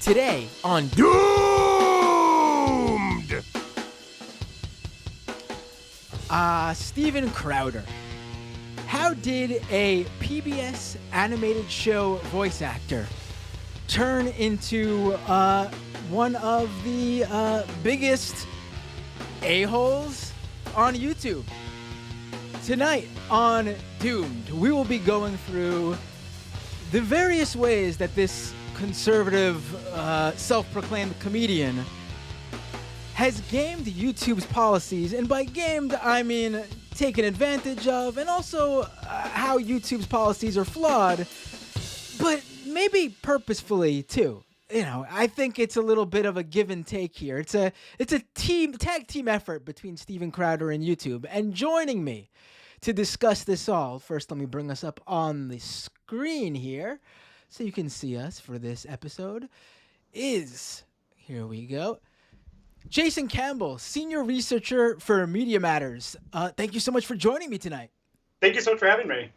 Today on Doomed! Steven Crowder. How did a PBS animated show voice actor turn into one of the biggest a-holes on YouTube? Tonight on Doomed, we will be going through the various ways that this conservative, self-proclaimed comedian has gamed YouTube's policies, and by gamed, I mean taken advantage of, and also how YouTube's policies are flawed, but maybe purposefully too. You know, I think it's a little bit of a give and take here. It's a tag team effort between Steven Crowder and YouTube. And joining me to discuss this all, first let me bring us up on the screen here so you can see us for this episode, is, here we go, Jason Campbell, senior researcher for Media Matters. Thank you so much for joining me tonight. Thank you so much for having me.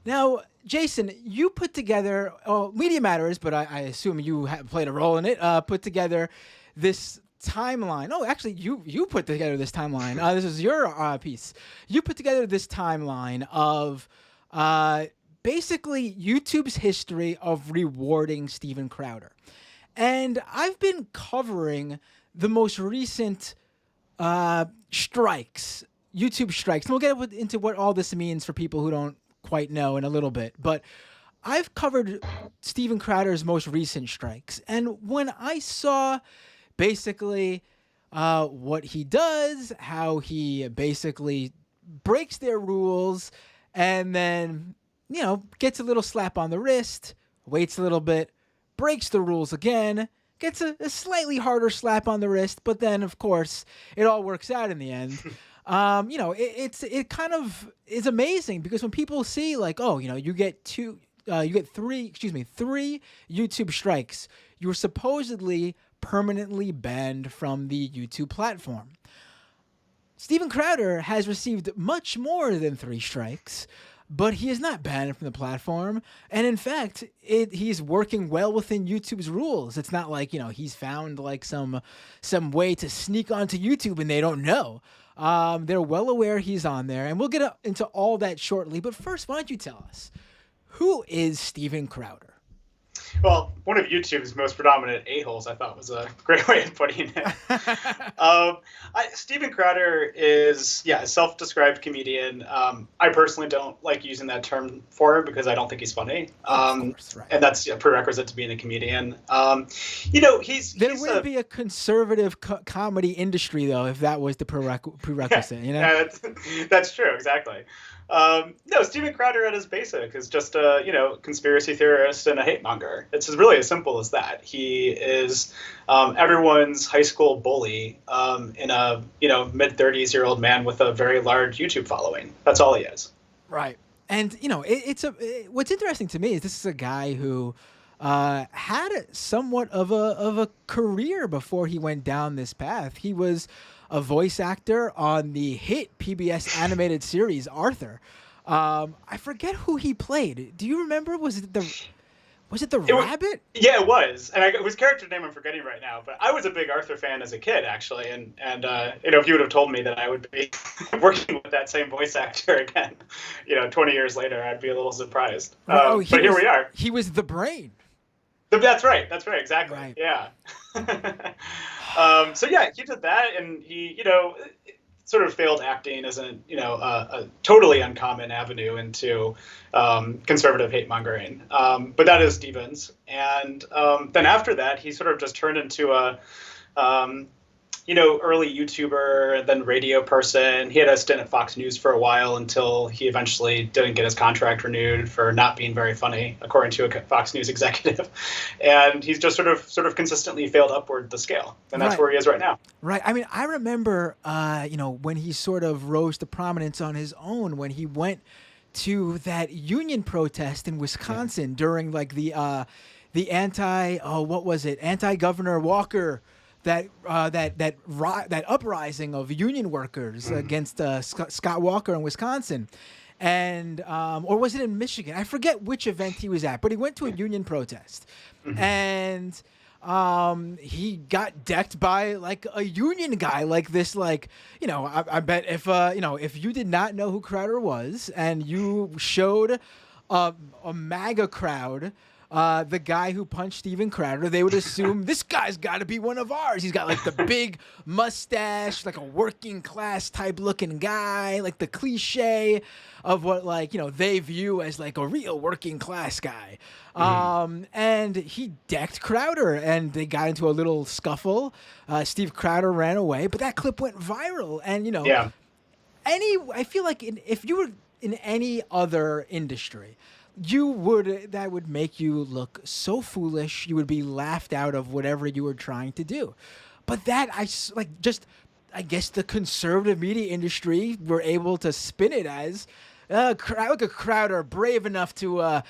Now, Jason, you put together, Media Matters, but I assume you have played a role in it, put together this timeline. Oh, actually, you put together this timeline. This is your piece. You put together this timeline of basically YouTube's history of rewarding Steven Crowder. And I've been covering the most recent strikes, YouTube strikes. And we'll get into what all this means for people who don't quite know in a little bit. But I've covered Steven Crowder's most recent strikes. And when I saw basically what he does, how he basically breaks their rules, and then, you know, gets a little slap on the wrist, waits a little bit, breaks the rules again, gets a slightly harder slap on the wrist, but then, of course, it all works out in the end. You know, it kind of is amazing because when people see, like, oh, you know, you get three YouTube strikes, you're supposedly permanently banned from the YouTube platform. Steven Crowder has received much more than 3 strikes, but he is not banned from the platform. And in fact, he's working well within YouTube's rules. It's not like, you know, he's found like some way to sneak onto YouTube and they don't know. They're well aware he's on there, and we'll get into all that shortly. But first, why don't you tell us, who is Steven Crowder? Well, one of YouTube's most predominant a-holes, I thought, was a great way of putting it. Steven Crowder is, a self-described comedian. I personally don't like using that term for him because I don't think he's funny. Of course, right. And that's a prerequisite to being a comedian. You know, there wouldn't be a conservative comedy industry, though, if that was the prerequisite. You know? Yeah, that's true, exactly. No, Steven Crowder at his basic is just a, conspiracy theorist and a hate monger. It's really as simple as that. He is everyone's high school bully in a, mid-30s-year-old man with a very large YouTube following. That's all he is. Right. And, what's interesting to me is this is a guy who had somewhat of a career before he went down this path. He was a voice actor on the hit PBS animated series Arthur. I forget who he played. Do you remember? Was it the rabbit? Yeah, it was. And his character name I'm forgetting right now. But I was a big Arthur fan as a kid, actually. And if you would have told me that I would be working with that same voice actor again, 20 years later, I'd be a little surprised. But here we are. He was the brain. That's right. Exactly. Right. Yeah. So he did that, and he, sort of failed acting as a totally uncommon avenue into conservative hate mongering. But that is Steven's. And then after that, he sort of just turned into a, early YouTuber and then radio person. He had a stint at Fox News for a while until he eventually didn't get his contract renewed for not being very funny, according to a Fox News executive. And he's just sort of consistently failed upward the scale. And that's where he is right now. Right. I mean, I remember, when he sort of rose to prominence on his own, when he went to that union protest in Wisconsin during like the anti-Governor Walker, that uprising of union workers against Scott Walker in Wisconsin. And or was it in Michigan? I forget which event he was at, but he went to a union protest. And He got decked by like a union guy, like this, like, I bet if if you did not know who Crowder was and you showed a MAGA crowd the guy who punched Steven Crowder, they would assume this guy's got to be one of ours. He's got like the big mustache, like a working class type looking guy, like the cliche of what they view as like a real working class guy. And he decked Crowder, and they got into a little scuffle. Steve Crowder ran away, but that clip went viral. And Yeah. I feel like if you were in any other industry, that would make you look so foolish. You would be laughed out of whatever you were trying to do. But I guess the conservative media industry were able to spin it as look at Crowder, brave enough to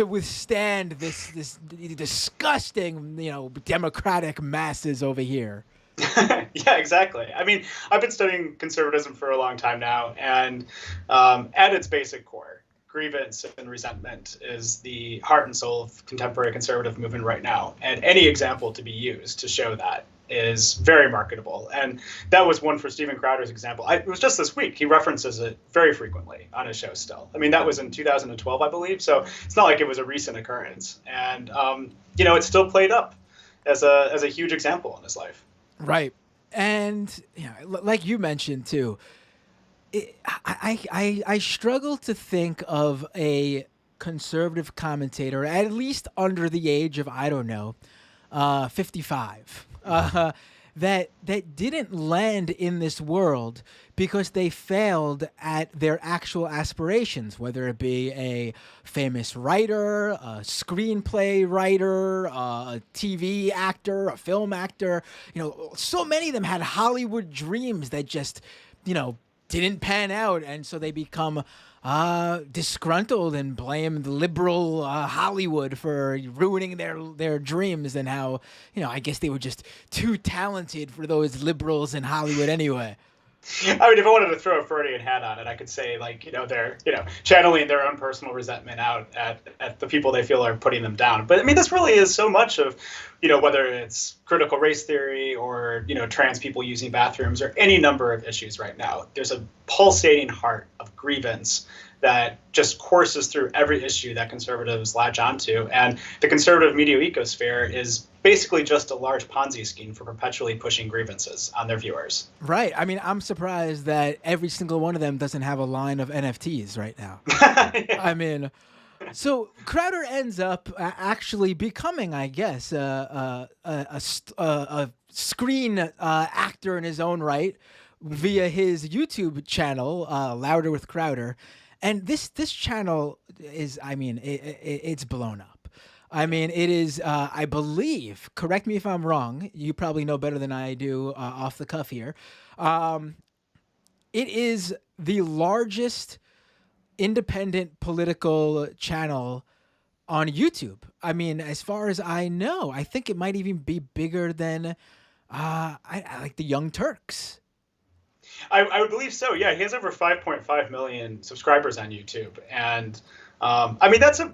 withstand this disgusting democratic masses over here. Yeah, exactly. I mean, I've been studying conservatism for a long time now, and at its basic core, grievance and resentment is the heart and soul of contemporary conservative movement right now. And any example to be used to show that is very marketable. And that was one for Steven Crowder's example. It was just this week. He references it very frequently on his show still. I mean, that was in 2012, I believe. So it's not like it was a recent occurrence. And, it's still played up as a huge example in his life. Right. And like you mentioned too, I struggle to think of a conservative commentator, at least under the age of, I don't know, 55, that didn't land in this world because they failed at their actual aspirations, whether it be a famous writer, a screenplay writer, a TV actor, a film actor. So many of them had Hollywood dreams that just, didn't pan out, and so they become disgruntled and blame the liberal Hollywood for ruining their dreams, and how I guess they were just too talented for those liberals in Hollywood anyway. I mean, if I wanted to throw a Freudian hat on it, I could say they're channeling their own personal resentment out at the people they feel are putting them down. But I mean, this really is so much of whether it's critical race theory or trans people using bathrooms or any number of issues right now. There's a pulsating heart of grievance that just courses through every issue that conservatives latch onto, and the conservative media ecosphere is basically just a large Ponzi scheme for perpetually pushing grievances on their viewers. Right. I mean, I'm surprised that every single one of them doesn't have a line of NFTs right now. Yeah. I mean, so Crowder ends up actually becoming, I guess, a screen actor in his own right via his YouTube channel, Louder with Crowder. And this channel is, I mean, it's blown up. I mean, it is, I believe, correct me if I'm wrong, you probably know better than I do off the cuff here. It is the largest independent political channel on YouTube. I mean, as far as I know, I think it might even be bigger than I like the Young Turks. I would believe so. Yeah, he has over 5.5 million subscribers on YouTube. And I mean, that's a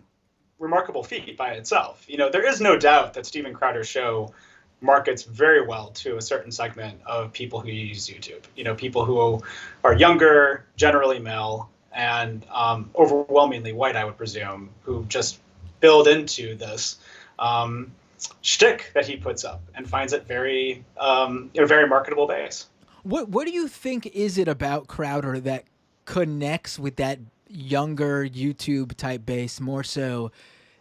remarkable feat by itself. There is no doubt that Steven Crowder's show markets very well to a certain segment of people who use YouTube. People who are younger, generally male, and overwhelmingly white, I would presume, who just build into this shtick that he puts up and finds it very, very marketable base. What do you think is it about Crowder that connects with that younger YouTube type base more so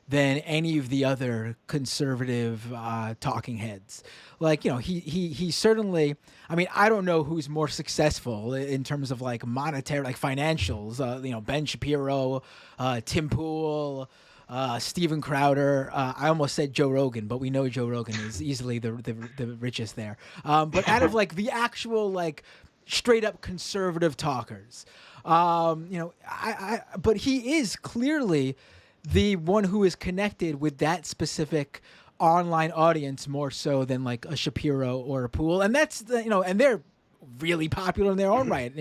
than any of the other conservative talking heads? Like, he certainly, I mean, I don't know who's more successful in terms of like monetary, like financials, Ben Shapiro, Tim Pool, Steven Crowder. I almost said Joe Rogan, but we know Joe Rogan is easily the richest there. But out of like the actual like straight up conservative talkers, but he is clearly the one who is connected with that specific online audience more so than like a Shapiro or a Pool, and that's and they're really popular in their own right.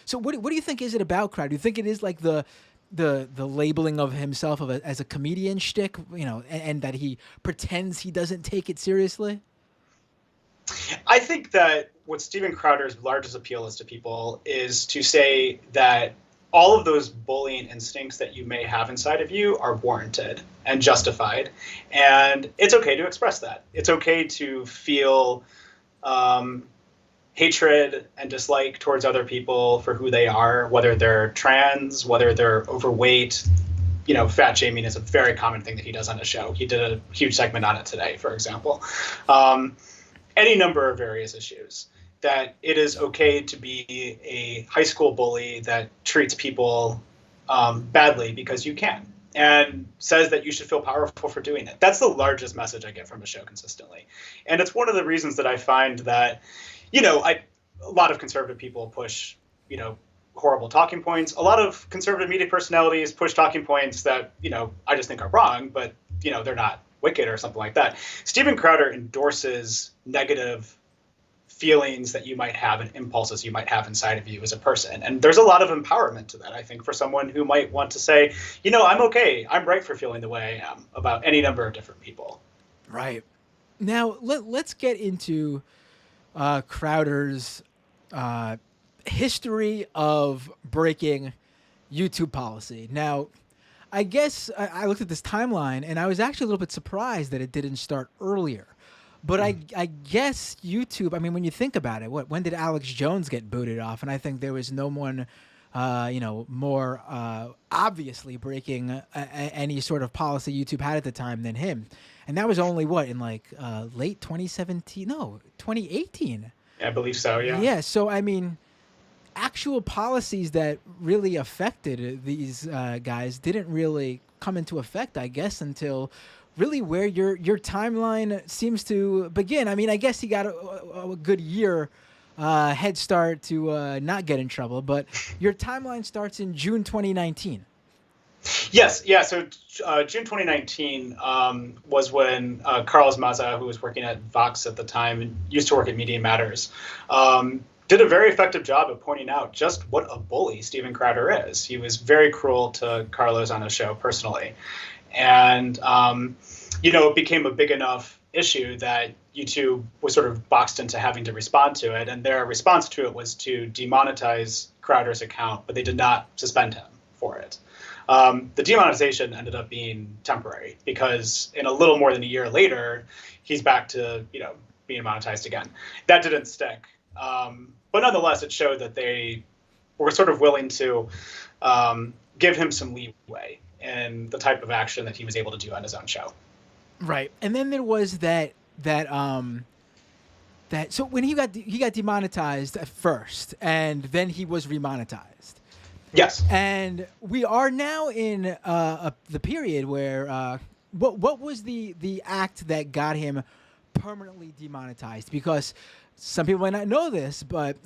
So what do you think is it about Crowder? Do you think it is like the the labeling of himself as a comedian shtick, and that he pretends he doesn't take it seriously? I think that what Steven Crowder's largest appeal is to people is to say that all of those bullying instincts that you may have inside of you are warranted and justified. And it's okay to express that. It's okay to feel hatred and dislike towards other people for who they are, whether they're trans, whether they're overweight. Fat shaming is a very common thing that he does on his show. He did a huge segment on it today, for example. Any number of various issues, that it is okay to be a high school bully that treats people badly because you can, and says that you should feel powerful for doing it. That's the largest message I get from the show consistently. And it's one of the reasons that I find that, a lot of conservative people push, horrible talking points. A lot of conservative media personalities push talking points that, I just think are wrong, but, they're not wicked or something like that. Steven Crowder endorses negative feelings that you might have and impulses you might have inside of you as a person. And there's a lot of empowerment to that, I think, for someone who might want to say, I'm okay. I'm right for feeling the way I am about any number of different people. Right. Now, let's get into Crowder's history of breaking YouTube policy. Now, I guess I looked at this timeline, and I was actually a little bit surprised that it didn't start earlier. But I guess YouTube, I mean, when you think about it, when did Alex Jones get booted off? And I think there was no one, more obviously breaking any sort of policy YouTube had at the time than him. And that was only, in late 2017? No, 2018. I believe so, yeah. Yeah, so, I mean, actual policies that really affected these guys didn't really come into effect, I guess, until really where your timeline seems to begin. I mean, I guess he got a good year head start to not get in trouble, but your timeline starts in June 2019. Yes, yeah. So June 2019 was when Carlos Maza, who was working at Vox at the time and used to work at Media Matters, did a very effective job of pointing out just what a bully Steven Crowder is. He was very cruel to Carlos on his show personally. And, it became a big enough issue that YouTube was sort of boxed into having to respond to it. And their response to it was to demonetize Crowder's account, but they did not suspend him for it. The demonetization ended up being temporary because in a little more than a year later, he's back to, being monetized again. That didn't stick. But nonetheless, it showed that they were sort of willing to give him some leeway in the type of action that he was able to do on his own show. Right. And then there was that so when he got demonetized at first, and then he was remonetized. Yes. And we are now in the period where what was the act that got him permanently demonetized? Because some people might not know this, but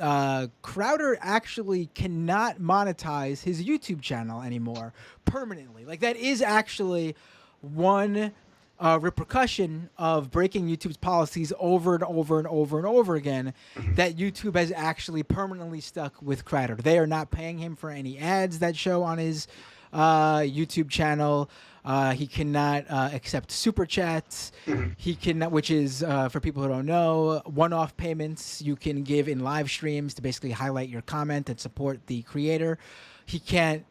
Crowder actually cannot monetize his YouTube channel anymore permanently. Like, that is actually one repercussion of breaking YouTube's policies over and over and over and over again, that YouTube has actually permanently stuck with Crowder. They are not paying him for any ads that show on his YouTube channel. He cannot accept super chats. He cannot, which is, for people who don't know, one-off payments you can give in live streams to basically highlight your comment and support the creator. He can't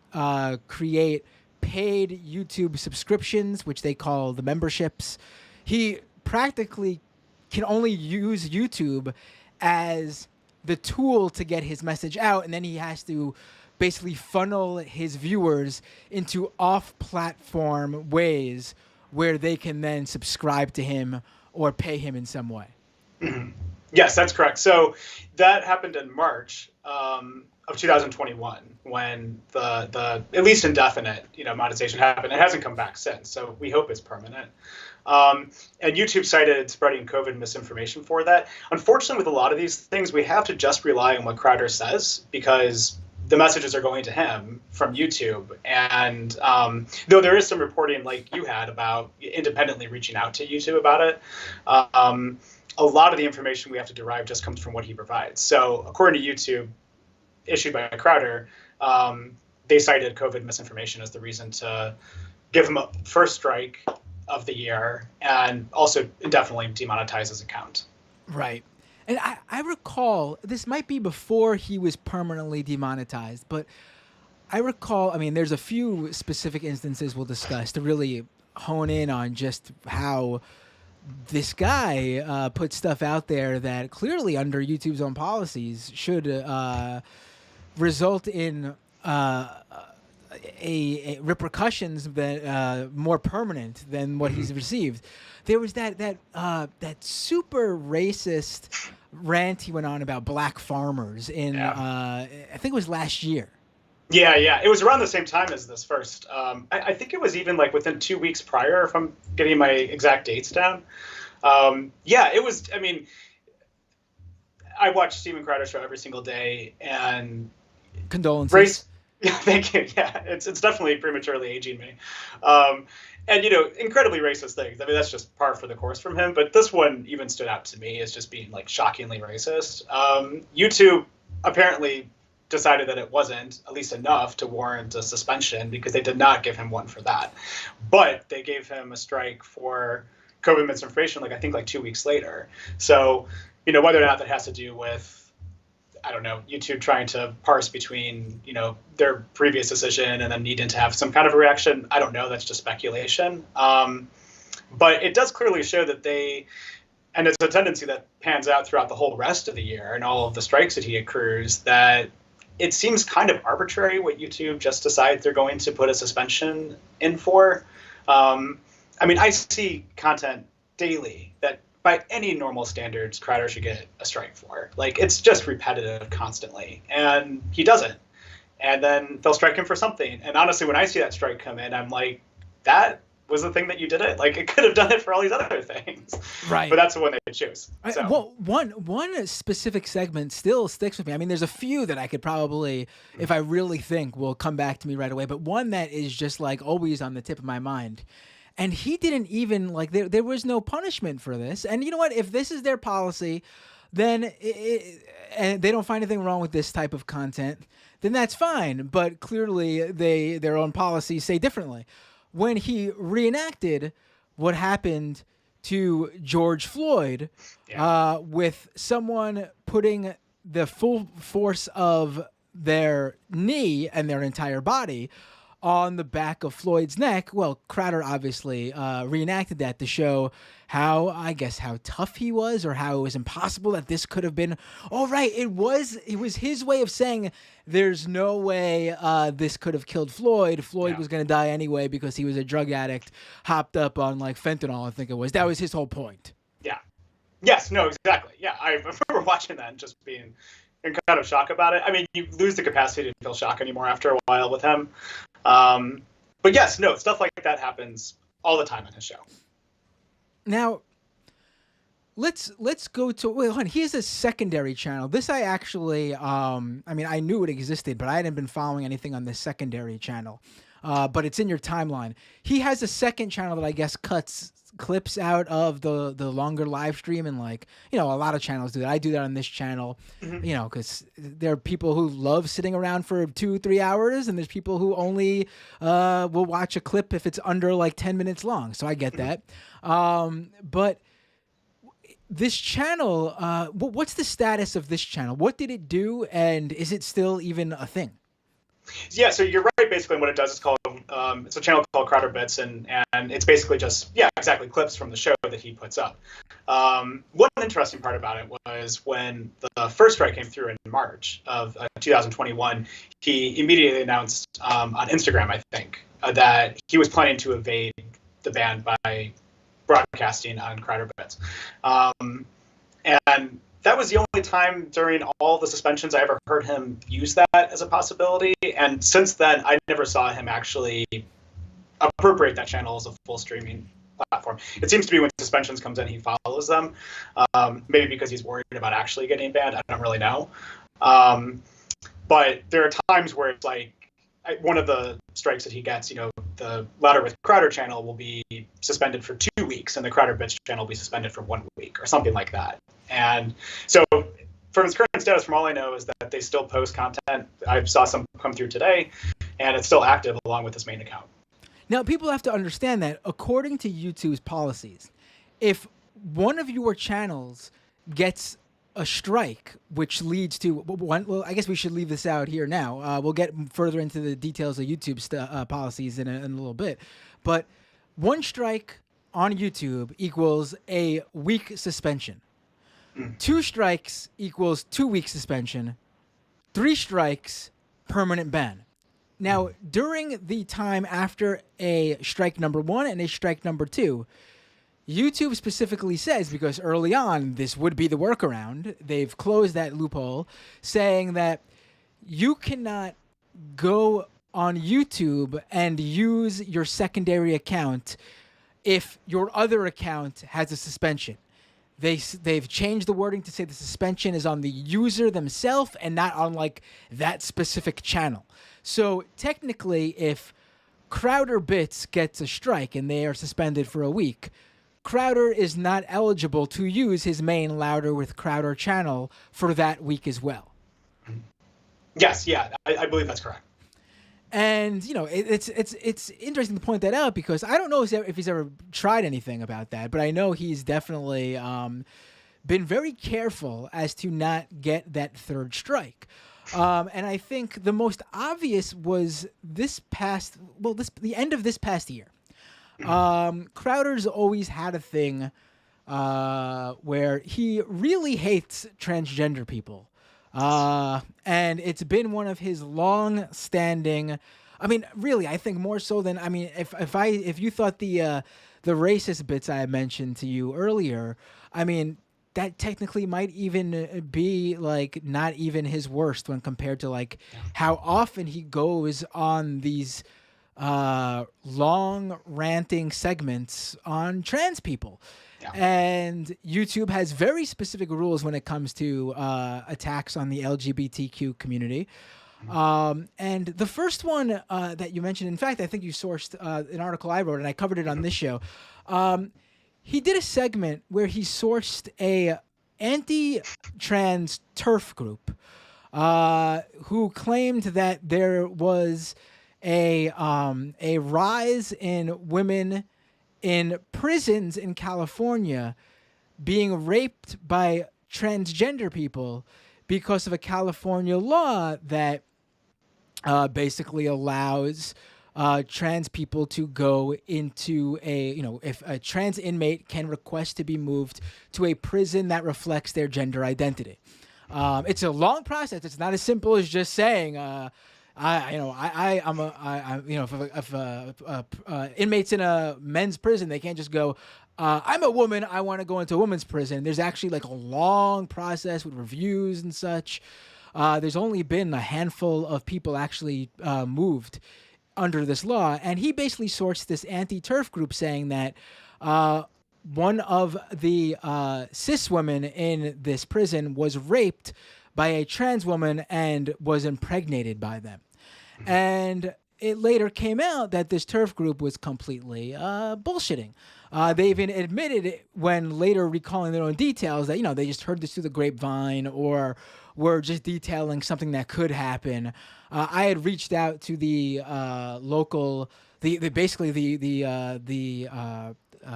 create paid YouTube subscriptions, which they call the memberships. He practically can only use YouTube as the tool to get his message out, and then he has to basically funnel his viewers into off-platform ways where they can then subscribe to him or pay him in some way. Yes, that's correct. So that happened in March of 2021 when the at least indefinite monetization happened. It hasn't come back since, so we hope it's permanent. And YouTube cited spreading COVID misinformation for that. Unfortunately, with a lot of these things, we have to just rely on what Crowder says, because the messages are going to him from YouTube. And though there is some reporting like you had about independently reaching out to YouTube about it, a lot of the information we have to derive just comes from what he provides. So according to YouTube, issued by Crowder, they cited COVID misinformation as the reason to give him a first strike of the year and also indefinitely demonetize his account. Right. And I recall, this might be before he was permanently demonetized, but I recall, I mean, there's a few specific instances we'll discuss to really hone in on just how this guy put stuff out there that clearly under YouTube's own policies should result in a repercussions that more permanent than what he's received. There was that super racist rant he went on about black farmers in I think it was last year. Yeah. It was around the same time as this first. I think it was even like within 2 weeks prior, if I'm getting my exact dates down. It was. I mean, I watch Steven Crowder's show every single day, and condolences. Yeah, thank you. Yeah, it's definitely prematurely aging me. And incredibly racist things. I mean, that's just par for the course from him. But this one even stood out to me as just being like shockingly racist. YouTube apparently decided that it wasn't at least enough to warrant a suspension because they did not give him one for that. But they gave him a strike for COVID misinformation, I think 2 weeks later. So, whether or not that has to do with, I don't know, YouTube trying to parse between, their previous decision and then needing to have some kind of a reaction, I don't know. That's just speculation. But it does clearly show that and it's a tendency that pans out throughout the whole rest of the year and all of the strikes that he accrues, that it seems kind of arbitrary what YouTube just decides they're going to put a suspension in for. I mean, I see content daily that by any normal standards, Crowder should get a strike for. It's just repetitive constantly, and he doesn't. And then they'll strike him for something. And honestly, when I see that strike come in, I'm like, that was the thing that you did it. It could have done it for all these other things. Right. But that's the one they choose. So. Well, one specific segment still sticks with me. I mean, there's a few that I could probably, if I really think, will come back to me right away. But one that is just always on the tip of my mind. And he didn't even, there was no punishment for this. And you know what? If this is their policy, then and they don't find anything wrong with this type of content, then that's fine. But clearly, their own policies say differently. When he reenacted what happened to George Floyd, with someone putting the full force of their knee and their entire body on the back of Floyd's neck. Well, Crowder obviously reenacted that to show how tough he was, or how it was impossible that this could have been. All right, it was his way of saying there's no way this could have killed Floyd. Floyd was going to die anyway because he was a drug addict, hopped up on fentanyl, I think it was. That was his whole point. Yeah. Yes. No. Exactly. Yeah. I remember watching that and just being in kind of shock about it. I mean, you lose the capacity to feel shock anymore after a while with him. But yes, no, stuff like that happens all the time on his show. Now, let's go to, wait, hold on. He has a secondary channel. This I actually, I mean, I knew it existed, but I hadn't been following anything on this secondary channel. But it's in your timeline. He has a second channel that I guess cuts clips out of the longer live stream, and a lot of channels do that. I do that on this channel, because there are people who love sitting around for 2-3 hours, and there's people who only will watch a clip if it's under 10 minutes long. So I get that. But this channel, what's the status of this channel? What did it do, and is it still even a thing? Yeah, so you're right. Basically, what it does is it's a channel called Crowder Bits, and it's basically just exactly clips from the show that he puts up. One interesting part about it was when the first strike came through in March of 2021, he immediately announced on Instagram, I think, that he was planning to evade the ban by broadcasting on Crowder Bits, and that was the only time during all the suspensions I ever heard him use that as a possibility. And since then, I never saw him actually appropriate that channel as a full streaming platform. It seems to be when suspensions comes in, he follows them, maybe because he's worried about actually getting banned. I don't really know. But there are times where it's one of the strikes that he gets, the Louder with Crowder channel will be suspended for 2 weeks, and the Crowder Bits channel will be suspended for 1 week or something like that. And so from his current status, from all I know, is that they still post content. I saw some come through today. and it's still active along with his main account. Now, people have to understand that according to YouTube's policies, if one of your channels gets a strike, which leads to well, I guess we should leave this out here now. We'll get further into the details of YouTube's policies in a little bit, but one strike on YouTube equals a week suspension. 2 strikes equals 2-week suspension. 3 strikes, permanent ban. Now, during the time after a strike number 1 and a strike number 2, YouTube specifically says, because early on this would be the workaround, they've closed that loophole, saying that you cannot go on YouTube and use your secondary account if your other account has a suspension. They've changed the wording to say the suspension is on the user themselves and not on like that specific channel. So technically, if Crowder Bits gets a strike and they are suspended for a week, Crowder is not eligible to use his main Louder with Crowder channel for that week as well. Yes, yeah, I believe that's correct. And, you know, it's interesting to point that out because I don't know if he's ever tried anything about that, but I know he's definitely been very careful as to not get that 3rd strike. And I think the most obvious was the end of this past year. Crowder's always had a thing where he really hates transgender people. And it's been one of his long-standing. I mean, really, I think more so than. I mean, if you thought the racist bits I mentioned to you earlier, I mean, that technically might even be like not even his worst when compared to like how often he goes on these long ranting segments on trans people. Yeah. And YouTube has very specific rules when it comes to attacks on the LGBTQ community. And the first one that you mentioned, in fact, I think you sourced an article I wrote and I covered it on this show. He did a segment where he sourced a anti-trans TERF group who claimed that there was a rise in women in prisons in California being raped by transgender people because of a California law that basically allows trans people to go into if a trans inmate can request to be moved to a prison that reflects their gender identity. It's a long process. It's not as simple as just saying, if inmates in a men's prison, they can't just go, I'm a woman, I want to go into a women's prison. There's actually like a long process with reviews and such. There's only been a handful of people actually moved under this law. And he basically sourced this anti-TERF group saying that one of the cis women in this prison was raped by a trans woman and was impregnated by them. And it later came out that this TERF group was completely bullshitting. They even admitted it when later recalling their own details that, they just heard this through the grapevine or were just detailing something that could happen. I had reached out to the local, the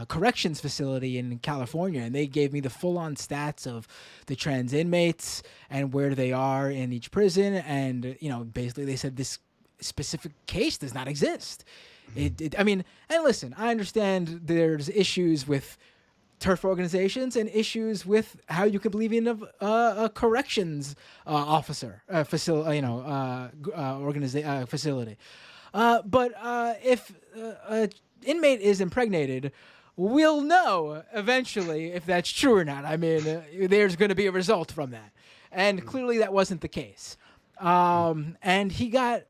corrections facility in California, and they gave me the full-on stats of the trans inmates and where they are in each prison. And, basically they said this specific case does not exist. And listen, I understand there's issues with TERF organizations and issues with how you can believe in a corrections officer facility. But if an inmate is impregnated, we'll know eventually if that's true or not. I mean, there's going to be a result from that, and clearly that wasn't the case. And he got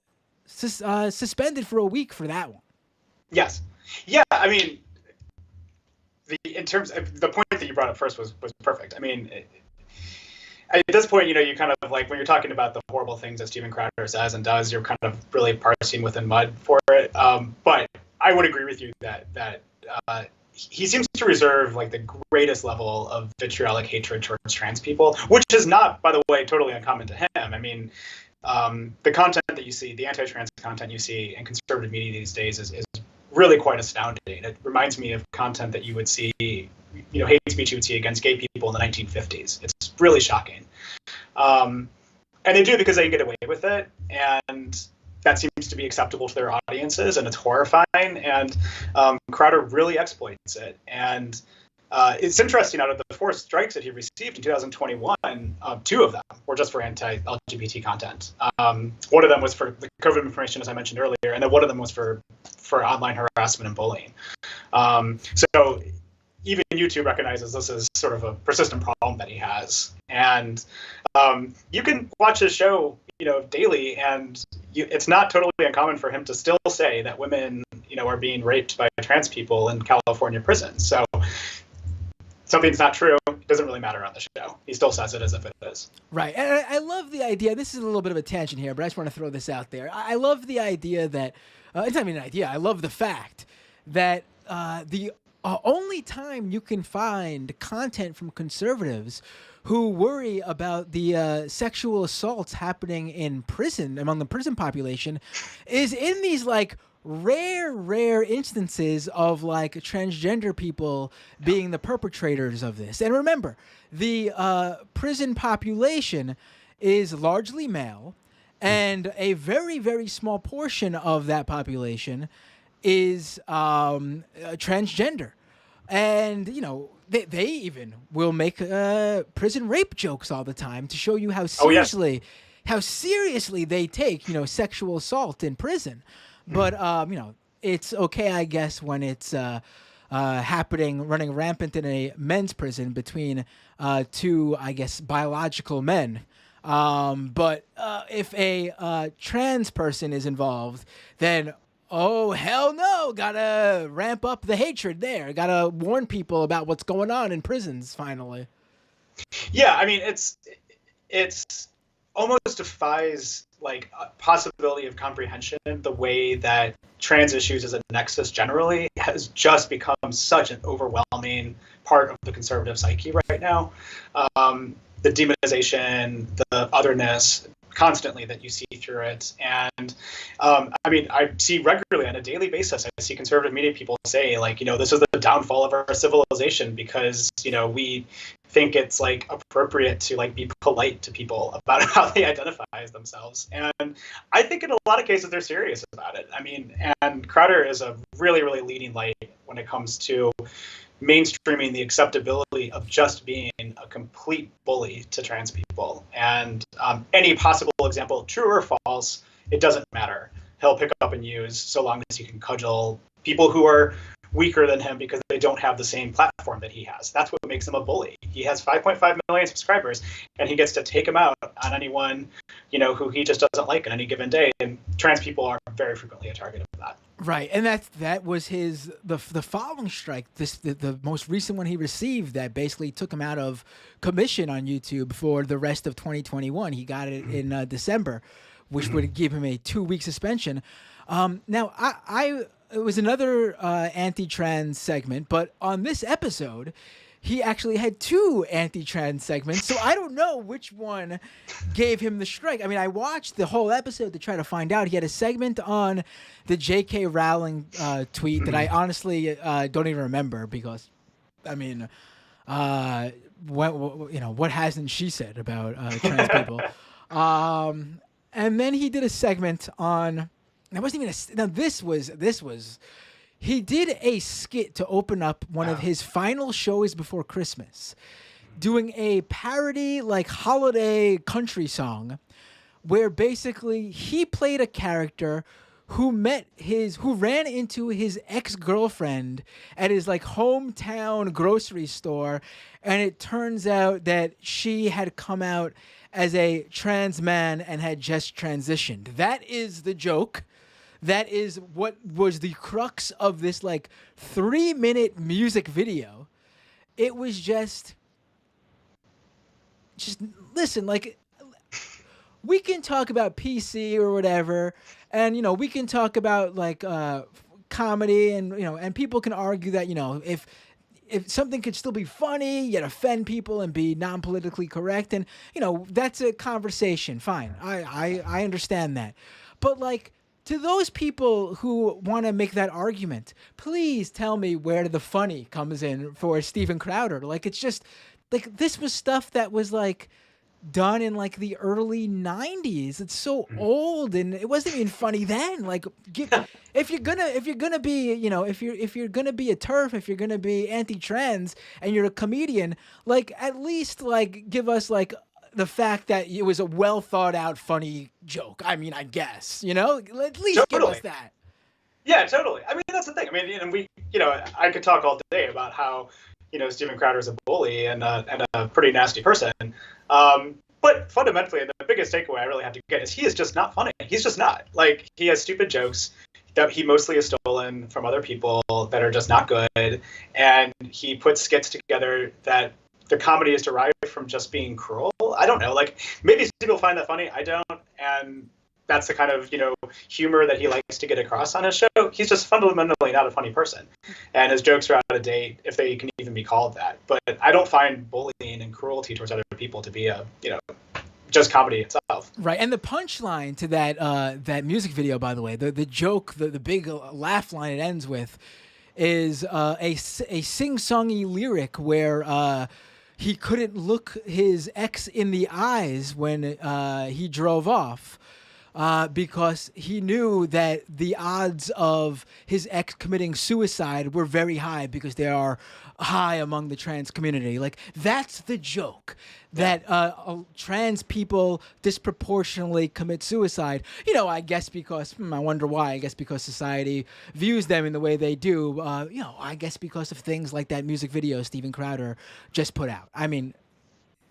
suspended for a week for that one. Yes. Yeah. I mean, in terms of the point that you brought up first was perfect. I mean, at this point, you kind of like when you're talking about the horrible things that Steven Crowder says and does, you're kind of really parsing within mud for it. But I would agree with you that he seems to reserve like the greatest level of vitriolic hatred towards trans people, which is not, by the way, totally uncommon to him. I mean, the content that you see, the anti-trans content you see in conservative media these days is really quite astounding. It reminds me of content that you would see, hate speech you would see against gay people in the 1950s. It's really shocking. And they do it because they can get away with it, and that seems to be acceptable to their audiences, and it's horrifying. And Crowder really exploits it. And it's interesting, out of the 4 strikes that he received in 2021, 2 of them were just for anti-LGBT content. One of them was for the COVID information, as I mentioned earlier, and then one of them was for online harassment and bullying. So even YouTube recognizes this is sort of a persistent problem that he has. And you can watch his show, daily, and it's not totally uncommon for him to still say that women, are being raped by trans people in California prisons. So something's not true, it doesn't really matter on the show. He still says it as if it is. Right. And I love the idea. This is a little bit of a tangent here, but I just want to throw this out there. I love the idea that, it's not even an idea, I love the fact that the only time you can find content from conservatives who worry about the sexual assaults happening in prison, among the prison population, is in these rare instances of transgender people being the perpetrators of this. And remember, the prison population is largely male, and a very, very small portion of that population is transgender. And, they even will make prison rape jokes all the time to show you how seriously they take, sexual assault in prison. But, it's okay, I guess, when it's running rampant in a men's prison between 2, I guess, biological men. But if a trans person is involved, then, oh, hell no, gotta ramp up the hatred there. Gotta warn people about what's going on in prisons, finally. Yeah, I mean, it's almost defies a possibility of comprehension, the way that trans issues as a nexus generally has just become such an overwhelming part of the conservative psyche right now. The demonization, the otherness, constantly that you see through it. And I see regularly on a daily basis, I see conservative media people say this is the downfall of our civilization because, we think it's appropriate to be polite to people about how they identify as themselves. And I think in a lot of cases they're serious about it. And Crowder is a really, really leading light when it comes to mainstreaming the acceptability of just being a complete bully to trans people. And any possible example, true or false, it doesn't matter. He'll pick up and use, so long as he can cudgel people who are weaker than him because they don't have the same platform that he has. That's what makes him a bully. He has 5.5 million subscribers, and he gets to take him out on anyone, who he just doesn't like on any given day. And trans people are very frequently a target of that. Right, and that was the following strike, the most recent one he received that basically took him out of commission on YouTube for the rest of 2021. He got it in December, which would give him a 2-week suspension. Now, it was another anti-trans segment, but on this episode, he actually had 2 anti-trans segments, so I don't know which one gave him the strike. I watched the whole episode to try to find out. He had a segment on the J.K. Rowling tweet that I honestly don't even remember because, what hasn't she said about trans people? And then he did a segment on. It wasn't even a. Now this was. He did a skit to open up one of his final shows before Christmas, doing a parody holiday country song, where basically he played a character who ran into his ex-girlfriend at his hometown grocery store, and it turns out that she had come out as a trans man and had just transitioned. That is the joke. That is what was the crux of this 3-minute music video. It was just listen, we can talk about PC or whatever, and we can talk about comedy, and and people can argue that if if something could still be funny yet offend people and be non-politically correct, and that's a conversation. Fine, I understand that, but like, to those people who want to make that argument, please tell me where the funny comes in for Steven Crowder. Like, it's just like, this was stuff that was like done in like the early 90s. It's so old, and it wasn't even funny then. Like, if you're gonna be, if you're gonna be a TERF, if you're gonna be anti-trans and you're a comedian, like, at least like give us like the fact that it was a well thought out funny joke. I mean, I guess, at least give us that. Yeah, totally. I mean, that's the thing. I mean, and I could talk all day about how Steven Crowder's a bully and a pretty nasty person. But fundamentally, the biggest takeaway I really have to get is he is just not funny. He's just not. Like, he has stupid jokes that he mostly has stolen from other people that are just not good. And he puts skits together that the comedy is derived from just being cruel. I don't know. Like, maybe people find that funny. I don't. And that's the kind of, humor that he likes to get across on his show. He's just fundamentally not a funny person. And his jokes are out of date, if they can even be called that. But I don't find bullying and cruelty towards other people to be just comedy itself. Right. And the punchline to that music video, by the way, the joke, the big laugh line it ends with is a sing-songy lyric where he couldn't look his ex in the eyes when he drove off. Because he knew that the odds of his ex committing suicide were very high because they are high among the trans community. Like, that's the joke, that trans people disproportionately commit suicide. I guess because, I wonder why. I guess because society views them in the way they do. I guess because of things like that music video Steven Crowder just put out. I mean...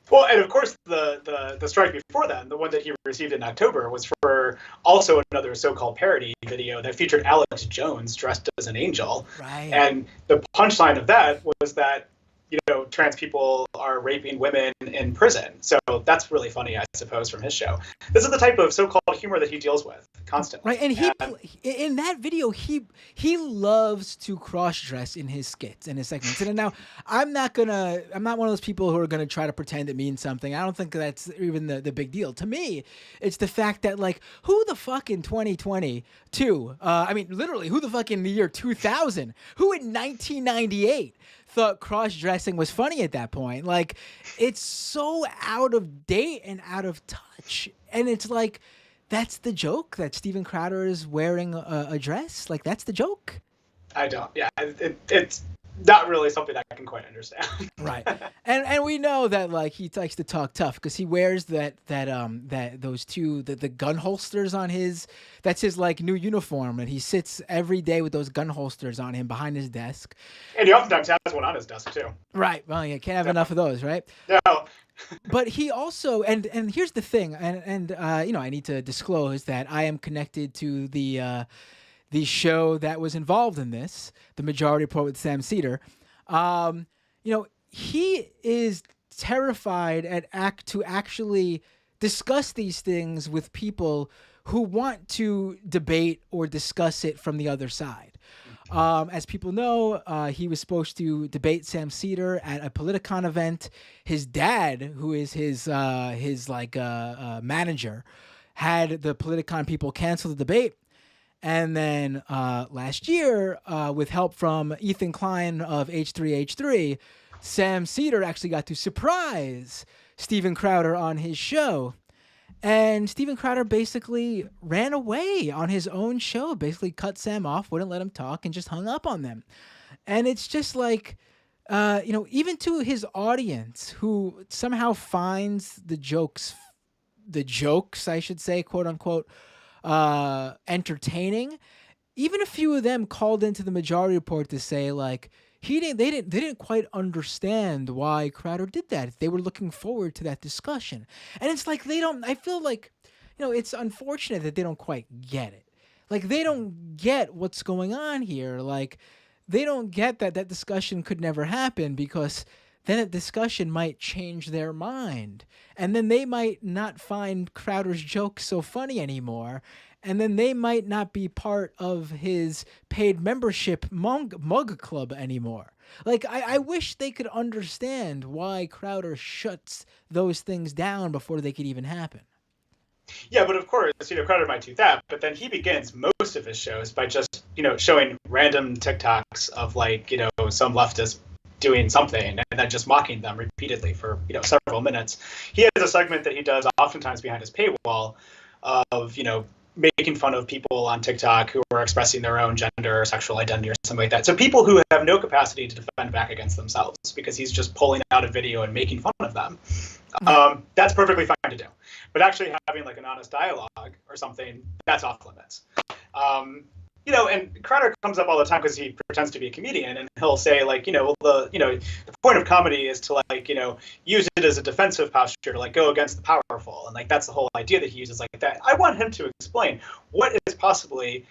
Well, and of course, the strike before then, the one that he received in October, was for also another so-called parody video that featured Alex Jones dressed as an angel. Right. And the punchline of that was that, trans people are raping women in prison. So that's really funny, I suppose, from his show. This is the type of so-called humor that he deals with constantly. Right, and in that video, he loves to cross-dress in his skits and his segments. And now, I'm not one of those people who are gonna try to pretend it means something. I don't think that's even the big deal. To me, it's the fact that, like, who the fuck in 2022? I mean, literally, who the fuck in the year 2000? Who in 1998 thought cross-dressing was funny at that point? Like, it's so out of date and out of touch, and it's like, that's the joke, that Steven Crowder is wearing a dress. Like, that's the joke. I don't. Yeah, it's not really something I can quite understand. Right, and we know that, like, he likes to talk tough because he wears those two the gun holsters on his. That's his, like, new uniform, and he sits every day with those gun holsters on him behind his desk. And he oftentimes has one on his desk too. Right. Well, you can't have enough of those, right? No. But he also, and here's the thing, and I need to disclose that I am connected to the show that was involved in this, the Majority Report with Sam Seder. He is terrified to actually discuss these things with people who want to debate or discuss it from the other side. As people know, he was supposed to debate Sam Seder at a Politicon event. His dad, who is his manager, had the Politicon people cancel the debate. And then last year, with help from Ethan Klein of H3H3, Sam Seder actually got to surprise Steven Crowder on his show. And Steven Crowder basically ran away on his own show, basically cut Sam off, wouldn't let him talk, and just hung up on them. And it's just like, even to his audience, who somehow finds the jokes, I should say, quote unquote, entertaining. Even a few of them called into the Majority Report to say, like, they didn't quite understand why Crowder did that. They were looking forward to that discussion. And it's like, I feel like, it's unfortunate that they don't quite get it. Like, they don't get what's going on here. Like, they don't get that discussion could never happen because then a discussion might change their mind. And then they might not find Crowder's jokes so funny anymore. And then they might not be part of his paid membership mug club anymore. Like, I wish they could understand why Crowder shuts those things down before they could even happen. Yeah, but of course, Crowder might do that, but then he begins most of his shows by just, showing random TikToks of some leftist doing something and then just mocking them repeatedly for, several minutes. He has a segment that he does oftentimes behind his paywall of, making fun of people on TikTok who are expressing their own gender or sexual identity or something like that. So people who have no capacity to defend back against themselves because he's just pulling out a video and making fun of them. That's perfectly fine to do. But actually having an honest dialogue or something, that's off limits. And Crowder comes up all the time because he pretends to be a comedian, and he'll say the point of comedy is to use it as a defensive posture to go against the powerful, and that's the whole idea that he uses like that. I want him to explain what is possibly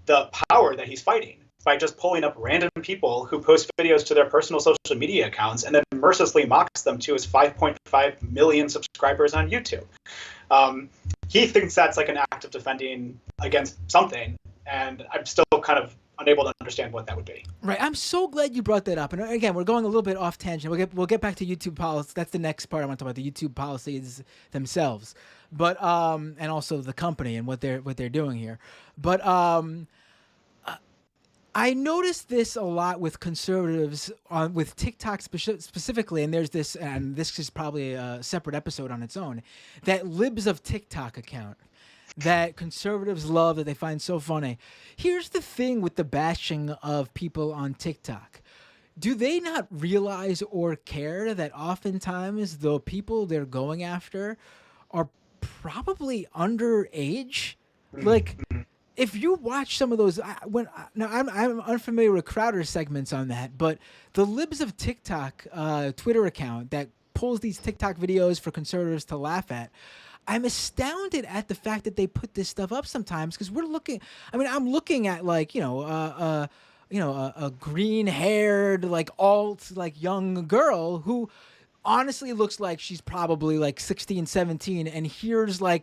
the power that he's fighting by just pulling up random people who post videos to their personal social media accounts and then mercilessly mocks them to his 5.5 million subscribers on YouTube. He thinks that's an act of defending against something, and I'm still kind of unable to understand what that would be. Right. I'm so glad you brought that up. And again, we're going a little bit off tangent. We'll get back to YouTube policy. That's the next part I want to talk about, the YouTube policies themselves, but and also the company and what they're doing here. But I noticed this a lot with conservatives with TikTok specifically, and there's this, and this is probably a separate episode on its own, that Libs of TikTok account that conservatives love, that they find so funny. Here's the thing with the bashing of people on TikTok. Do they not realize or care that oftentimes the people they're going after are probably underage? If you watch some of those, I'm unfamiliar with Crowder's segments on that, but the Libs of TikTok Twitter account that pulls these TikTok videos for conservatives to laugh at, I'm astounded at the fact that they put this stuff up sometimes, because I'm looking at a green-haired alt young girl who honestly looks like she's probably 16, 17, and here's a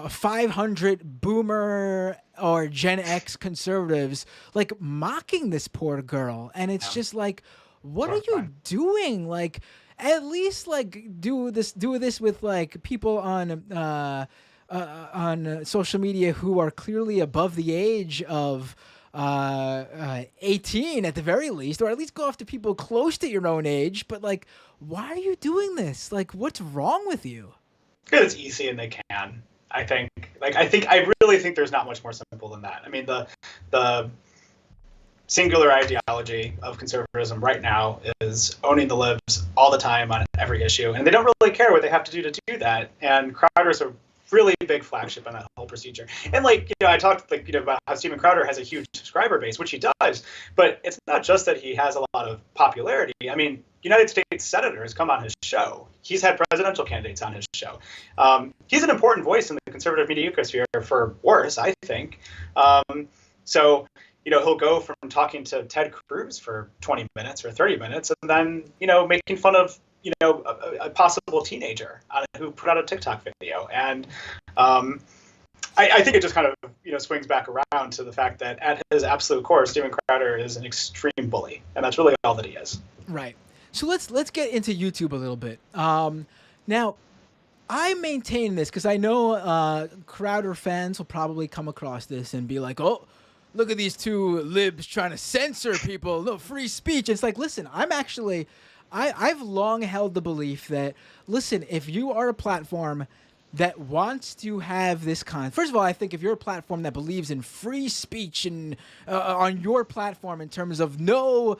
500 boomer or Gen X conservatives mocking this poor girl, and it's just what are you doing? At least do this with people on social media who are clearly above the age of 18 at the very least, or at least go after people close to your own age. But why are you doing this? What's wrong with you? Because it's easy and they can. I really think there's not much more simple than that. I mean, the singular ideology of conservatism right now is owning the libs all the time on every issue, and they don't really care what they have to do that. And Crowder's a really big flagship in that whole procedure. And I talked about how Steven Crowder has a huge subscriber base, which he does, but it's not just that he has a lot of popularity. I mean, United States senators come on his show. He's had presidential candidates on his show. He's an important voice in the conservative media ecosphere, for worse, I think. So he'll go from talking to Ted Cruz for 20 minutes or 30 minutes and then, making fun of, a possible teenager who put out a TikTok video. And I think it just kind of, swings back around to the fact that at his absolute core, Steven Crowder is an extreme bully. And that's really all that he is. Right. So let's get into YouTube a little bit. Now, I maintain this because I know Crowder fans will probably come across this and be like, oh, look at these two libs trying to censor people. No, free speech. It's listen, I've long held the belief that, listen, if you are a platform that wants to have this first of all, I think if you're a platform that believes in free speech and on your platform in terms of no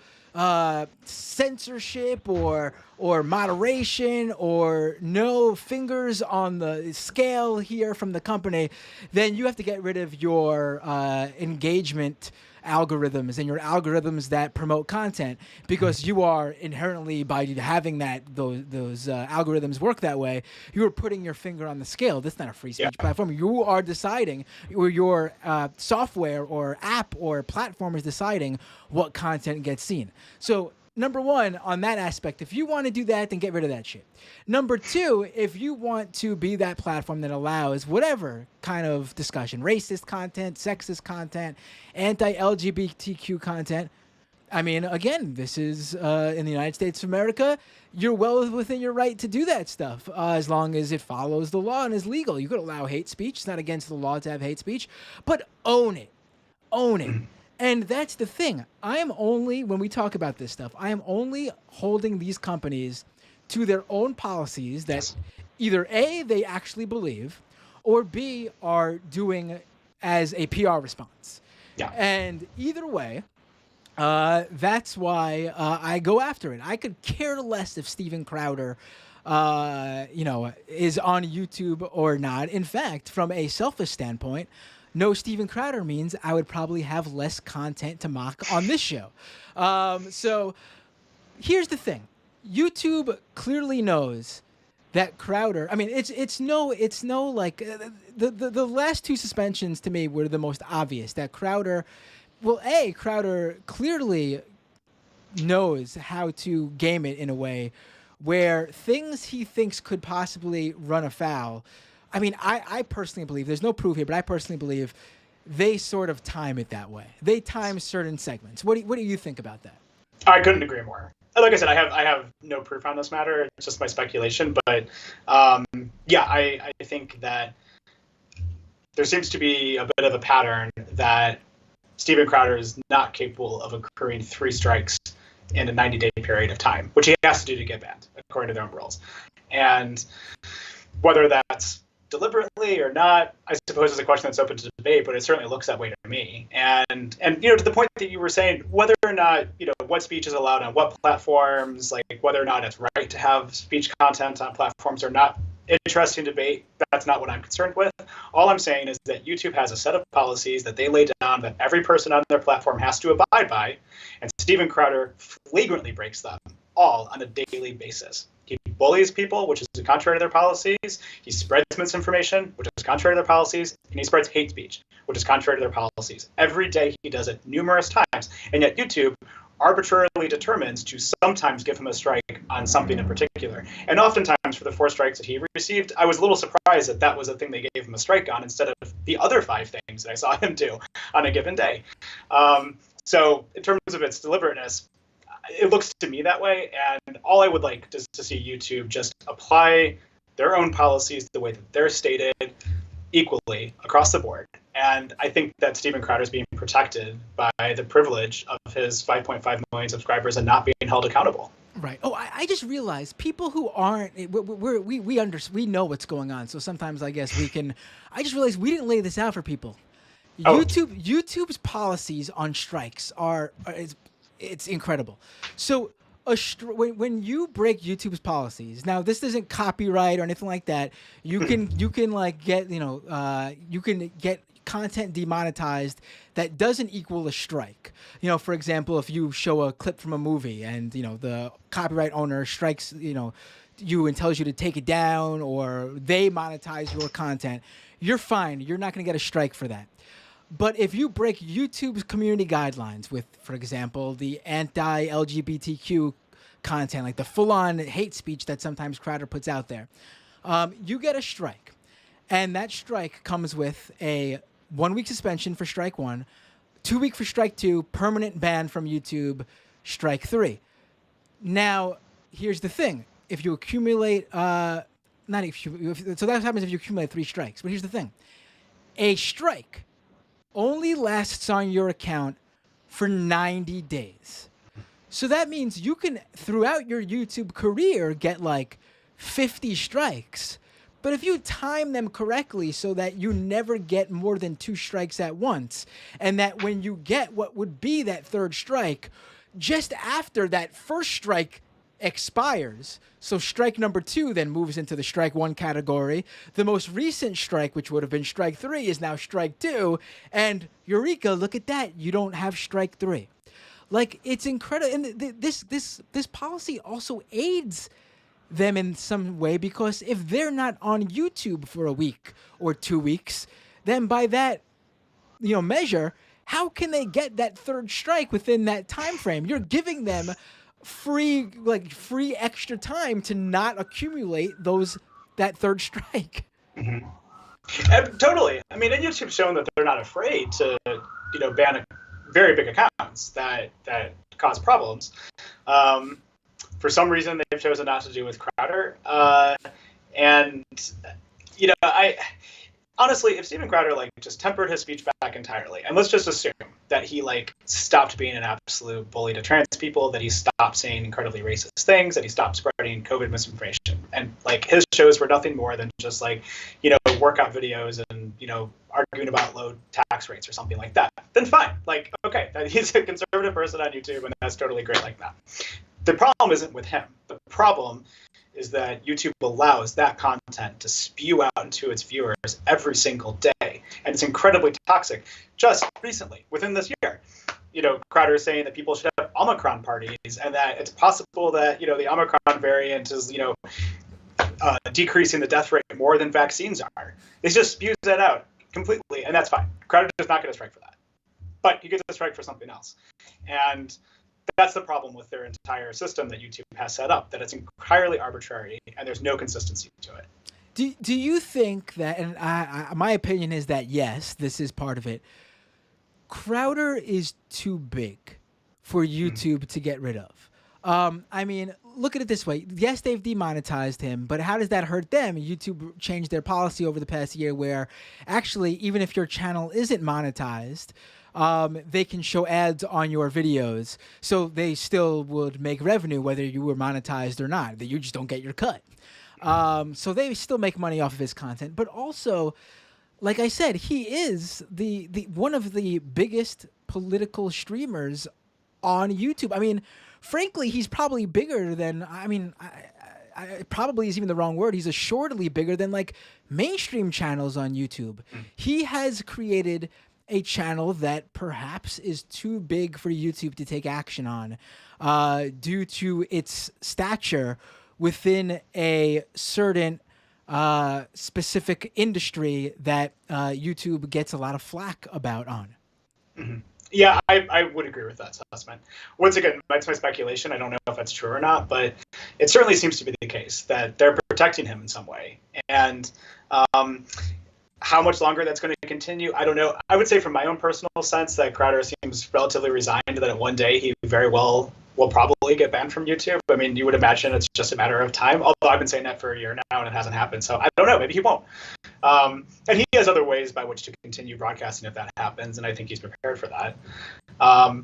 censorship or moderation or no fingers on the scale here from the company, then you have to get rid of your engagement algorithms and your algorithms that promote content, because you are inherently, by having those algorithms work that way, you are putting your finger on the scale. That's not a free speech platform. You are deciding, or your software or app or platform is deciding what content gets seen. So number one, on that aspect, if you want to do that, then get rid of that shit. Number two, if you want to be that platform that allows whatever kind of discussion, racist content, sexist content, anti-LGBTQ content, I mean, again, this is in the United States of America. You're well within your right to do that stuff as long as it follows the law and is legal. You could allow hate speech. It's not against the law to have hate speech, but own it. Own it. And that's the thing. I am only, when we talk about this stuff, I am only holding these companies to their own policies that either A, they actually believe, or B, are doing as a PR response. Yeah. And either way, that's why I go after it. I could care less if Steven Crowder, is on YouTube or not. In fact, from a selfish standpoint, no Steven Crowder means I would probably have less content to mock on this show. So here's the thing. YouTube clearly knows that Crowder, I mean, it's no like the last two suspensions to me were the most obvious. That Crowder, well, Crowder clearly knows how to game it in a way where things he thinks could possibly run afoul. I mean, I personally believe, there's no proof here, but I personally believe they sort of time it that way. They time certain segments. What do you think about that? I couldn't agree more. Like I said, I have no proof on this matter. It's just my speculation. But I think that there seems to be a bit of a pattern that Steven Crowder is not capable of accruing 3 strikes in a 90-day period of time, which he has to do to get banned, according to their own rules. And whether that's deliberately or not, I suppose is a question that's open to debate, but it certainly looks that way to me. And to the point that you were saying, whether or not, what speech is allowed on what platforms, like whether or not it's right to have speech content on platforms or not, interesting debate. That's not what I'm concerned with. All I'm saying is that YouTube has a set of policies that they lay down that every person on their platform has to abide by, and Steven Crowder flagrantly breaks them all on a daily basis. He bullies people, which is contrary to their policies. He spreads misinformation, which is contrary to their policies. And he spreads hate speech, which is contrary to their policies. Every day he does it numerous times. And yet YouTube arbitrarily determines to sometimes give him a strike on something in particular. And oftentimes for the 4 strikes that he received, I was a little surprised that that was the thing they gave him a strike on instead of the other 5 things that I saw him do on a given day. So in terms of its deliberateness, it looks to me that way, and all I would like is to see YouTube just apply their own policies the way that they're stated equally across the board. And I think that Steven Crowder is being protected by the privilege of his 5.5 million subscribers and not being held accountable. Right. Oh, I just realized people who aren't, we know what's going on. So sometimes I guess I just realized we didn't lay this out for people. YouTube's policies on strikes it's incredible. So when you break YouTube's policies, now this isn't copyright or anything like that. You can like get you can get content demonetized that doesn't equal a strike. For example, if you show a clip from a movie and the copyright owner strikes you and tells you to take it down, or they monetize your content, you're fine. You're not going to get a strike for that. But if you break YouTube's community guidelines with, for example, the anti-LGBTQ content, like the full-on hate speech that sometimes Crowder puts out there, you get a strike. And that strike comes with a 1-week suspension for strike 1, 2-week for strike 2, permanent ban from YouTube, strike 3. Now, here's the thing. If you accumulate, so that happens if you accumulate 3 strikes. But here's the thing. A strike only lasts on your account for 90 days. So that means you can, throughout your YouTube career, get like 50 strikes. But if you time them correctly so that you never get more than 2 strikes at once, and that when you get what would be that 3rd strike, just after that first strike expires, so strike number 2 then moves into the strike 1 category. The most recent strike, which would have been strike 3, is now strike 2, and eureka, look at that, you don't have strike 3. Like, it's incredible. And this policy also aids them in some way, because if they're not on YouTube for a week or 2 weeks, then by that measure, how can they get that 3rd strike within that time frame? You're giving them free extra time to not accumulate that third strike. Mm-hmm. Totally. I mean, and YouTube's shown that they're not afraid to, ban very big accounts that cause problems. For some reason, they've chosen not to do with Crowder. And I honestly, if Steven Crowder just tempered his speech back entirely, and let's just assume that he stopped being an absolute bully to trans people, that he stopped saying incredibly racist things, that he stopped spreading COVID misinformation, and his shows were nothing more than just workout videos and arguing about low tax rates or something like that, then fine. Okay, he's a conservative person on YouTube, and that's totally great like that. The problem isn't with him. The problem is that YouTube allows that content to spew out into its viewers every single day. And it's incredibly toxic. Just recently, within this year, Crowder is saying that people should have Omicron parties, and that it's possible that, the Omicron variant is, decreasing the death rate more than vaccines are. It just spews that out completely, and that's fine. Crowder does not get a strike for that. But he gets a strike for something else. And that's the problem with their entire system that YouTube has set up, that it's entirely arbitrary and there's no consistency to it. Do you think that, and my opinion is that yes, this is part of it, Crowder is too big for YouTube to get rid of? I mean, look at it this way. Yes, they've demonetized him, but how does that hurt them? YouTube changed their policy over the past year where actually, even if your channel isn't monetized, they can show ads on your videos, so they still would make revenue whether you were monetized or not. You just don't get your cut. So they still make money off of his content. But also, like I said, he is the one of the biggest political streamers on YouTube. I mean, frankly, he's probably bigger than, probably is even the wrong word. He's assuredly bigger than mainstream channels on YouTube. He has created a channel that perhaps is too big for YouTube to take action on due to its stature within a certain specific industry that YouTube gets a lot of flack about on. Mm-hmm. Yeah, I would agree with that assessment. Once again, that's my speculation. I don't know if that's true or not, but it certainly seems to be the case that they're protecting him in some way. And how much longer that's going to continue, I don't know. I would say from my own personal sense that Crowder seems relatively resigned that one day he very well will probably get banned from YouTube. I mean, you would imagine it's just a matter of time, although I've been saying that for a year now and it hasn't happened. So I don't know, maybe he won't. And he has other ways by which to continue broadcasting if that happens, and I think he's prepared for that.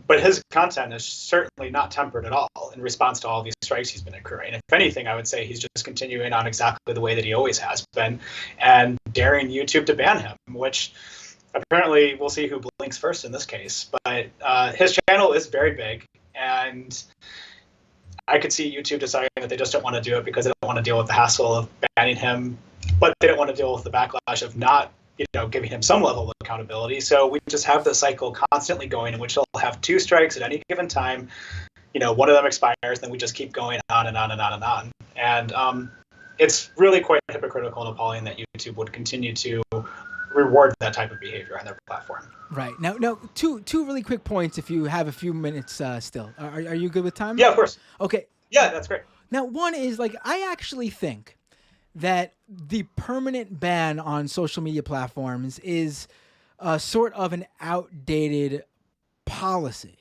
But his content is certainly not tempered at all in response to all these strikes he's been accruing. If anything, I would say he's just continuing on exactly the way that he always has been and daring YouTube to ban him, which apparently we'll see who blinks first in this case. But his channel is very big, and I could see YouTube deciding that they just don't want to do it because they don't want to deal with the hassle of banning him, but they don't want to deal with the backlash of not, giving him some level of accountability. So we just have the cycle constantly going in which they'll have two strikes at any given time. One of them expires, then we just keep going on and on and on and on. And it's really quite hypocritical and appalling that YouTube would continue to reward that type of behavior on their platform. Right. Now, two really quick points if you have a few minutes still. Are you good with time? Yeah, of course. Okay. Yeah, that's great. Now, one is I actually think that the permanent ban on social media platforms is sort of an outdated policy.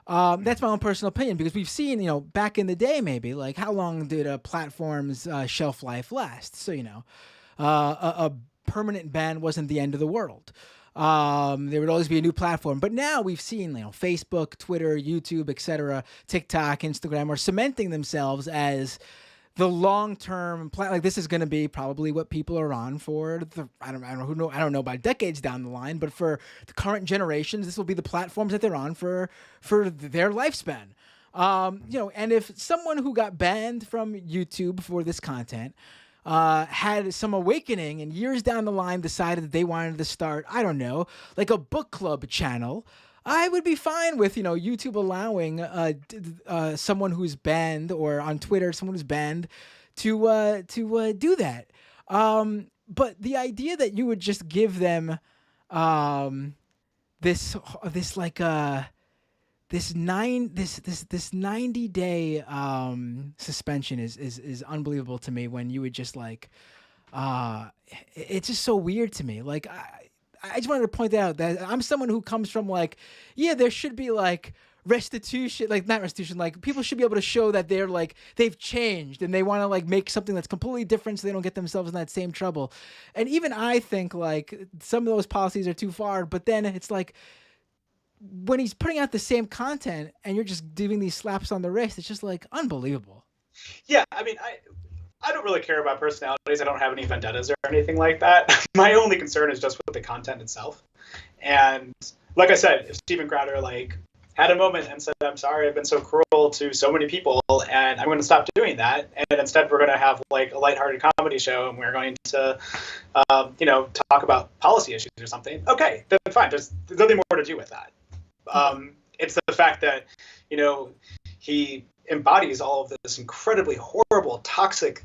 That's my own personal opinion because we've seen, back in the day, maybe how long did a platform's shelf life last? So, a permanent ban wasn't the end of the world. There would always be a new platform. But now we've seen, Facebook, Twitter, YouTube, etc., TikTok, Instagram are cementing themselves as the long-term plan. This is going to be probably what people are on for I don't know about decades down the line, but for the current generations, this will be the platforms that they're on for their lifespan. And if someone who got banned from YouTube for this content had some awakening and years down the line decided that they wanted to start, I don't know, a book club channel, I would be fine with, YouTube allowing someone who's banned, or on Twitter, someone who's banned to do that. But the idea that you would just give them this this 90-day suspension is unbelievable to me. When you would just like, it's just so weird to me. Like I just wanted to point out that I'm someone who comes from like, yeah, there should be like restitution, like not restitution, like people should be able to show that they're like they've changed and they want to like make something that's completely different so they don't get themselves in that same trouble. And even I think like some of those policies are too far, but then it's like when he's putting out the same content and you're just doing these slaps on the wrist, it's just like unbelievable. Yeah, I mean, I don't really care about personalities. I don't have any vendettas or anything like that. My only concern is just with the content itself. And like I said, if Steven Crowder like had a moment and said, I'm sorry, I've been so cruel to so many people and I'm going to stop doing that. And instead we're going to have like a lighthearted comedy show and we're going to, talk about policy issues or something. Okay, then fine. There's nothing more to do with that. It's the fact that, he embodies all of this incredibly horrible, toxic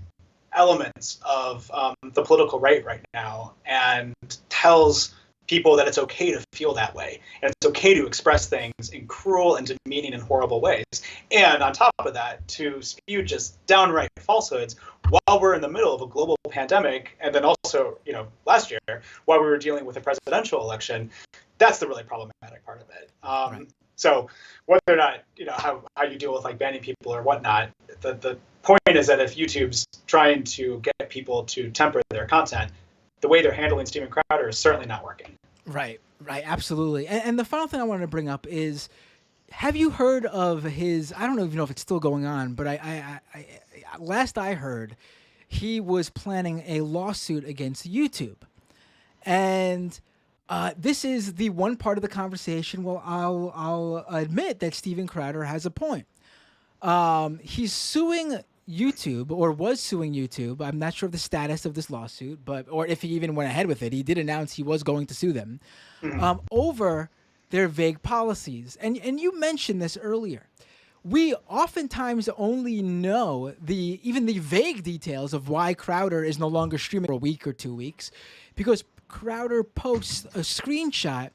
elements of the political right now and tells people that it's okay to feel that way and it's okay to express things in cruel and demeaning and horrible ways. And on top of that, to spew just downright falsehoods while we're in the middle of a global pandemic. And then also, last year, while we were dealing with a presidential election, that's the really problematic part of it. Right. So whether or not, how you deal with like banning people or whatnot, the point is that if YouTube's trying to get people to temper their content, the way they're handling Steven Crowder is certainly not working. Right, absolutely. And the final thing I wanted to bring up is, have you heard of his, I don't even know if it's still going on, but I last I heard, he was planning a lawsuit against YouTube. And this is the one part of the conversation. Well, I'll admit that Steven Crowder has a point. He's suing YouTube, or was suing YouTube. I'm not sure of the status of this lawsuit, or if he even went ahead with it. He did announce he was going to sue them over their vague policies. And you mentioned this earlier. We oftentimes only know even the vague details of why Crowder is no longer streaming for a week or 2 weeks, because Crowder posts a screenshot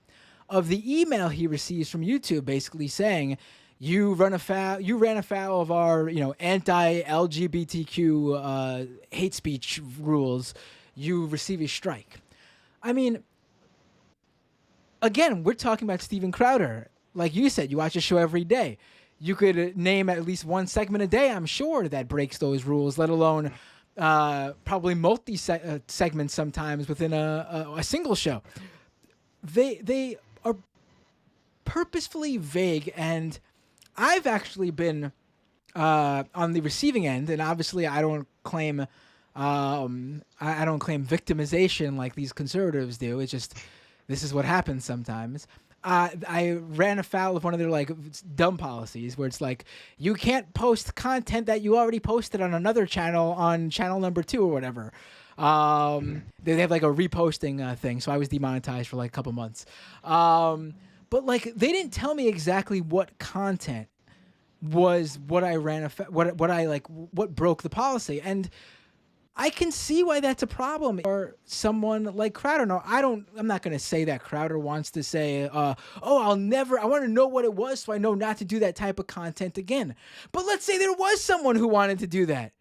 of the email he receives from YouTube, basically saying, you ran afoul of our, anti-LGBTQ hate speech rules. You receive a strike. I mean, again, we're talking about Steven Crowder. Like you said, you watch a show every day. You could name at least one segment a day, I'm sure, that breaks those rules, let alone probably segments sometimes within a single show. They are purposefully vague, and I've actually been on the receiving end, and obviously I don't claim victimization like these conservatives do. It's just this is what happens sometimes. I ran afoul of one of their like dumb policies where it's like you can't post content that you already posted on another channel on channel number 2 or whatever. They have like a reposting thing, so I was demonetized for like a couple months. But like they didn't tell me exactly what content was what I ran what broke the policy, and I can see why that's a problem for someone like Crowder. Now, I'm not going to say that Crowder wants to say, I want to know what it was so I know not to do that type of content again. But let's say there was someone who wanted to do that.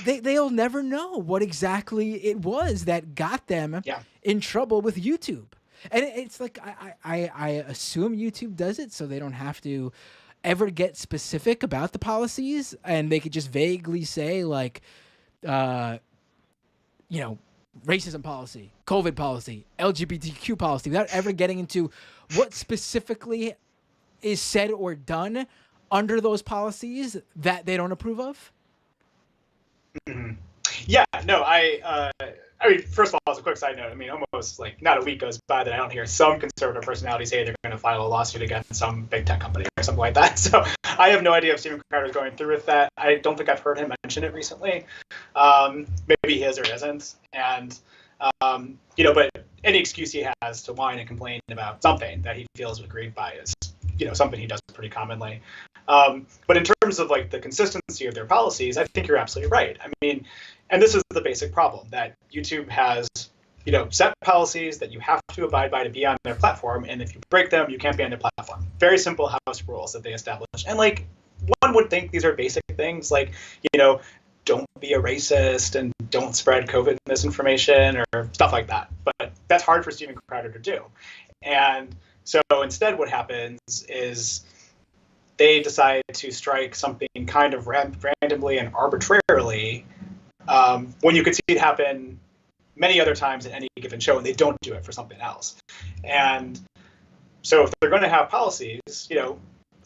They'll never know what exactly it was that got them in trouble with YouTube. And it's like, I assume YouTube does it so they don't have to ever get specific about the policies, and they could just vaguely say like, racism policy, COVID policy, LGBTQ policy, without ever getting into what specifically is said or done under those policies that they don't approve of? Mm-hmm. Yeah, no, I mean, first of all, as a quick side note, I mean, almost like not a week goes by that I don't hear some conservative personality say they're going to file a lawsuit against some big tech company or something like that. So I have no idea if Steven Crowder is going through with that. I don't think I've heard him mention it recently. Maybe he is or isn't. And, but any excuse he has to whine and complain about something that he feels aggrieved by is, something he does pretty commonly. But in terms of like the consistency of their policies, I think you're absolutely right. I mean, and this is the basic problem, that YouTube has set policies that you have to abide by to be on their platform, and if you break them, you can't be on their platform. Very simple house rules that they establish. And like, one would think these are basic things, like, don't be a racist and don't spread COVID misinformation or stuff like that. But that's hard for Steven Crowder to do. And so instead what happens is they decide to strike something kind of randomly and arbitrarily, when you could see it happen many other times in any given show, and they don't do it for something else. And so if they're going to have policies,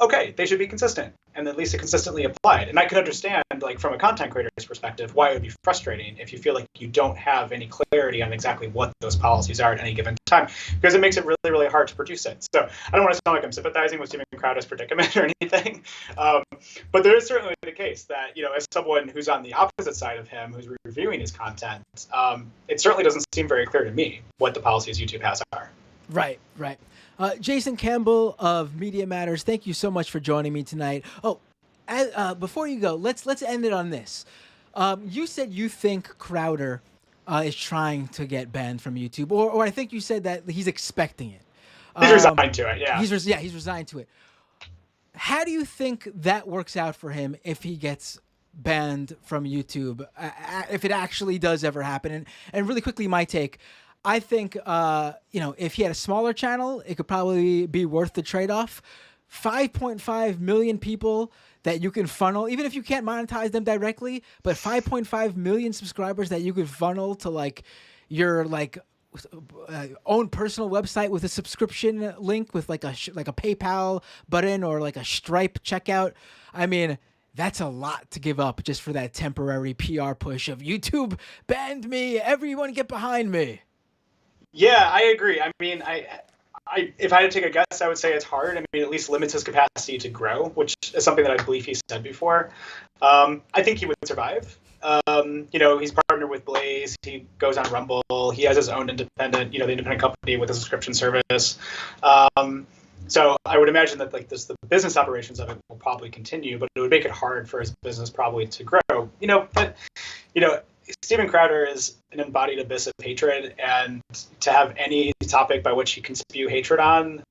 okay, they should be consistent and at least consistently applied. And I can understand, like, from a content creator's perspective, why it would be frustrating if you feel like you don't have any clarity on exactly what those policies are at any given time, because it makes it really, really hard to produce it. So I don't want to sound like I'm sympathizing with Steven Crowder's predicament or anything, but there is certainly the case that, as someone who's on the opposite side of him, who's reviewing his content, it certainly doesn't seem very clear to me what the policies YouTube has are. Right. Jason Campbell of Media Matters, thank you so much for joining me tonight. Oh, before you go, let's end it on this. You said you think Crowder is trying to get banned from YouTube, or I think you said that he's expecting it. He's resigned to it, yeah. He's resigned to it. How do you think that works out for him if he gets banned from YouTube, if it actually does ever happen? And really quickly, my take, I think, if he had a smaller channel, it could probably be worth the trade-off. 5.5 million people that you can funnel, even if you can't monetize them directly, but 5.5 million subscribers that you could funnel to like your own personal website with a subscription link with like a PayPal button or like a Stripe checkout. I mean, that's a lot to give up just for that temporary PR push of YouTube banned me, everyone get behind me. Yeah, I agree. I mean, if I had to take a guess, I would say it's hard. I mean, at least limits his capacity to grow, which is something that I believe he said before. I think he would survive. He's partnered with Blaze. He goes on Rumble. He has his own independent, the independent company with a subscription service. So I would imagine that the business operations of it will probably continue, but it would make it hard for his business probably to grow. Steven Crowder is an embodied abyss of hatred, and to have any topic by which he can spew hatred on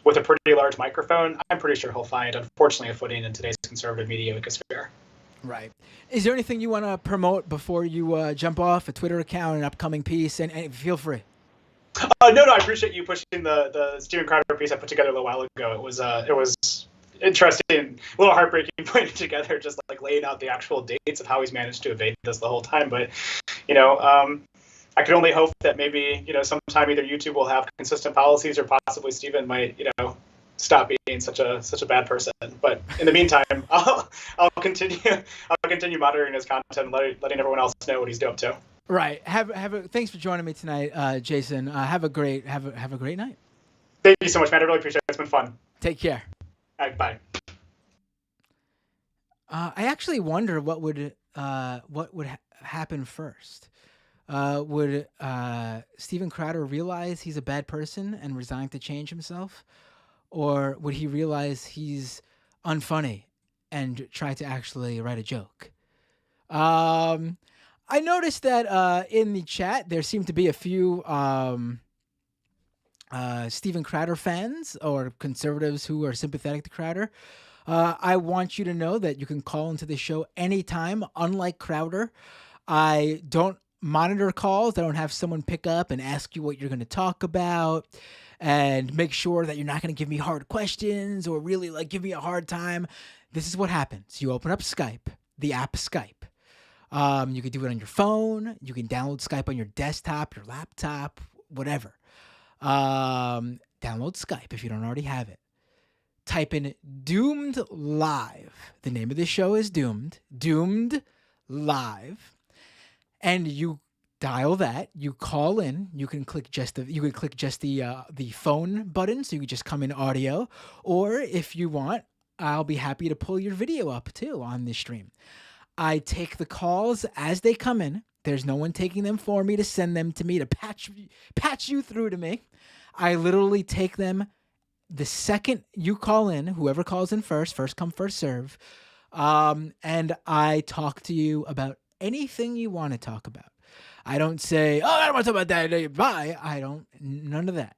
with a pretty large microphone, I'm pretty sure he'll find, unfortunately, a footing in today's conservative media ecosphere. Right. Is there anything you want to promote before you jump off, a Twitter account, an upcoming piece, and feel free. No, I appreciate you pushing the Steven Crowder piece I put together a little while ago. It was interesting, a little heartbreaking putting it together, just like laying out the actual dates of how he's managed to evade this the whole time. But, I could only hope that maybe, sometime either YouTube will have consistent policies or possibly Steven might, stop being such a bad person. But in the meantime, I'll continue monitoring his content and letting everyone else know what he's doing too. Right. Thanks for joining me tonight, Jason. Have a great night. Thank you so much, man. I really appreciate it. It's been fun. Take care. All right, bye. I actually wonder what would happen first. Would Steven Crowder realize he's a bad person and resign to change himself, or would he realize he's unfunny and try to actually write a joke? I noticed that in the chat there seemed to be a few Steven Crowder fans or conservatives who are sympathetic to Crowder. I want you to know that you can call into the show anytime. Unlike Crowder, I don't monitor calls. I don't have someone pick up and ask you what you're going to talk about and make sure that you're not going to give me hard questions or really give me a hard time. This is what happens. You open up Skype, the app Skype. You can do it on your phone. You can download Skype on your desktop, your laptop, whatever. Download Skype if you don't already have it. Type in Doomed Live. The name of the show is Doomed Live. And you dial that, you call in, you can click just the phone button, so you can just come in audio, or if you want, I'll be happy to pull your video up too on this stream. I take the calls as they come in. There's no one taking them for me to send them to me to patch you through to me. I literally take them the second you call in, whoever calls in first come, first serve. And I talk to you about anything you want to talk about. I don't say, oh, I don't want to talk about that. Bye. I don't, none of that.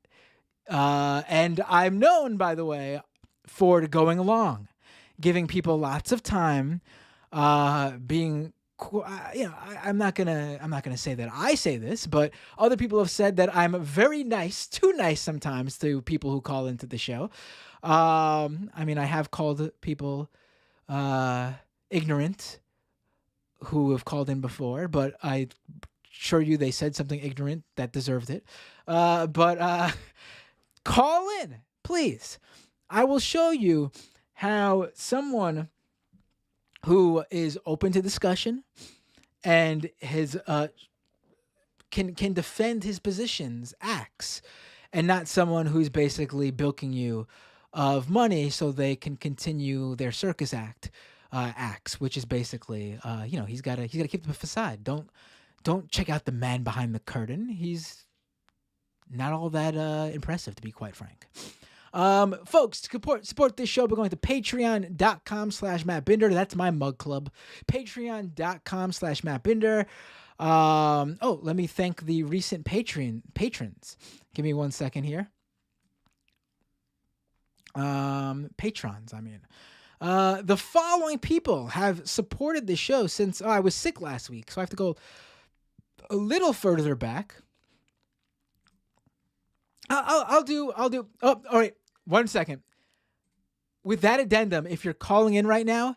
And I'm known, by the way, for going along, giving people lots of time, being, I'm not gonna say that I say this, but other people have said that I'm very nice, too nice sometimes to people who call into the show. I mean, I have called people ignorant who have called in before, but I assure you they said something ignorant that deserved it. But call in, please. I will show you how someone who is open to discussion and his can defend his positions acts, and not someone who's basically bilking you of money so they can continue their circus acts, which is basically he's got to keep the facade. Don't check out the man behind the curtain. He's not all that impressive, to be quite frank. Folks, to support this show, we're going to patreon.com/MattBinder. That's my mug club. Patreon.com/MattBinder. Let me thank the recent patrons. Give me 1 second here. Patrons, I mean. The following people have supported the show since I was sick last week, so I have to go a little further back. I'll do. Oh, all right. 1 second. With that addendum, if you're calling in right now,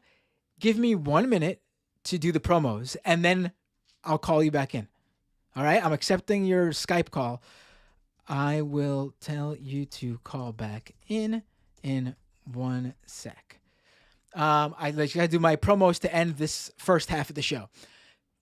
give me 1 minute to do the promos, and then I'll call you back in. All right? I'm accepting your Skype call. I will tell you to call back in 1 sec. I gotta do my promos to end this first half of the show.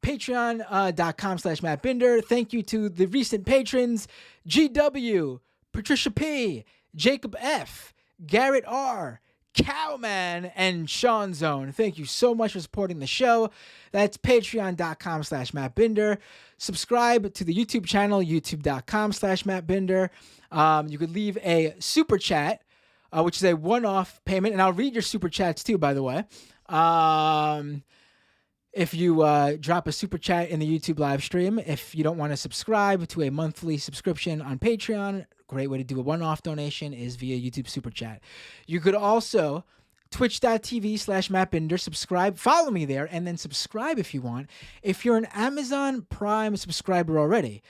Patreon.com/MattBinder. Thank you to the recent patrons: GW, Patricia P, Jacob F, Garrett R, Cowman, and Sean Zone. Thank you so much for supporting the show. That's patreon.com/MattBinder. Subscribe to the YouTube channel, youtube.com/MattBinder. You could leave a super chat, which is a one-off payment, and I'll read your super chats too, by the way. If you drop a super chat in the YouTube live stream, if you don't want to subscribe to a monthly subscription on Patreon, great way to do a one-off donation is via YouTube super chat. You could also twitch.tv/MattBinder, subscribe, follow me there, and then subscribe if you want. If you're an Amazon Prime subscriber already,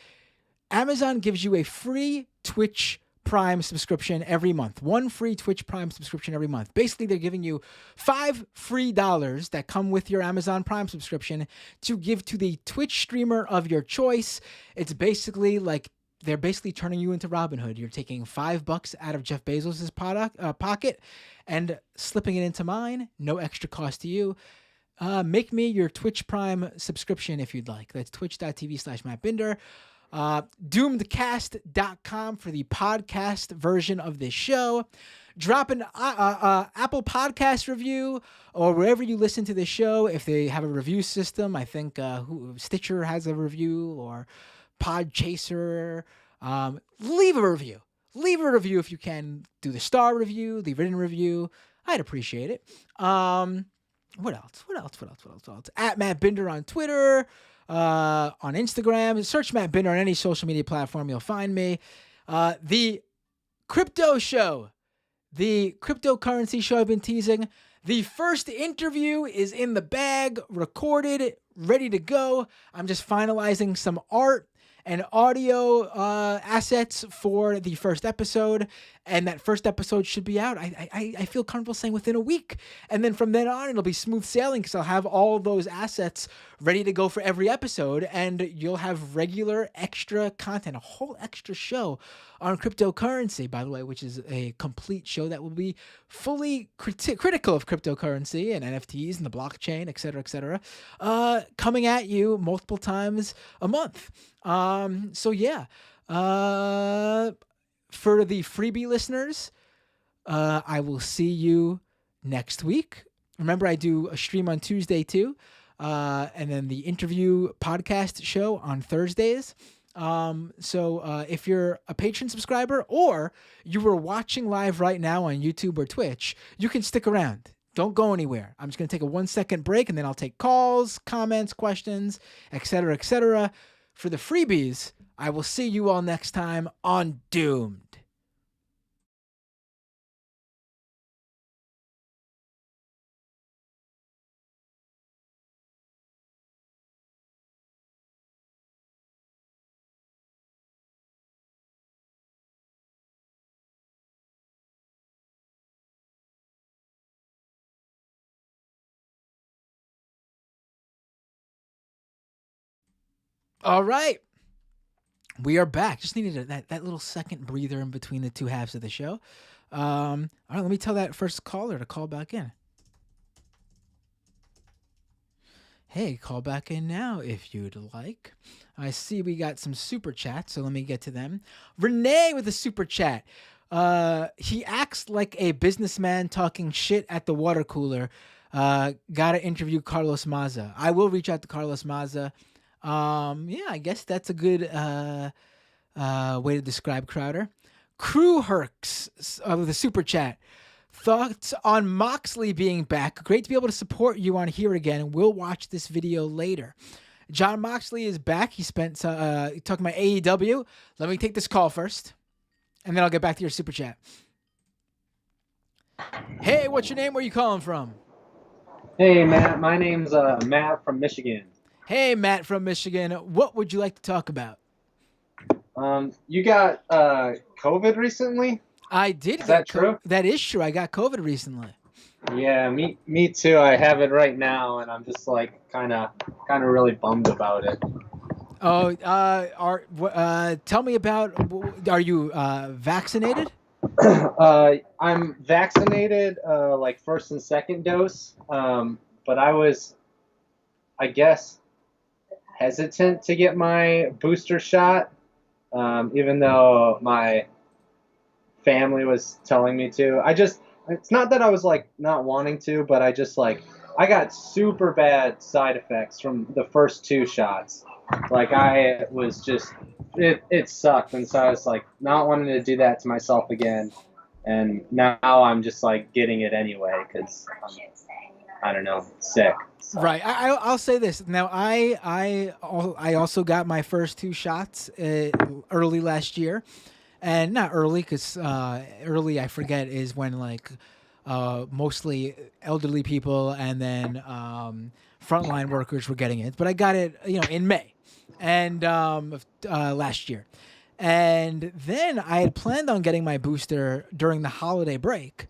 Amazon gives you a free Twitch Prime subscription every month. One free Twitch Prime subscription every month. Basically, they're giving you $5 free that come with your Amazon Prime subscription to give to the Twitch streamer of your choice. It's basically like they're basically turning you into Robin Hood. You're taking $5 out of Jeff Bezos' pocket and slipping it into mine. No extra cost to you. Make me your Twitch Prime subscription if you'd like. That's twitch.tv/MattBinder. Doomedcast.com for the podcast version of this show. Drop an Apple Podcast review or wherever you listen to the show. If they have a review system, I think Stitcher has a review, or Podchaser. Leave a review. Leave a review if you can. Do the star review, the written review. I'd appreciate it. What else? At Matt Binder on Twitter. On Instagram, search Matt Binder on any social media platform, you'll find me. The crypto show, the cryptocurrency show I've been teasing. The first interview is in the bag, recorded, ready to go. I'm just finalizing some art and audio assets for the first episode, and that first episode should be out. I feel comfortable saying within a week, and then from then on it'll be smooth sailing because I'll have all those assets ready to go for every episode, and you'll have regular extra content, a whole extra show on cryptocurrency, by the way, which is a complete show that will be fully critical of cryptocurrency and NFTs and the blockchain, et cetera, coming at you multiple times a month. So yeah, for the freebie listeners, I will see you next week. Remember, I do a stream on Tuesday too, and then the interview podcast show on Thursdays. So if you're a patron subscriber or you were watching live right now on YouTube or Twitch, you can stick around. Don't go anywhere. I'm just going to take a 1 second break, and then I'll take calls, comments, questions, et cetera, et cetera. for the freebies. I will see you all next time on Doomed. All right. We are back. Just needed that little second breather in between the two halves of the show. All right, let me tell that first caller to call back in. Hey, call back in now if you'd like. I see we got some super chats, so let me get to them. Renee with a super chat. He acts like a businessman talking shit at the water cooler. Gotta interview Carlos Maza. I will reach out to Carlos Maza. Yeah, I guess that's a good way to describe Crowder. Crew Herks with a super chat. Thoughts on Moxley being back? Great to be able to support you on here again. We'll watch this video later. John Moxley is back. He spent talking about AEW. Let me take this call first, and then I'll get back to your super chat. Hey, what's your name? Where are you calling from? Hey, Matt. My name's Matt from Michigan. Hey, Matt from Michigan. What would you like to talk about? You got COVID recently? I did. Is that true? That is true. I got COVID recently. Yeah, me too. I have it right now, and I'm just like kind of really bummed about it. Oh, tell me about. Are you vaccinated? I'm vaccinated, like first and second dose. But I was, I guess, hesitant to get my booster shot, even though my family was telling me to. It's not that I was like not wanting to, but I just like, I got super bad side effects from the first two shots. Like I was just, it sucked. And so I was like not wanting to do that to myself again. And now I'm just like getting it anyway because I don't know, sick. So. Right. I'll say this. Now, I also got my first two shots early last year. And not early because early, I forget, is when like mostly elderly people and then frontline workers were getting it. But I got it, in May and last year. And then I had planned on getting my booster during the holiday break.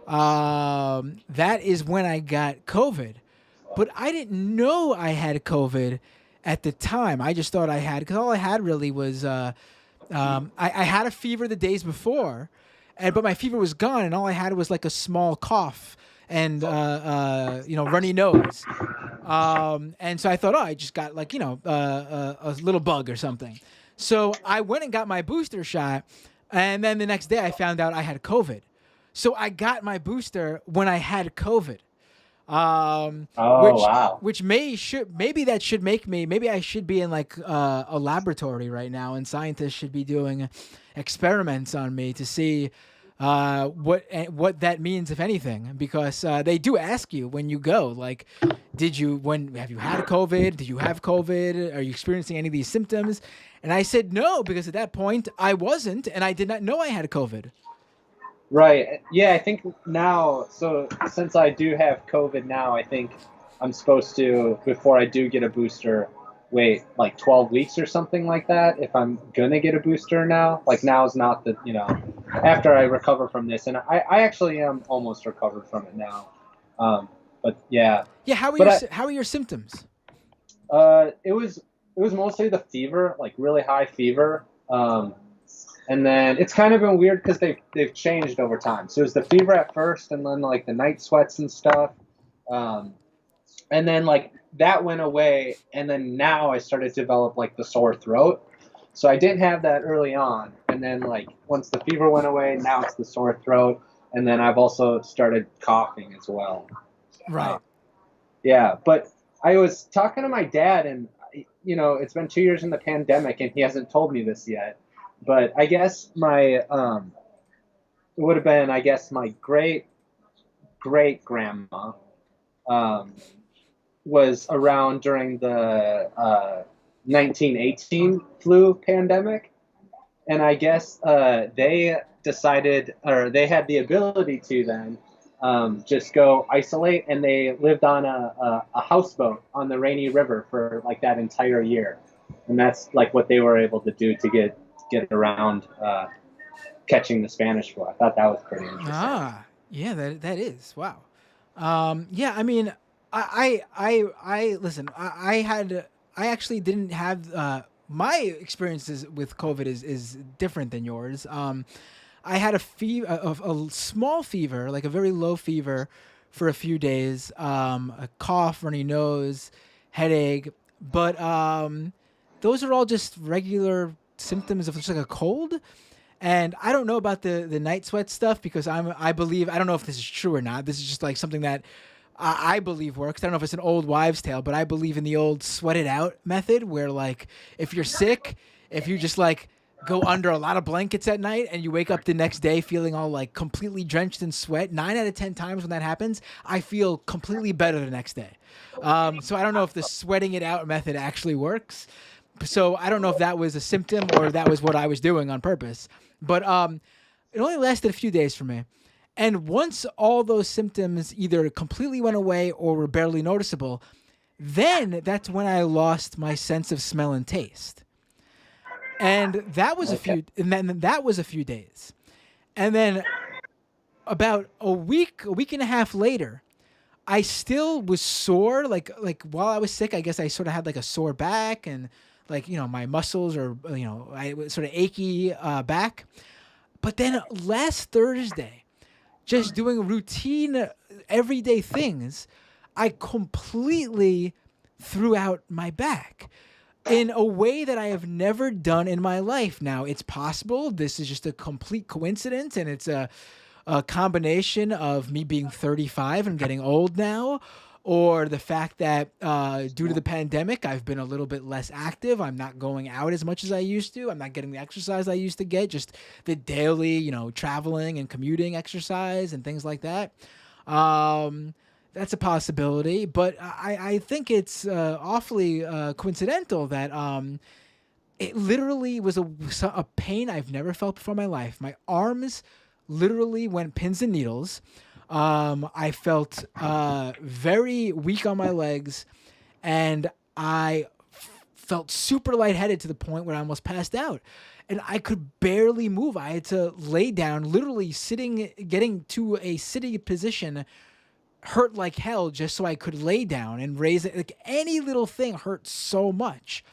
That is when I got COVID. But I didn't know I had COVID at the time. I just thought I had, because all I had really was, I had a fever the days before, but my fever was gone, and all I had was like a small cough and, runny nose. And so I thought, I just got like, a little bug or something. So I went and got my booster shot, and then the next day I found out I had COVID. So I got my booster when I had COVID. Wow. Which maybe that should make me, maybe I should be in like a laboratory right now, and scientists should be doing experiments on me to see what that means, if anything, because they do ask you when you go, like, have you had COVID? Did you have COVID? Are you experiencing any of these symptoms? And I said no, because at that point I wasn't, and I did not know I had COVID. Right. Yeah, I think now, so since I do have COVID now, I think I'm supposed to, before I do get a booster, wait like 12 weeks or something like that if I'm going to get a booster now. Like now is not the, after I recover from this. And I actually am almost recovered from it now. But yeah. Yeah, how are your symptoms? It was mostly the fever, like really high fever. And then it's kind of been weird because they've changed over time. So it was the fever at first, and then like the night sweats and stuff. And then like that went away, and then now I started to develop like the sore throat. So I didn't have that early on, and then like once the fever went away, now it's the sore throat, and then I've also started coughing as well. Right. Yeah, but I was talking to my dad, and it's been 2 years in the pandemic, and he hasn't told me this yet. But I guess it would have been, I guess, my great grandma was around during the 1918 flu pandemic. And I guess they decided, or they had the ability to then just go isolate, and they lived on a houseboat on the Rainy River for like that entire year. And that's like what they were able to do to get around catching the Spanish flu. I thought that was pretty interesting. Yeah, that is. Wow. Yeah, I mean, listen. I actually didn't have my experiences with COVID is different than yours. I had a fever, a small fever, like a very low fever, for a few days. A cough, runny nose, headache, but those are all just regular symptoms of just like a cold. And I don't know about the night sweat stuff because I believe, I don't know if this is true or not. This is just like something that I believe works. I don't know if it's an old wives' tale, but I believe in the old sweat it out method, where like if you're sick, if you just like go under a lot of blankets at night and you wake up the next day feeling all like completely drenched in sweat, 9 out of 10 times when that happens, I feel completely better the next day. So I don't know if the sweating it out method actually works. So I don't know if that was a symptom or that was what I was doing on purpose. But it only lasted a few days for me. And once all those symptoms either completely went away or were barely noticeable, then that's when I lost my sense of smell and taste. And that was that was a few days. And then about a week and a half later, I still was sore. Like while I was sick, I guess I sort of had like a sore back and like, you know, my muscles or, you know, I was sort of achy back. But then last Thursday, just doing routine everyday things, I completely threw out my back in a way that I have never done in my life. Now, it's possible this is just a complete coincidence, and it's a combination of me being 35 and getting old now, or the fact that due to the pandemic, I've been a little bit less active. I'm not going out as much as I used to. I'm not getting the exercise I used to get, just the daily, you know, traveling and commuting exercise and things like that. That's a possibility, but I think it's awfully coincidental that it literally was a pain I've never felt before in my life. My arms literally went pins and needles. I felt very weak on my legs, and I felt super lightheaded to the point where I almost passed out. And I could barely move. I had to lay down, literally getting to a sitting position hurt like hell just so I could lay down and raise it. Like any little thing hurt so much.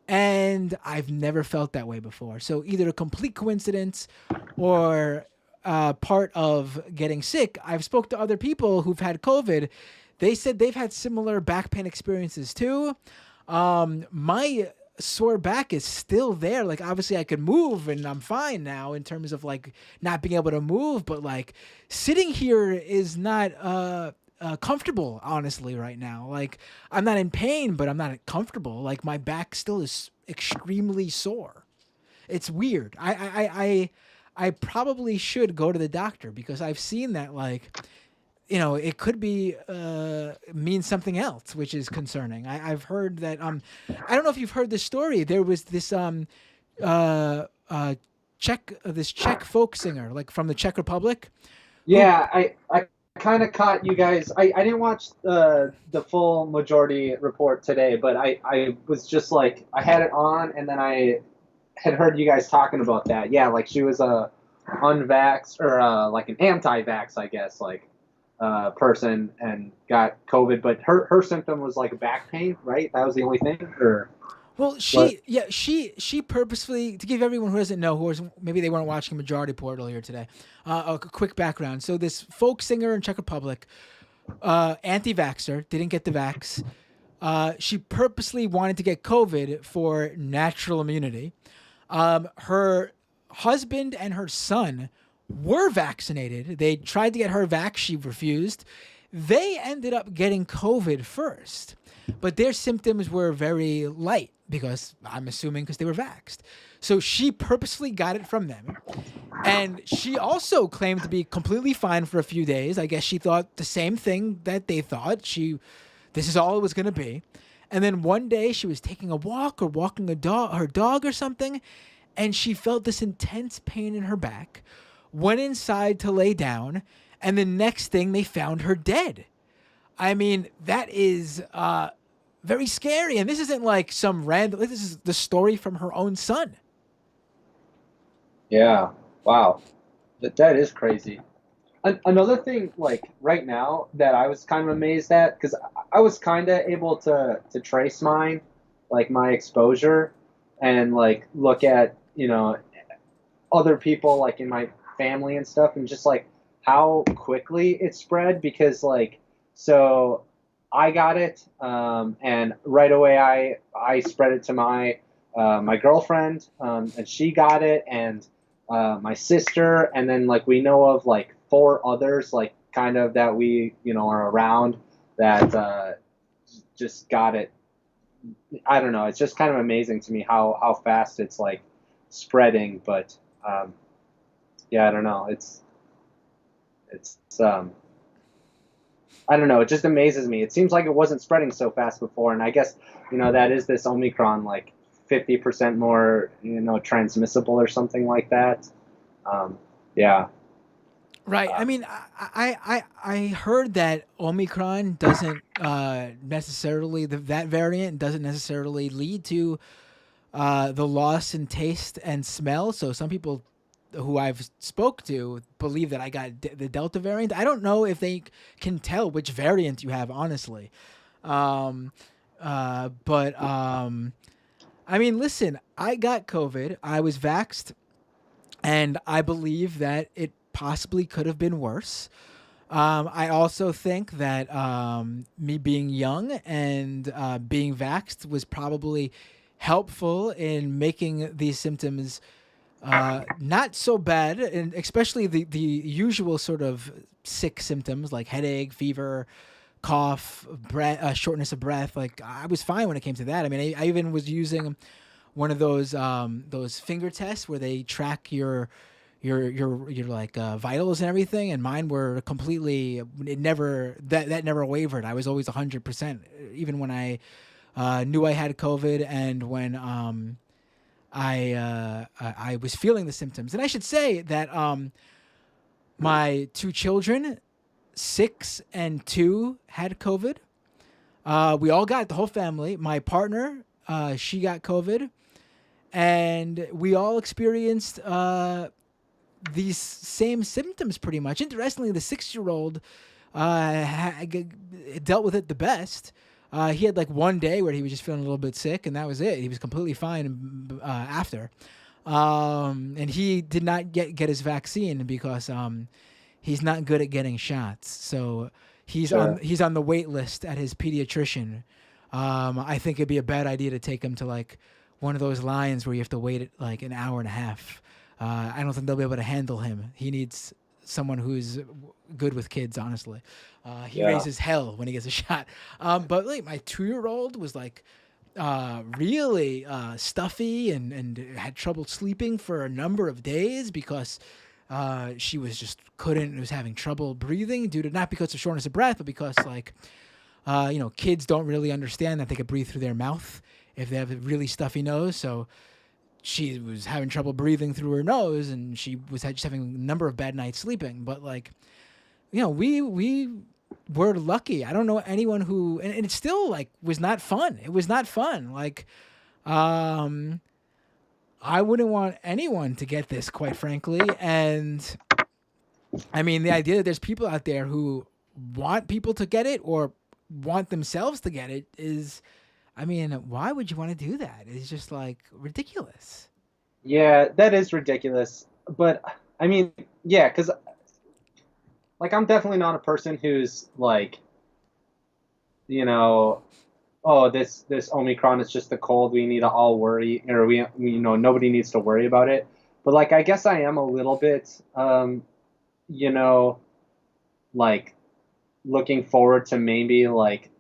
And I've never felt that way before. So either a complete coincidence or part of getting sick. I've spoke to other people who've had COVID. They said they've had similar back pain experiences too. My sore back is still there. Like obviously I could move and I'm fine now in terms of like not being able to move, but like sitting here is not comfortable, honestly, right now. Like I'm not in pain, but I'm not comfortable. Like my back still is extremely sore. It's weird. I probably should go to the doctor because I've seen that, like, you know, it could be mean something else, which is concerning. I've heard that I don't know if you've heard this story. There was this Czech folk singer, like from the Czech Republic. Yeah, I kind of caught you guys. I didn't watch the full majority report today, but I was just like, I had it on, and then I had heard you guys talking about that. Yeah, like she was a unvaxxed or like an anti-vax, I guess, like person, and got COVID, but her symptom was like back pain, right? That was the only thing, or well, she purposefully, to give everyone who doesn't know, maybe they weren't watching Majority Report earlier today, a quick background. So this folk singer in Czech Republic, anti-vaxxer, didn't get the vax. She purposely wanted to get COVID for natural immunity. Her husband and her son were vaccinated. They tried to get her vax. She refused. They ended up getting COVID first, but their symptoms were very light because I'm assuming because they were vaxxed. So she purposely got it from them. And she also claimed to be completely fine for a few days. I guess she thought the same thing that they thought. This is all it was going to be. And then one day she was taking a walk or walking her dog or something, and she felt this intense pain in her back, went inside to lay down, and the next thing they found her dead. I mean, that is very scary. And this isn't like some random, this is the story from her own son. Yeah. Wow. That is crazy. Another thing, like right now, that I was kind of amazed at, because I was kind of able to trace mine, like my exposure, and like look at other people like in my family and stuff, and just like how quickly it spread. Because like so, I got it, and right away I spread it to my girlfriend, and she got it, and my sister, and then like we know of like four others, like kind of that we are around that just got it. I don't know. It's just kind of amazing to me how fast it's like spreading. But yeah, I don't know. It's I don't know. It just amazes me. It seems like it wasn't spreading so fast before, and I guess that is this Omicron, like 50% more transmissible or something like that. Yeah. Right. I mean, I heard that Omicron doesn't necessarily, that variant doesn't necessarily lead to the loss in taste and smell. So some people who I've spoke to believe that I got the Delta variant. I don't know if they can tell which variant you have, honestly. But I mean, listen, I got COVID. I was vaxxed, and I believe that it possibly could have been worse. I also think that me being young and being vaxxed was probably helpful in making these symptoms not so bad, and especially the usual sort of sick symptoms like headache, fever, cough, breath, shortness of breath. Like I was fine when it came to that. I mean, I even was using one of those finger tests where they track your like vitals and everything, and mine were completely, it never, that never wavered. I was always 100%, even when I knew I had COVID, and when I was feeling the symptoms. And I should say that my two children, 6 and 2, had COVID. We all got it, the whole family. My partner, she got COVID, and we all experienced these same symptoms pretty much. Interestingly, the 6-year-old dealt with it the best. He had like one day where he was just feeling a little bit sick, and that was it. He was completely fine after. And he did not get his vaccine because he's not good at getting shots. So he's Sure. on the wait list at his pediatrician. I think it'd be a bad idea to take him to like one of those lines where you have to wait like an hour and a half. I don't think they'll be able to handle him. He needs someone who's good with kids, honestly. He Yeah. raises hell when he gets a shot. But like my 2-year-old was like really stuffy and had trouble sleeping for a number of days because she was having trouble breathing due to, not because of shortness of breath, but because like, kids don't really understand that they could breathe through their mouth if they have a really stuffy nose. So she was having trouble breathing through her nose, and she was just having a number of bad nights sleeping. But like, we were lucky. I don't know anyone who, and it still like was not fun. It was not fun. Like, I wouldn't want anyone to get this, quite frankly. And I mean, the idea that there's people out there who want people to get it or want themselves to get it is, I mean, why would you want to do that? It's just like ridiculous. Yeah, that is ridiculous. But I mean, yeah, because like I'm definitely not a person who's like, oh, this Omicron is just a cold. We need to all worry, or nobody needs to worry about it. But like, I guess I am a little bit, you know, like looking forward to maybe like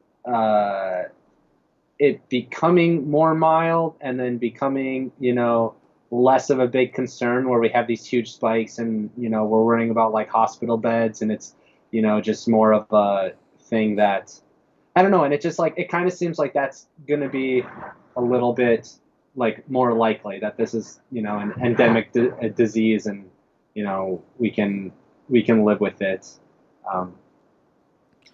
it becoming more mild, and then becoming, less of a big concern where we have these huge spikes, and, we're worrying about like hospital beds, and it's, just more of a thing that, I don't know, and it just like it kind of seems like that's going to be a little bit like more likely that this is, you know, an endemic disease, and you know we can live with it. Um,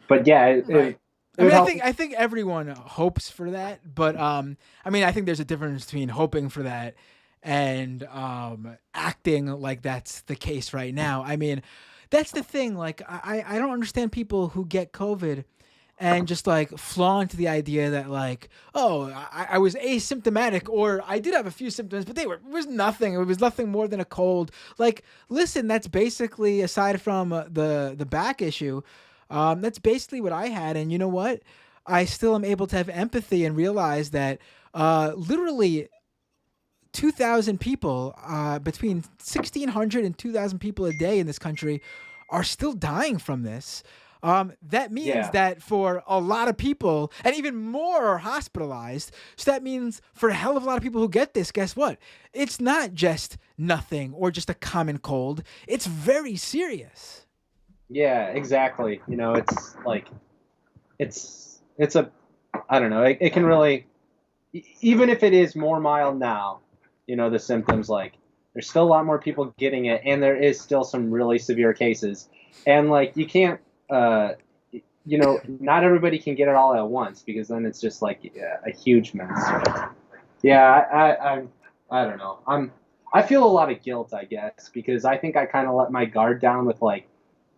but yeah, Right. it I would mean, help. I think everyone hopes for that, but I mean, I think there's a difference between hoping for that and acting like that's the case right now. I mean, that's the thing. Like, I don't understand people who get COVID and just like flaunt the idea that like, oh, I was asymptomatic, or I did have a few symptoms, but it was nothing. It was nothing more than a cold. Like, listen, that's basically, aside from the back issue, that's basically what I had. And you know what? I still am able to have empathy and realize that literally 2,000 people, between 1,600 and 2,000 people a day in this country are still dying from this. That means Yeah, that for a lot of people, and even more are hospitalized. So that means for a hell of a lot of people who get this, guess what? It's not just nothing or just a common cold. It's very serious. yeah, exactly. You know, it's like it's a I don't know. It can really, even if it is more mild now, you know, the symptoms, like there's still a lot more people getting it, and there is still some really severe cases, and like you can't, you know, not everybody can get it all at once because then it's just like a huge mess. But yeah, I don't know. I feel a lot of guilt, I guess, because I think I kind of let my guard down with like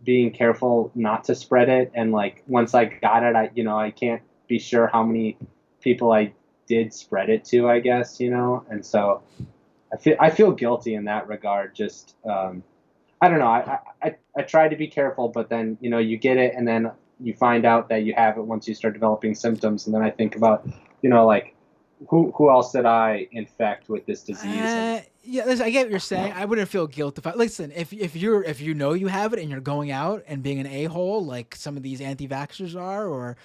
being careful not to spread it, and like once I got it, I, you know, I can't be sure how many people I did spread it to, I guess, you know, and so I feel guilty in that regard. Just I don't know. I try to be careful, but then you know you get it, and then you find out that you have it once you start developing symptoms, and then I think about, you know, like who else did I infect with this disease? And Yeah, listen, I get what you're saying. I wouldn't feel guilt if I listen. If you know you have it and you're going out and being an a-hole like some of these anti-vaxxers are, or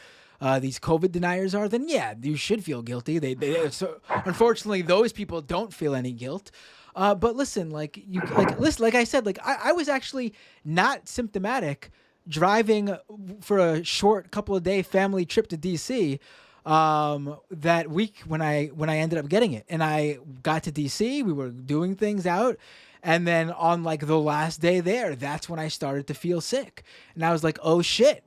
these COVID deniers are, then yeah, you should feel guilty. So unfortunately, those people don't feel any guilt. But listen, like I said, like I was actually not symptomatic driving for a short couple of day family trip to DC that week when I ended up getting it, and I got to DC. We were doing things out, and then on like the last day there, that's when I started to feel sick, and I was like, oh shit.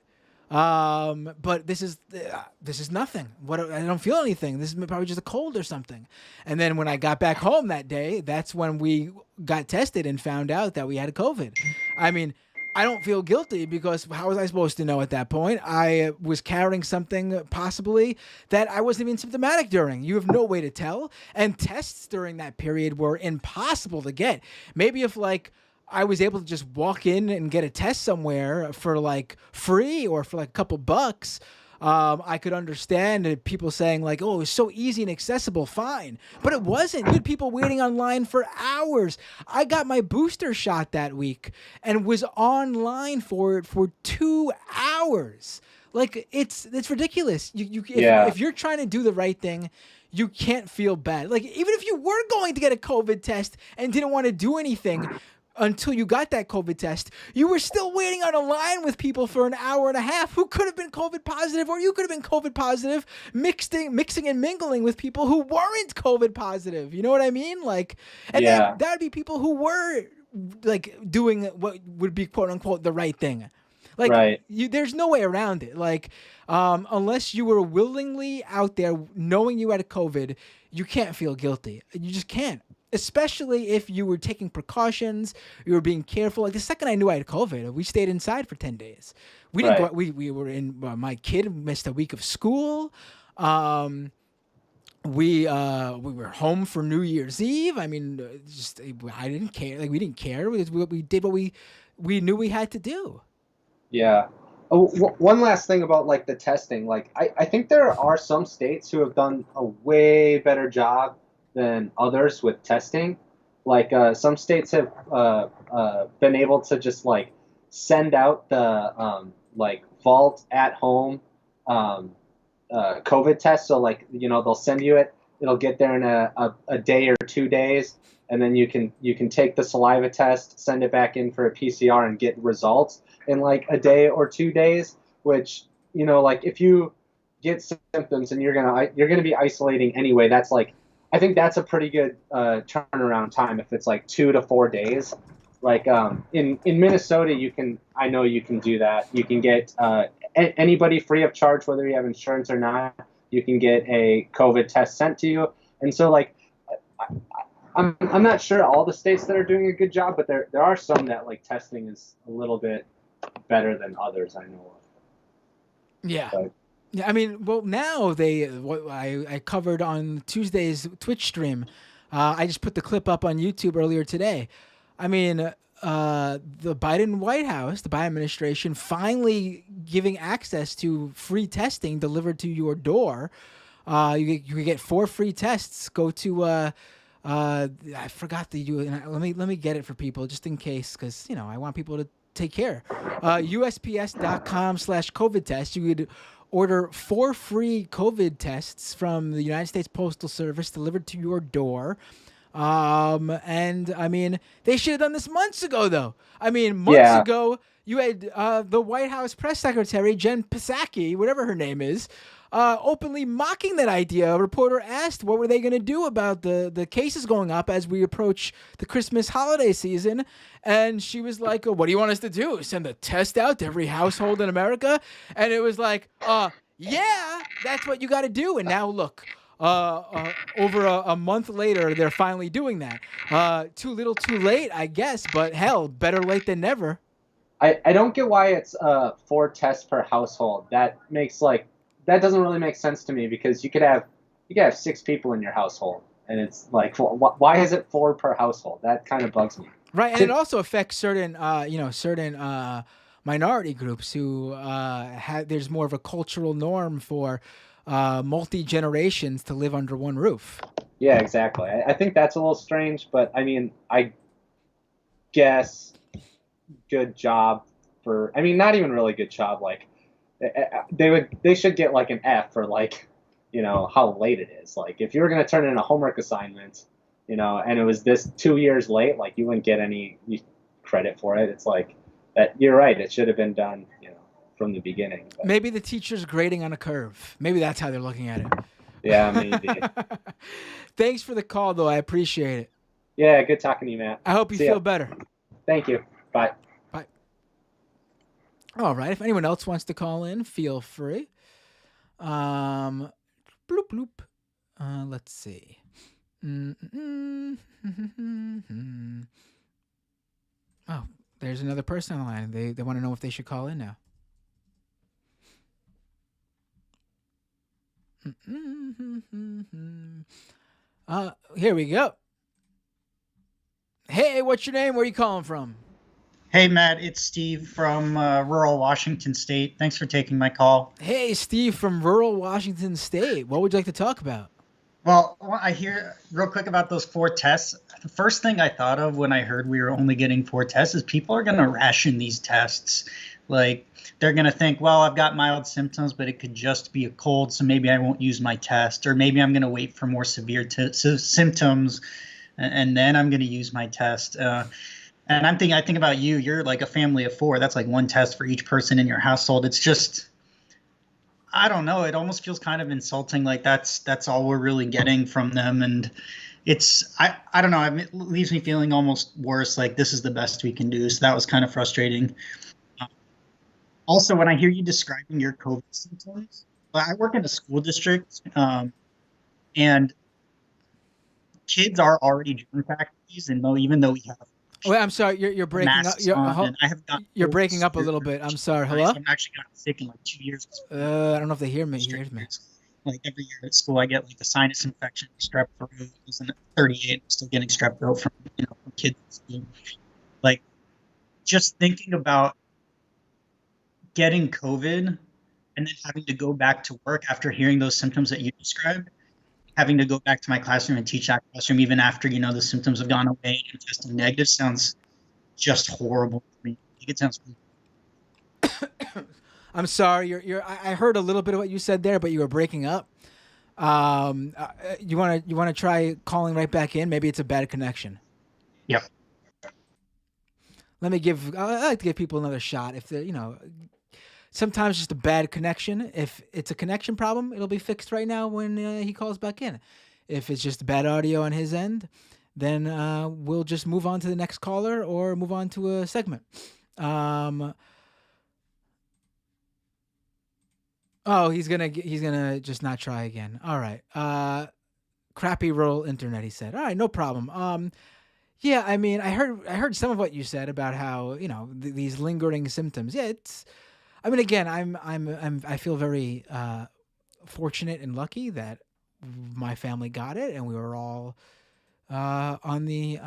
But this is nothing. What, I don't feel anything. This is probably just a cold or something. And then when I got back home that day, that's when we got tested and found out that we had COVID. I mean, I don't feel guilty because how was I supposed to know at that point? I was carrying something possibly that I wasn't even symptomatic during. You have no way to tell. And tests during that period were impossible to get. Maybe if like I was able to just walk in and get a test somewhere for like free or for like a couple bucks, I could understand people saying like, "Oh, it was so easy and accessible." Fine, but it wasn't. You had people waiting online for hours. I got my booster shot that week and was online for it for 2 hours. Like it's ridiculous. yeah, If you're trying to do the right thing, you can't feel bad. Like even if you were going to get a COVID test and didn't want to do anything until you got that COVID test, you were still waiting on a line with people for an hour and a half who could have been COVID positive, or you could have been COVID positive, mixing and mingling with people who weren't COVID positive. You know what I mean? Like, and then yeah, that would be people who were like doing what would be quote unquote the right thing. Like right, there's no way around it. Like, unless you were willingly out there knowing you had a COVID, you can't feel guilty. You just can't. Especially if you were taking precautions, you were being careful. Like the second I knew I had COVID, we stayed inside for 10 days. We didn't go. right. We were in. My kid missed a week of school. We were home for New Year's Eve. I mean, just I didn't care. Like we didn't care. We did what we knew we had to do. Yeah. Oh, one last thing about like the testing. Like I think there are some states who have done a way better job than others with testing. Like some states have been able to just like send out the like vault at home COVID test. So like, you know, they'll send you it. It'll get there in a day or 2 days, and then you can take the saliva test, send it back in for a PCR, and get results in like a day or 2 days. Which, you know, like if you get symptoms and you're gonna be isolating anyway, that's like, I think that's a pretty good turnaround time if it's like 2 to 4 days. Like in Minnesota, I know you can do that. You can get anybody free of charge, whether you have insurance or not. You can get a COVID test sent to you, and so like I'm not sure all the states that are doing a good job, but there are some that like testing is a little bit better than others I know of. Yeah. But, Yeah, I mean, well, now what I covered on Tuesday's Twitch stream. I just put the clip up on YouTube earlier today. I mean, the Biden White House, the Biden administration, finally giving access to free testing delivered to your door. You get 4 free tests. Go to I forgot the let me get it for people just in case, because I want people to take care. USPS.com/COVID test. You could order 4 free COVID tests from the United States Postal Service delivered to your door. And I mean, they should have done this months ago, though. I mean, months ago, you had the White House press secretary, Jen Psaki, whatever her name is, openly mocking that idea. A reporter asked what were they going to do about the cases going up as we approach the Christmas holiday season. And she was like, what do you want us to do? Send a test out to every household in America? And it was like, yeah, that's what you got to do. And now look. Over a month later, they're finally doing that. Too little, too late, I guess. But hell, better late than never. I don't get why it's 4 tests per household. That doesn't really make sense to me, because you could have 6 people in your household, and it's like, why is it 4 per household? That kind of bugs me. Right, and it also affects certain minority groups who there's more of a cultural norm for multi-generations to live under one roof. Yeah, exactly. I think that's a little strange, but I mean, I guess good job not even really good job. Like they should get like an F for like, how late it is. Like if you were going to turn in a homework assignment, and it was this 2 years late, like you wouldn't get any credit for it. It's like that. You're right. It should have been done, from the beginning. But. Maybe the teacher's grading on a curve. Maybe that's how they're looking at it. Yeah, maybe. Thanks for the call, though. I appreciate it. Yeah, good talking to you, Matt. I hope you feel better. Thank you. Bye. Bye. All right. If anyone else wants to call in, feel free. Bloop, bloop. Let's see. Oh, there's another person on the line. They want to know if they should call in now. Here we go. Hey, what's your name? Where are you calling from? Hey, Matt, it's Steve from rural Washington State. Thanks for taking my call. Hey, Steve from rural Washington State. What would you like to talk about? Well, I hear real quick about those 4 tests. The first thing I thought of when I heard we were only getting 4 tests is people are going to ration these tests. Like, they're going to think, well, I've got mild symptoms, but it could just be a cold, so maybe I won't use my test. Or maybe I'm going to wait for more severe symptoms, and then I'm going to use my test. And I think about you. You're like a family of 4. That's like 1 test for each person in your household. It's just, I don't know. It almost feels kind of insulting. Like that's all we're really getting from them. And it's, I don't know. It leaves me feeling almost worse. Like this is the best we can do. So that was kind of frustrating. Also, when I hear you describing your COVID symptoms, I work in a school district, and kids are already doing faculties, and even though we have wait, I'm sorry, you're breaking up. You're breaking up a little bit. I'm sorry. Hello? I've actually gotten sick in like 2 years. I don't know if they hear me. Like every year at school, I get like a sinus infection, strep throat. I was in 38, I'm still getting strep throat from kids at school. Like just thinking about getting COVID and then having to go back to work after hearing those symptoms that you described, having to go back to my classroom and teach that classroom even after, the symptoms have gone away and testing negative sounds just horrible to me. I think it sounds I'm sorry. I heard a little bit of what you said there, but you were breaking up. You want to try calling right back in? Maybe it's a bad connection. Yep. I like to give people another shot if they sometimes just a bad connection. If it's a connection problem, it'll be fixed right now when he calls back in. If it's just bad audio on his end, then we'll just move on to the next caller or move on to a segment. Oh, he's gonna just not try again. All right. Crappy rural internet, he said. All right, no problem. Yeah, I mean, I heard some of what you said about how, these lingering symptoms. Yeah, I mean, again, I feel very fortunate and lucky that my family got it, and we were all on the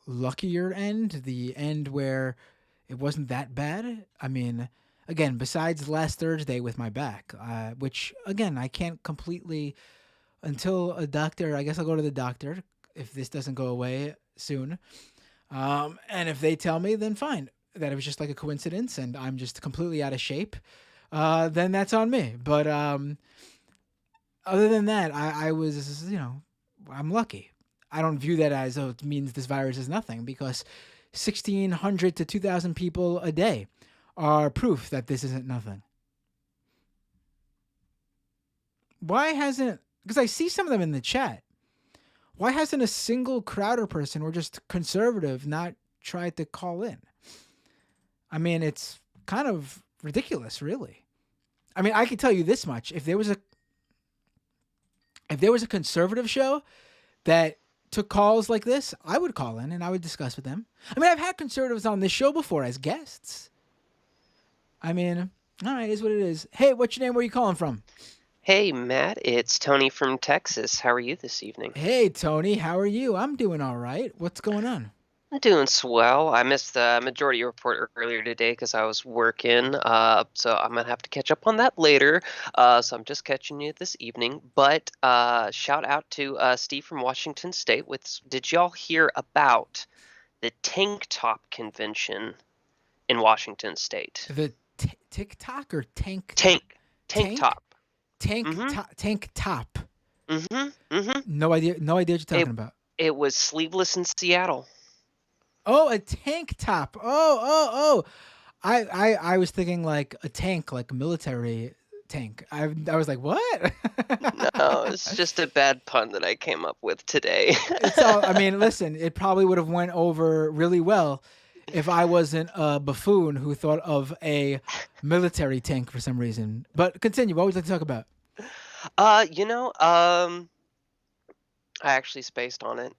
luckier end, the end where it wasn't that bad. I mean, again, besides last Thursday with my back, which again I can't completely until a doctor. I guess I'll go to the doctor if this doesn't go away soon. And if they tell me, then fine, that it was just like a coincidence and I'm just completely out of shape. Then that's on me. But other than that, I was, I'm lucky. I don't view that as, it means this virus is nothing, because 1,600 to 2,000 people a day are proof that this isn't nothing. Why hasn't, because I see some of them in the chat, why hasn't a single Crowder person or just conservative not tried to call in? I mean, it's kind of ridiculous, really. I mean, I can tell you this much. If there was a conservative show that took calls like this, I would call in and I would discuss with them. I mean, I've had conservatives on this show before as guests. I mean, all right, it is what it is. Hey, what's your name? Where are you calling from? Hey, Matt, it's Tony from Texas. How are you this evening? Hey, Tony, how are you? I'm doing all right. What's going on? I'm doing swell. I missed the majority report earlier today because I was working, so I'm going to have to catch up on that later. So I'm just catching you this evening. But shout out to Steve from Washington State. Did y'all hear about the tank top convention in Washington State? The TikTok or tank? Tank Tank? top. Tank top. No idea what you're talking about. It was sleeveless in Seattle. Oh, a tank top. Oh. I was thinking like a tank, like a military tank. I was like, what? No, it's just a bad pun that I came up with today. It's all, I mean, listen, it probably would have went over really well if I wasn't a buffoon who thought of a military tank for some reason. But continue. What would you like to talk about? I actually spaced on it.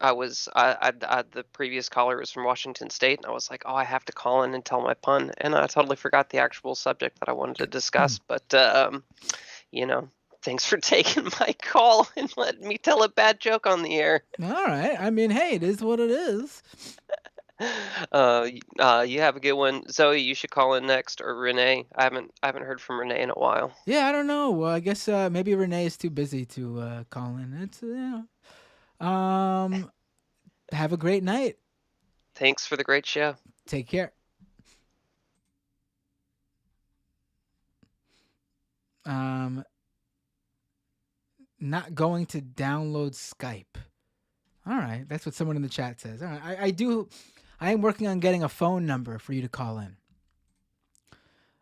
The previous caller was from Washington State, and I was like, oh, I have to call in and tell my pun, and I totally forgot the actual subject that I wanted to discuss. But thanks for taking my call and letting me tell a bad joke on the air. All right. I mean, hey, it is what it is. You have a good one, Zoe. You should call in next, or Renee. I haven't heard from Renee in a while. Yeah, I don't know. Well, I guess maybe Renee is too busy to call in. It's have a great night. Thanks for the great show. Take care. Not going to download Skype. All right, that's what someone in the chat says. All right, I am working on getting a phone number for you to call in.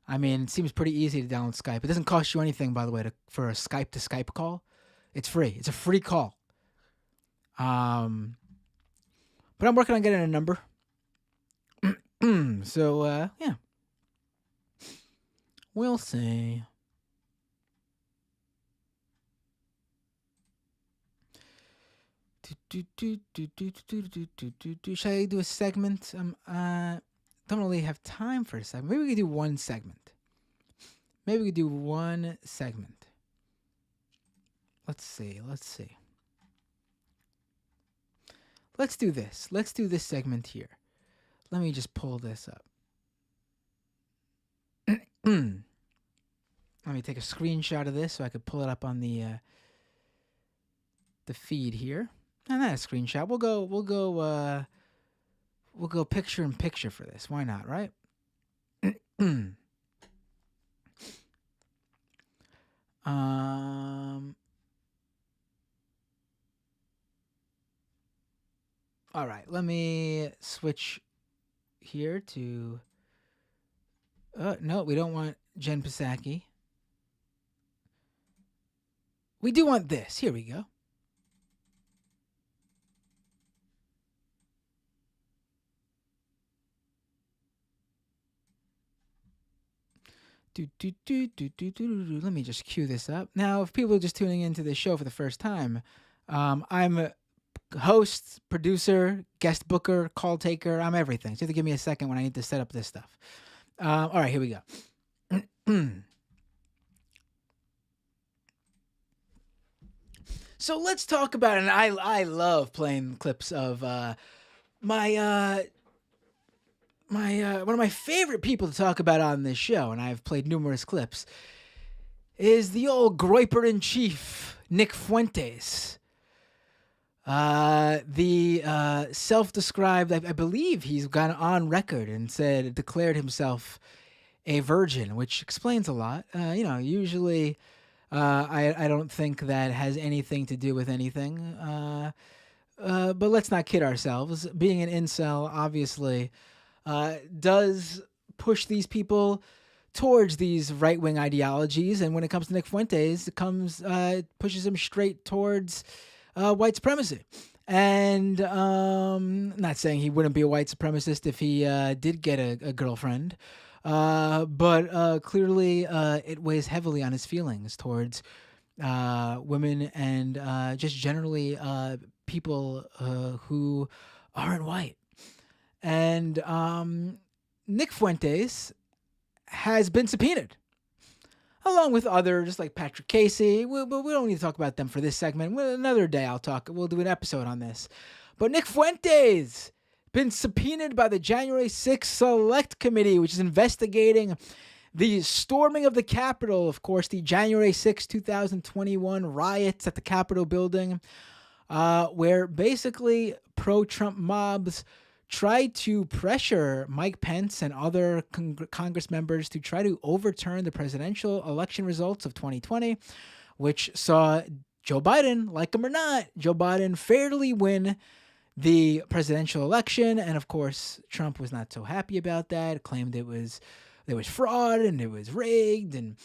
I mean, it seems pretty easy to download Skype. It doesn't cost you anything, by the way, for a Skype to Skype call. It's free. It's a free call. But I'm working on getting a number. So, yeah. We'll see. Should I do a segment? Don't really have time for a segment. Maybe we could do one segment. Let's see. Let's do this. Let's do this segment here. Let me just pull this up. Let me take a screenshot of this so I could pull it up on the feed here. And not a screenshot. We'll go picture in picture for this. Why not, right? All right, let me switch here to. No, we don't want Jen Psaki. We do want this. Here we go. Let me just cue this up. Now, if people are just tuning into the show for the first time, I'm a host, producer, guest booker, call taker. I'm everything. So you have to give me a second when I need to set up this stuff. All right, here we go. So let's talk about it. And I love playing clips of my one of my favorite people to talk about on this show, and I've played numerous clips, is the old Groiper-in-Chief, Nick Fuentes. The self-described, I believe he's gone on record and declared himself a virgin, which explains a lot. Usually I don't think that has anything to do with anything. But let's not kid ourselves. Being an incel, obviously, does push these people towards these right-wing ideologies, and when it comes to Nick Fuentes, it pushes him straight towards white supremacy. And not saying he wouldn't be a white supremacist if he did get a girlfriend, but clearly it weighs heavily on his feelings towards women and just generally people who aren't white. And Nick Fuentes has been subpoenaed, along with others like Patrick Casey. But we don't need to talk about them for this segment. Another day we'll do an episode on this. But Nick Fuentes been subpoenaed by the January 6th Select Committee, which is investigating the storming of the Capitol. Of course, the January 6, 2021 riots at the Capitol building, where basically pro-Trump mobs tried to pressure Mike Pence and other Congress members to try to overturn the presidential election results of 2020, which saw Joe Biden, like him or not, Joe Biden fairly win the presidential election. And of course, Trump was not so happy about that, claimed there was fraud and it was rigged, and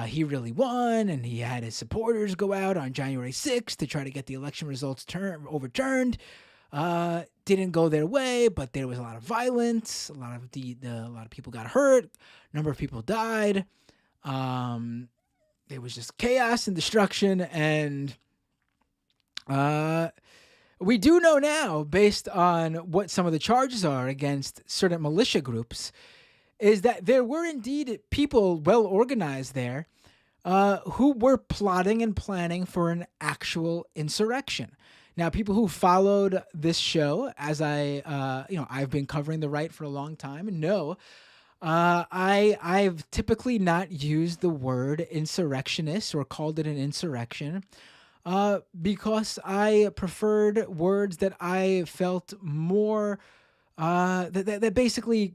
he really won, and he had his supporters go out on January 6th to try to get the election results overturned. Didn't go their way, but there was a lot of violence. A lot of people got hurt. A number of people died. It was just chaos and destruction. And we do know now, based on what some of the charges are against certain militia groups, is that there were indeed people well organized there who were plotting and planning for an actual insurrection. Now, people who followed this show, as I've been covering the right for a long time, and know I've typically not used the word insurrectionist or called it an insurrection because I preferred words that I felt more that basically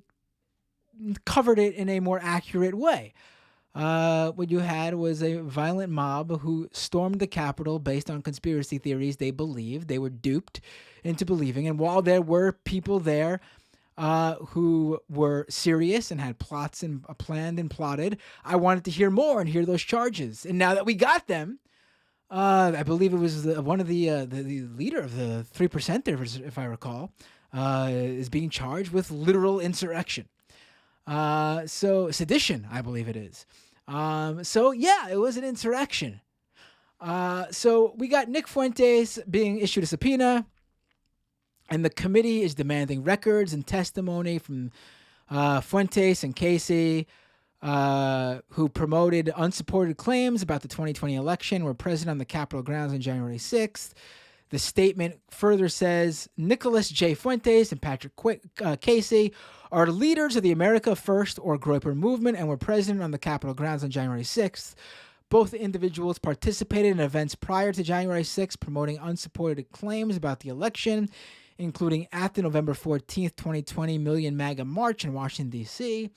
covered it in a more accurate way. What you had was a violent mob who stormed the Capitol based on conspiracy theories they believed. They were duped into believing. And while there were people there who were serious and had plots and planned and plotted, I wanted to hear more and hear those charges. And now that we got them, I believe it was one of the leader of the 3%ers, if I recall, is being charged with literal insurrection. So sedition, I believe it is. So yeah, it was an insurrection. So we got Nick Fuentes being issued a subpoena, and the committee is demanding records and testimony from Fuentes and Casey, who promoted unsupported claims about the 2020 election, were present on the Capitol grounds on January 6th. The statement further says, Nicholas J. Fuentes and Patrick Casey are leaders of the America First or Groiper movement and were present on the Capitol grounds on January 6th. Both individuals participated in events prior to January 6th promoting unsupported claims about the election, including at the November 14th, 2020 Million MAGA March in Washington, D.C.,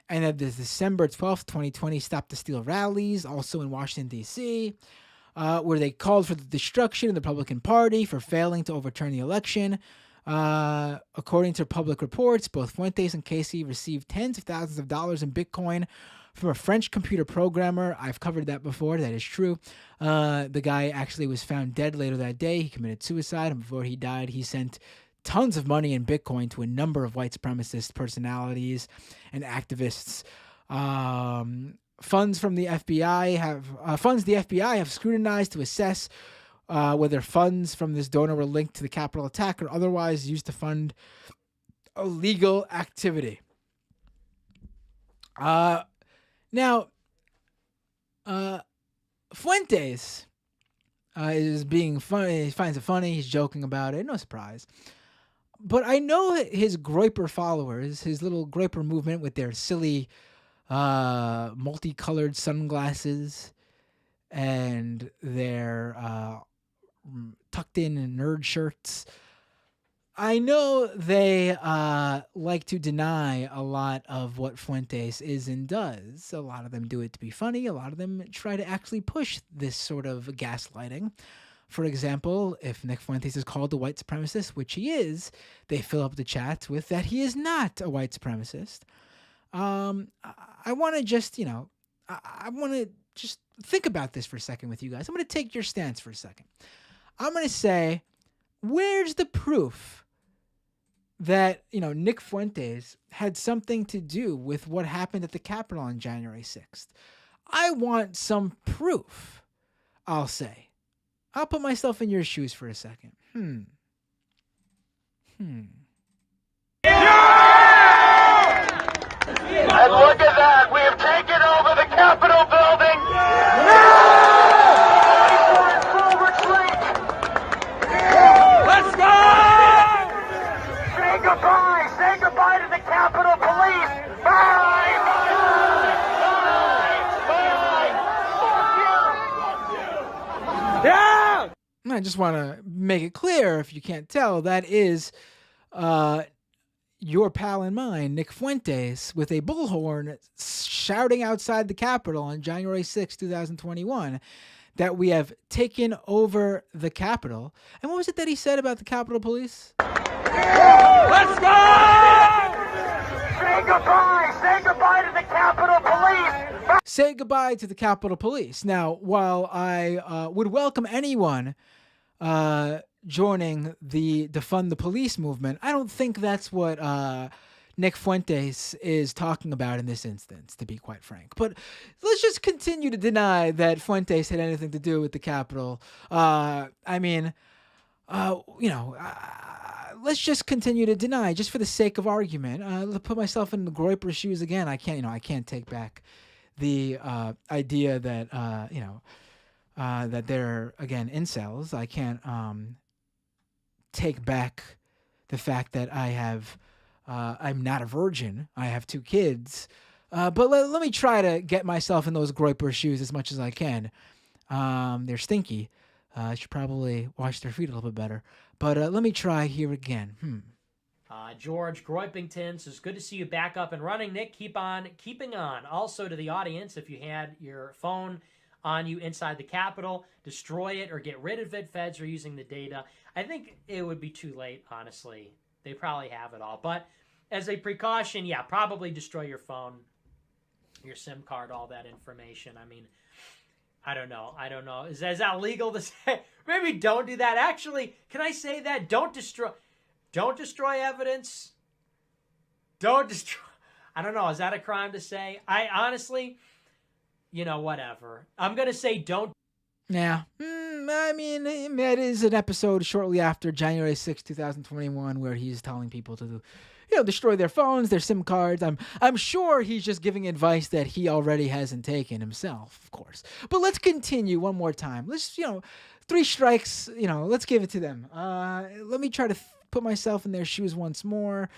and at the December 12th, 2020 Stop the Steal rallies, also in Washington, D.C., where they called for the destruction of the Republican Party for failing to overturn the election. According to public reports, both Fuentes and Casey received tens of thousands of dollars in Bitcoin from a French computer programmer. I've covered that before. That is true. The guy actually was found dead later that day. He committed suicide, and before he died, he sent tons of money in Bitcoin to a number of white supremacist personalities and activists. Funds the FBI have scrutinized to assess whether funds from this donor were linked to the Capitol attack or otherwise used to fund illegal activity. Now, Fuentes is being funny. He finds it funny. He's joking about it. No surprise. But I know his Groyper followers, his little Groyper movement with their silly multicolored sunglasses and their tucked in nerd shirts. I know they like to deny a lot of what Fuentes is and does. A lot of them do it to be funny. A lot of them try to actually push this sort of gaslighting. For example, if Nick Fuentes is called a white supremacist, which he is, they fill up the chats with that he is not a white supremacist. I want to just, I want to just think about this for a second with you guys. I'm going to take your stance for a second. I'm going to say, where's the proof that, Nick Fuentes had something to do with what happened at the Capitol on January 6th? I want some proof, I'll say. I'll put myself in your shoes for a second. And look at that. We have taken over the Capitol building. Let's go! Say goodbye. Say goodbye to the Capitol Police. Bye. Yeah! I just want to make it clear, if you can't tell, that is your pal and mine, Nick Fuentes, with a bullhorn shouting outside the Capitol on January 6, 2021, that we have taken over the Capitol. And what was it that he said about the Capitol Police? Let's go! Say goodbye! Say goodbye to the Capitol Police! Say goodbye to the Capitol Police. Now, while I would welcome anyone joining the Defund the Police movement, I don't think that's what Nick Fuentes is talking about in this instance, to be quite frank. But let's just continue to deny that Fuentes had anything to do with the Capitol. Let's just continue to deny, just for the sake of argument. Let's put myself in the Groyper shoes again. I can't take back the idea that that they're, again, incels. I can't take back the fact that I'm not a virgin. I have 2 kids. But let me try to get myself in those Groyper shoes as much as I can. They're stinky. I should probably wash their feet a little bit better. But let me try here again. George Groypington says, good to see you back up and running, Nick. Keep on keeping on. Also to the audience, if you had your phone on you inside the Capitol, destroy it or get rid of it. Feds are using the data. I think it would be too late, honestly. They probably have it all. But as a precaution, yeah, probably destroy your phone, your SIM card, all that information. I mean, I don't know. Is that legal to say? Maybe don't do that. Actually, can I say that? Don't destroy evidence. Don't destroy. I don't know. Is that a crime to say? I honestly, whatever. I'm going to say don't. Yeah. That is an episode shortly after January 6, 2021, where he's telling people to destroy their phones, their SIM cards. I'm sure he's just giving advice that he already hasn't taken himself, of course. But let's continue one more time. Let's, 3 strikes, let's give it to them. Let me try to put myself in their shoes once more.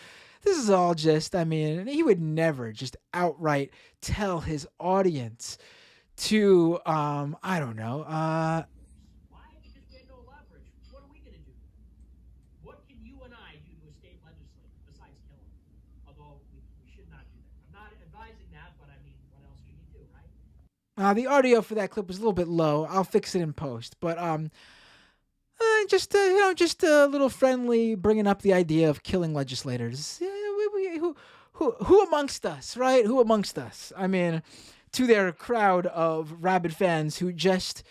This is all just, he would never just outright tell his audience to, I don't know. Why? Because we had no leverage. What are we going to do? What can you and I do to a state legislator besides kill him? Although we should not do that. I'm not advising that, but what else can you do, right? The audio for that clip was a little bit low. I'll fix it in post. But just a little friendly, bringing up the idea of killing legislators. Yeah, who amongst us, right? Who amongst us? I mean, to their crowd of rabid fans who just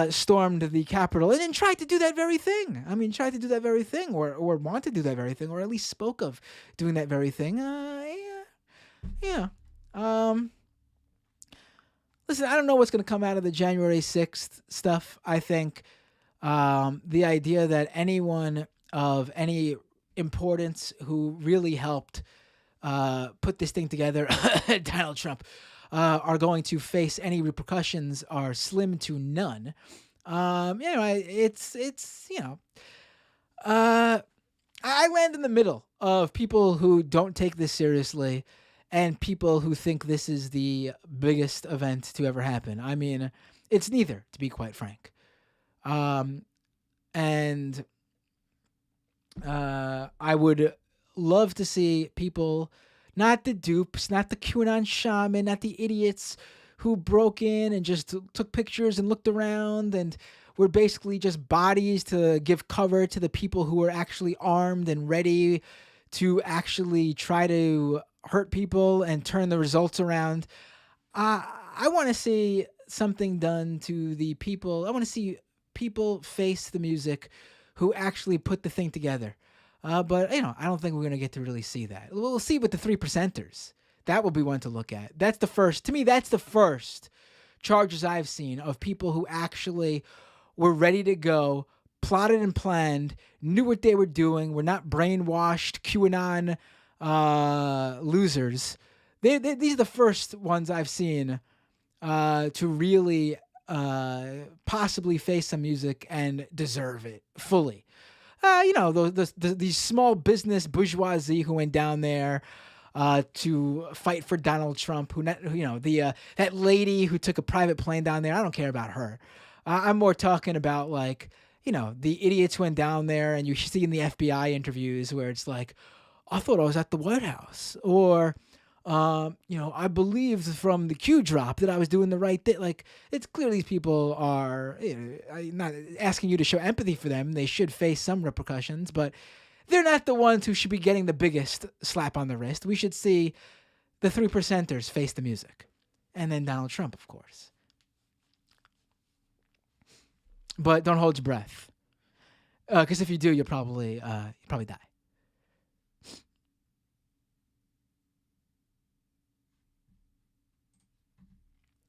stormed the Capitol and then tried to do that very thing. I mean, tried to do that very thing, or want to do that very thing, or at least spoke of doing that very thing. Yeah. Listen, I don't know what's going to come out of the January 6th stuff. I think the idea that anyone of any importance who really helped put this thing together, Donald Trump, are going to face any repercussions are slim to none. It's I land in the middle of people who don't take this seriously and people who think this is the biggest event to ever happen. I mean, it's neither, to be quite frank. And I would love to see people, not the dupes, not the QAnon shaman, not the idiots who broke in and just took pictures and looked around and were basically just bodies to give cover to the people who were actually armed and ready to actually try to hurt people and turn the results around. I want to see something done to the people. I want to see people face the music who actually put the thing together. But, I don't think we're going to get to really see that. We'll see with the 3%ers. That will be one to look at. That's the first. To me, that's the first charges I've seen of people who actually were ready to go, plotted and planned, knew what they were doing, were not brainwashed QAnon losers. These are the first ones I've seen to really possibly face some music and deserve it fully. These small business bourgeoisie who went down there to fight for Donald Trump, that lady who took a private plane down there. I don't care about her. I'm more talking about the idiots who went down there, and you see in the FBI interviews where it's like, I thought I was at the White House, or I believed from the Q drop that I was doing the right thing. Like, it's clear these people are not asking you to show empathy for them. They should face some repercussions, but they're not the ones who should be getting the biggest slap on the wrist. We should see the 3%ers face the music, and then Donald Trump, of course. But don't hold your breath, because if you do, you'll probably die.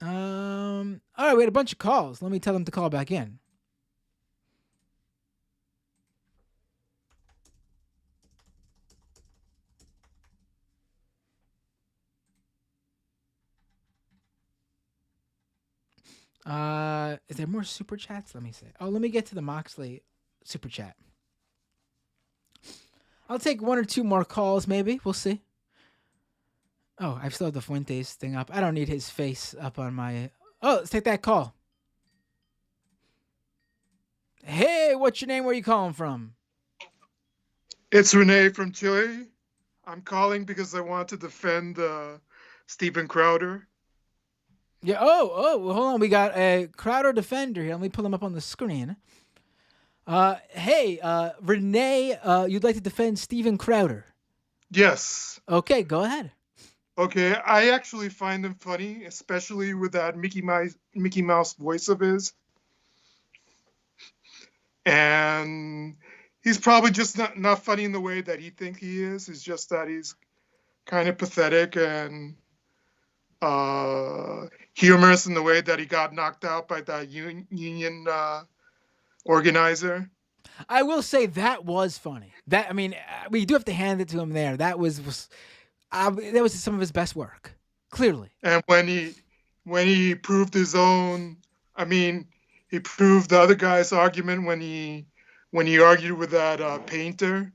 All right, we had a bunch of calls. Let me tell them to call back in. Is there more super chats? Let me see. Oh, let me get to the Moxley super chat. I'll take one or two more calls, maybe. We'll see. Oh, I've still have the Fuentes thing up. I don't need his face up on my... Oh, let's take that call. Hey, what's your name? Where are you calling from? It's Renee from Chile. I'm calling because I want to defend Steven Crowder. Yeah. Oh, well, hold on. We got a Crowder defender here. Let me pull him up on the screen. Hey, Renee, you'd like to defend Steven Crowder? Yes. Okay, go ahead. Okay, I actually find him funny, especially with that Mickey Mouse voice of his. And he's probably just not funny in the way that he thinks he is. It's just that he's kind of pathetic and humorous in the way that he got knocked out by that union organizer. I will say that was funny. We do have to hand it to him there. That was some of his best work, clearly. And when he proved his own, he proved the other guy's argument when he argued with that painter.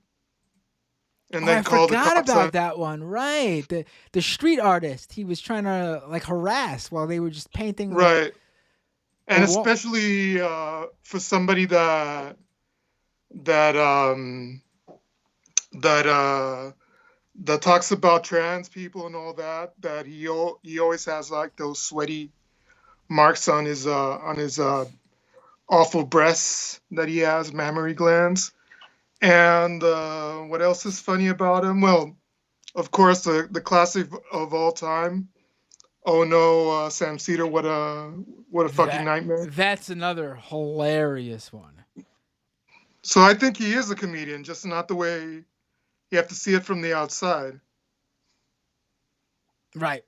And then I forgot about that one. Right, the street artist he was trying to harass while they were just painting. Right, and especially for somebody that talks about trans people and all that he always has those sweaty marks on his awful breasts that he has, mammary glands. And what else is funny about him? Well, of course, the classic of all time. Oh no, Sam Cedar, what a fucking nightmare. That's another hilarious one. So I think he is a comedian, just not the way you have to see it from the outside. Right.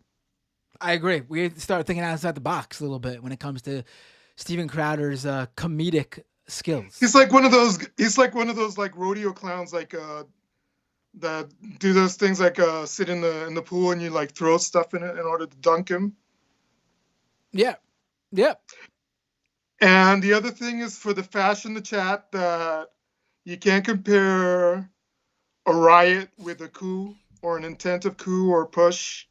I agree. We have to start thinking outside the box a little bit when it comes to Steven Crowder's comedic skills. He's like one of those. He's like one of those like rodeo clowns, like that do those things like sit in the pool and you like throw stuff in it in order to dunk him. Yeah. Yep. And the other thing is for the fash in the chat that you can't compare a riot with a coup or an intent of coup or push.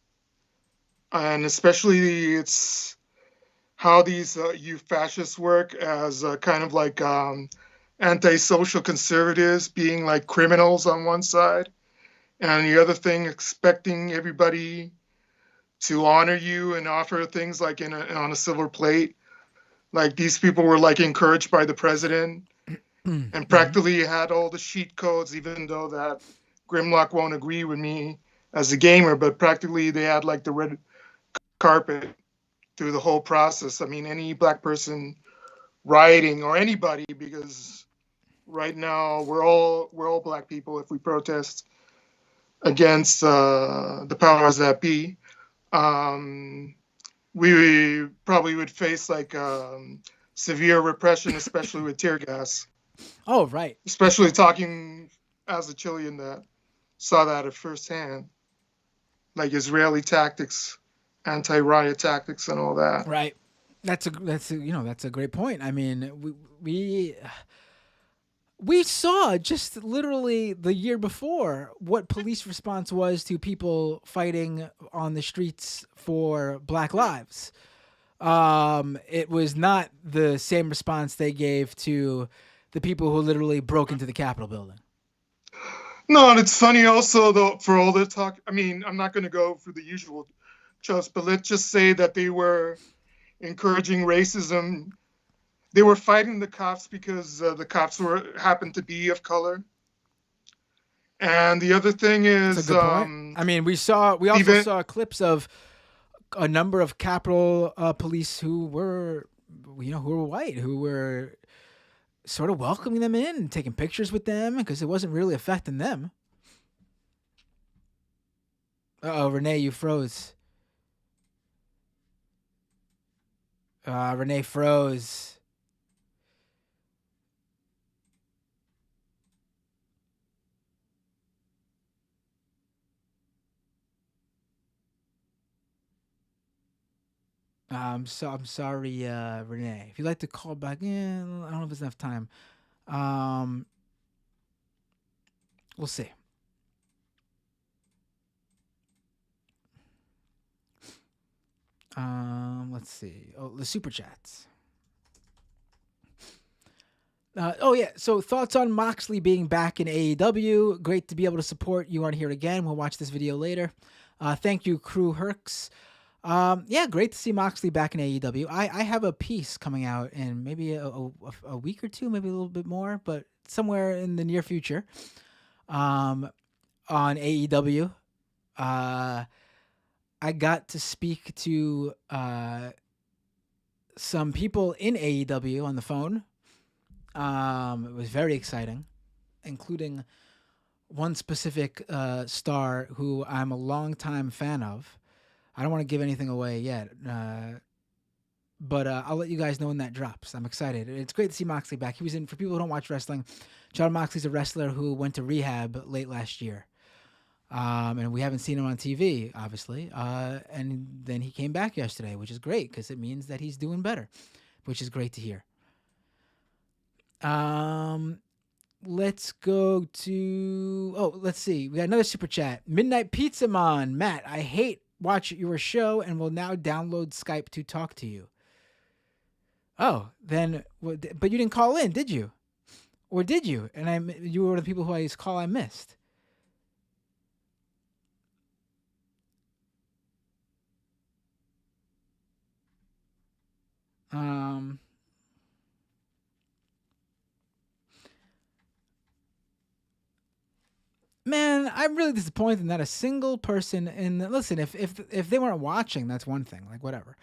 And especially it's how these youth fascists work as kind of like antisocial conservatives being like criminals on one side. And the other thing, expecting everybody to honor you and offer things like on a silver plate. Like these people were like encouraged by the president and practically had all the cheat codes, even though that Grimlock won't agree with me as a gamer, but practically they had like the red carpet through the whole process. I mean, any black person rioting or anybody, because right now we're all black people if we protest against the powers that be. We probably would face like severe repression, especially with tear gas. Oh, right. Especially talking as a Chilean that saw that at firsthand, like Israeli tactics, anti-riot tactics, and all that. Right. That's a great point. I mean, we saw just literally the year before what police response was to people fighting on the streets for Black lives. It was not the same response they gave to the people who literally broke into the Capitol building. No, and it's funny also, though, for all the talk. I mean, I'm not going to go for the usual tropes, but let's just say that they were encouraging racism. They were fighting the cops because the cops happened to be of color. And the other thing is, that's a good point. I mean, we also saw clips of a number of Capitol police who were white, who were sort of welcoming them in and taking pictures with them because it wasn't really affecting them. Uh-oh, Renee, you froze. Renee froze. I'm sorry, Renee. If you'd like to call back in, I don't know if there's enough time. We'll see. Let's see. Oh, the super chats. So thoughts on Moxley being back in AEW. Great to be able to support you on here again. We'll watch this video later. Thank you, Crew Herx. Great to see Moxley back in AEW. I have a piece coming out in maybe a week or two, maybe a little bit more, but somewhere in the near future on AEW. I got to speak to some people in AEW on the phone. It was very exciting, including one specific star who I'm a longtime fan of. I don't want to give anything away yet, but I'll let you guys know when that drops. I'm excited. It's great to see Moxley back. He was in, for people who don't watch wrestling, John Moxley's a wrestler who went to rehab late last year. And we haven't seen him on TV, obviously. And then he came back yesterday, which is great because it means that he's doing better, which is great to hear. Let's go to, let's see. We got another super chat. Midnight Pizza Man. Matt, I hate watch your show and will now download Skype to talk to you. Oh, then, but you didn't call in, did you? Or did you? And you were the people who I missed. I'm really disappointed in not a single person. And listen, if they weren't watching, that's one thing, like whatever.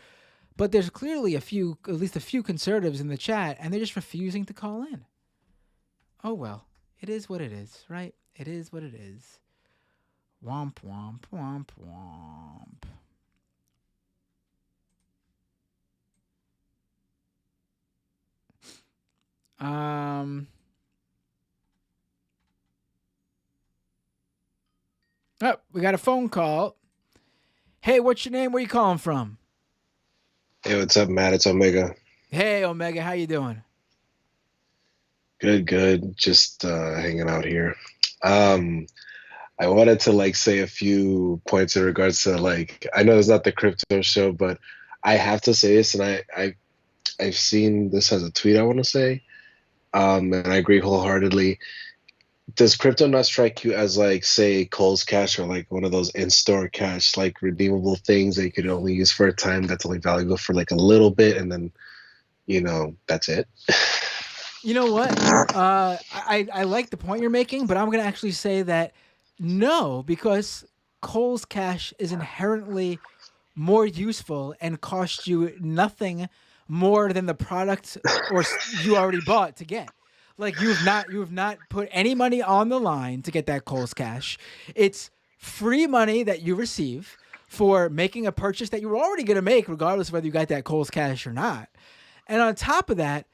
But there's clearly at least a few conservatives in the chat, and they're just refusing to call in. Oh well, it is what it is, right? It is what it is. Womp womp womp womp. Oh, we got a phone call. Hey, what's your name? Where you calling from? Hey, what's up, Matt? It's Omega. Hey, Omega, how you doing? Good. Just hanging out here. I wanted to like say a few points in regards to like, I know it's not the crypto show, but I have to say this, and I've seen this as a tweet, I want to say, and I agree wholeheartedly. Does crypto not strike you as like, say, Cole's Cash or like one of those in-store cash, like redeemable things that you could only use for a time that's only valuable for like a little bit, and then, that's it? You know what? I like the point you're making, but I'm going to actually say that no, because Cole's Cash is inherently more useful and costs you nothing more than the product or you already bought to get. Like you have not put any money on the line to get that Cole's Cash. It's free money that you receive for making a purchase that you were already going to make, regardless of whether you got that Cole's Cash or not. And on top of that,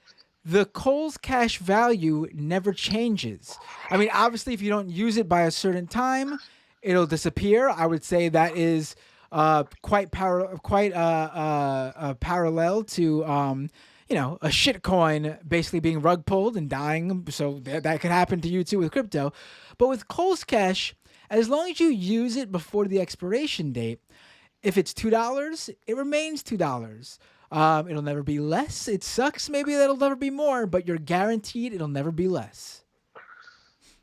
the Cole's Cash value never changes. I mean, obviously, if you don't use it by a certain time, it'll disappear. I would say that is quite parallel to a shit coin basically being rug pulled and dying. So that could happen to you too with crypto. But with Cole's Cash, as long as you use it before the expiration date, if it's $2, it remains $2. It'll never be less. It sucks. Maybe that'll never be more, but you're guaranteed it'll never be less.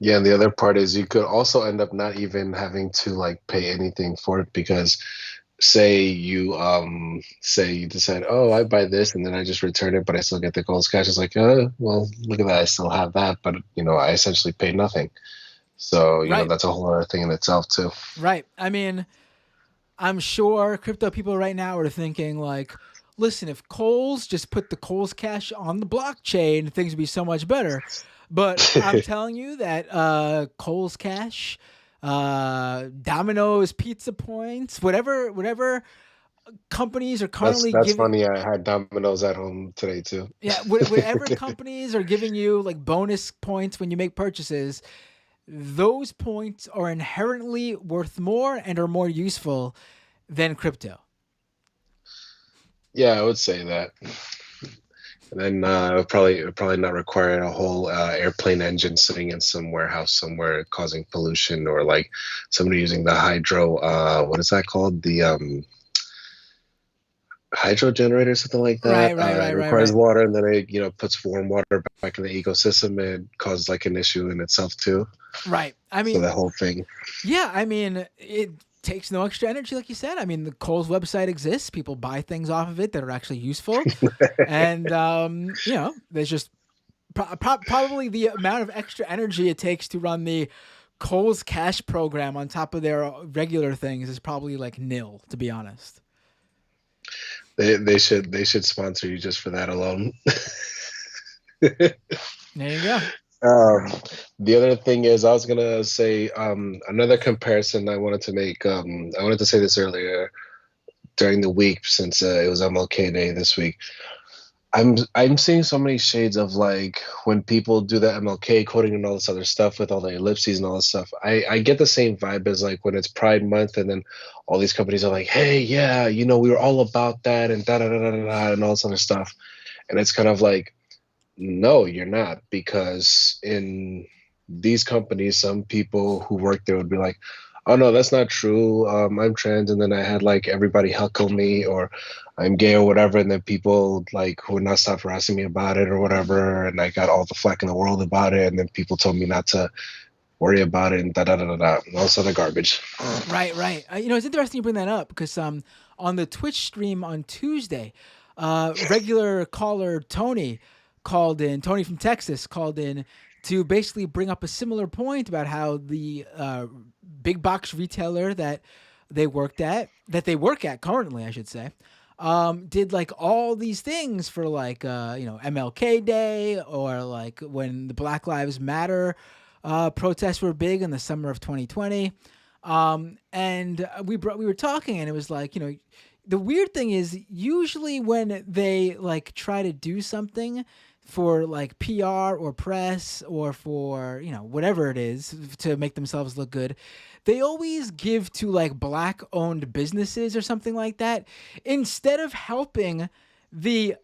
Yeah, and the other part is you could also end up not even having to like pay anything for it, because say you decide, oh, I buy this and then I just return it, but I still get the Cole's Cash. It's like, well, look at that, I still have that, but I essentially paid nothing. So Right. That's a whole other thing in itself too. Right. I mean, I'm sure crypto people right now are thinking like, listen, if Cole's just put the Cole's Cash on the blockchain, things would be so much better. But I'm telling you that Cole's Cash, Domino's Pizza Points, whatever companies are currently that's giving. funny. I had Domino's at home today too. Yeah, whatever companies are giving you like bonus points when you make purchases, those points are inherently worth more and are more useful than crypto. Yeah, I would say that. And then it would probably not require a whole airplane engine sitting in some warehouse somewhere causing pollution, or like somebody using the hydro, what is that called? The hydro generator, something like that. Right. It requires water, and then it puts warm water back in the ecosystem, and causes like an issue in itself too. Right. I mean, so that whole thing. Yeah, I mean, it takes no extra energy, like you said. I mean, the Kohl's website exists. People buy things off of it that are actually useful. And, there's just probably the amount of extra energy it takes to run the Kohl's Cash program on top of their regular things is probably like nil, to be honest. They should sponsor you just for that alone. There you go. The other thing is, I was gonna say another comparison I wanted to make. I wanted to say this earlier during the week, since it was MLK Day this week. I'm seeing so many shades of like when people do the MLK quoting and all this other stuff with all the ellipses and all this stuff. I get the same vibe as like when it's Pride Month, and then all these companies are like, hey, yeah, we were all about that and da da da da da and all this other stuff, and it's kind of like, no, you're not, because in these companies, some people who work there would be like, oh no, that's not true. I'm trans, and then I had like everybody heckle me, or I'm gay or whatever, and then people like would not stop harassing me about it or whatever, and I got all the flack in the world about it, and then people told me not to worry about it and da da da da da, and all this other garbage. Right. It's interesting you bring that up, because on the Twitch stream on Tuesday, regular caller Tony from Texas called in to basically bring up a similar point about how the big box retailer that they work at currently, I should say, did like all these things for like, MLK Day, or like when the Black Lives Matter protests were big in the summer of 2020. And we were talking, and it was like, the weird thing is usually when they like try to do something for like PR or press or for, whatever it is to make themselves look good, they always give to like black owned businesses or something like that, instead of helping the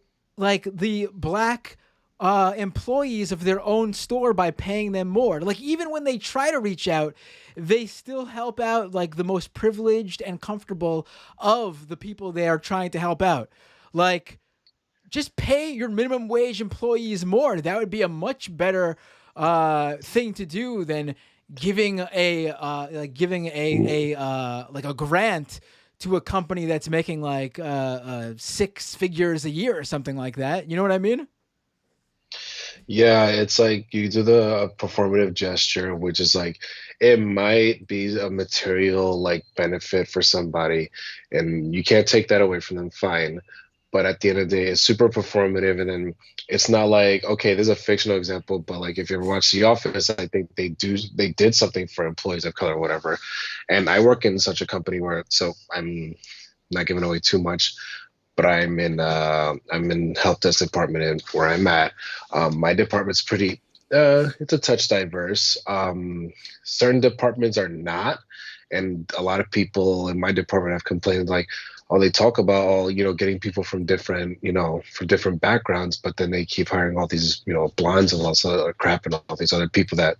black employees of their own store by paying them more. Like, even when they try to reach out, they still help out like the most privileged and comfortable of the people they are trying to help out. Like, just pay your minimum wage employees more. That would be a much better thing to do than giving a grant to a company that's making like 6 figures a year or something like that. You know what I mean? Yeah, it's like you do the performative gesture, which is like it might be a material like benefit for somebody, and you can't take that away from them, fine. But at the end of the day, it's super performative, and then it's not like, okay, this is a fictional example, but like if you ever watch The Office, I think they did something for employees of color or whatever. And I work in such a company so I'm not giving away too much, but I'm in help desk department, and where I'm at, my department's pretty it's a touch diverse. Certain departments are not, and a lot of people in my department have complained like, oh, they talk about all getting people from different backgrounds, but then they keep hiring all these blondes and all this other crap and all these other people that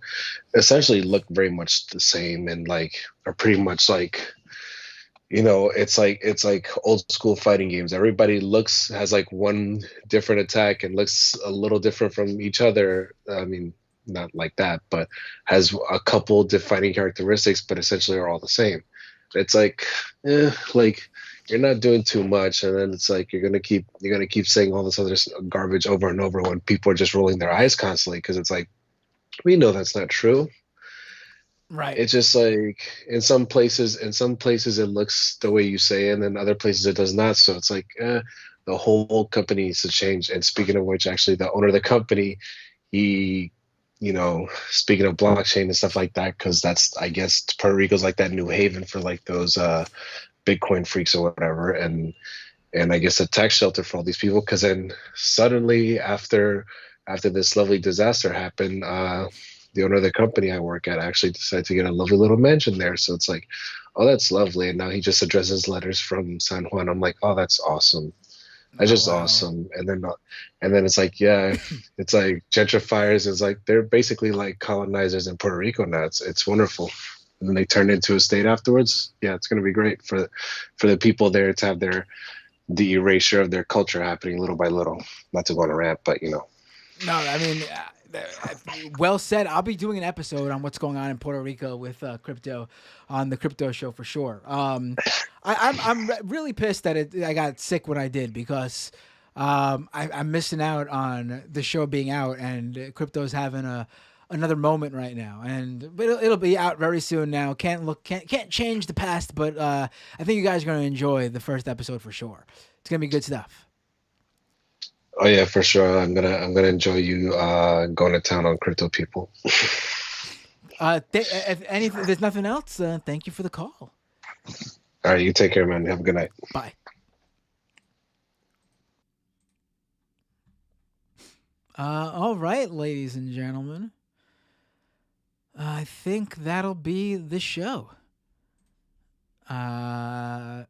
essentially look very much the same and like are pretty much like, it's like old school fighting games. Everybody has like one different attack and looks a little different from each other. I mean, not like that, but has a couple defining characteristics, but essentially are all the same. It's like, like you're not doing too much, and then it's like you're gonna keep saying all this other garbage over and over when people are just rolling their eyes constantly, because it's like, we know that's not true. Right. It's just like in some places it looks the way you say it, and then other places it does not. So it's like the whole company needs to change. And speaking of which, actually the owner of the company, he, speaking of blockchain and stuff like that, because that's, I guess, Puerto Rico's like that new haven for like those Bitcoin freaks or whatever, and I guess a tax shelter for all these people. Because then suddenly after this lovely disaster happened, the owner of the company I work at actually decided to get a lovely little mansion there. So it's like, oh, that's lovely. And now he just addresses letters from San Juan. I'm like, oh, that's awesome. That's just awesome. And then it's like, yeah, it's like gentrifiers. It's like they're basically like colonizers in Puerto Rico now. It's wonderful. And then they turn into a state afterwards. Yeah, it's going to be great for the people there to have the erasure of their culture happening little by little. Not to go on a rant, but No, I mean, well said. I'll be doing an episode on what's going on in Puerto Rico with crypto on the Crypto Show for sure. I'm really pissed that I got sick when I did, because I'm missing out on the show being out, and crypto's having another moment right now, but it'll be out very soon now. Can't change the past, but I think you guys are gonna enjoy the first episode for sure. It's gonna be good stuff. oh yeah, for sure. I'm gonna enjoy you going to town on crypto people. If there's nothing else, thank you for the call. All right, you take care, man. Have a good night. Bye. All right, ladies and gentlemen. I think that'll be the show. Let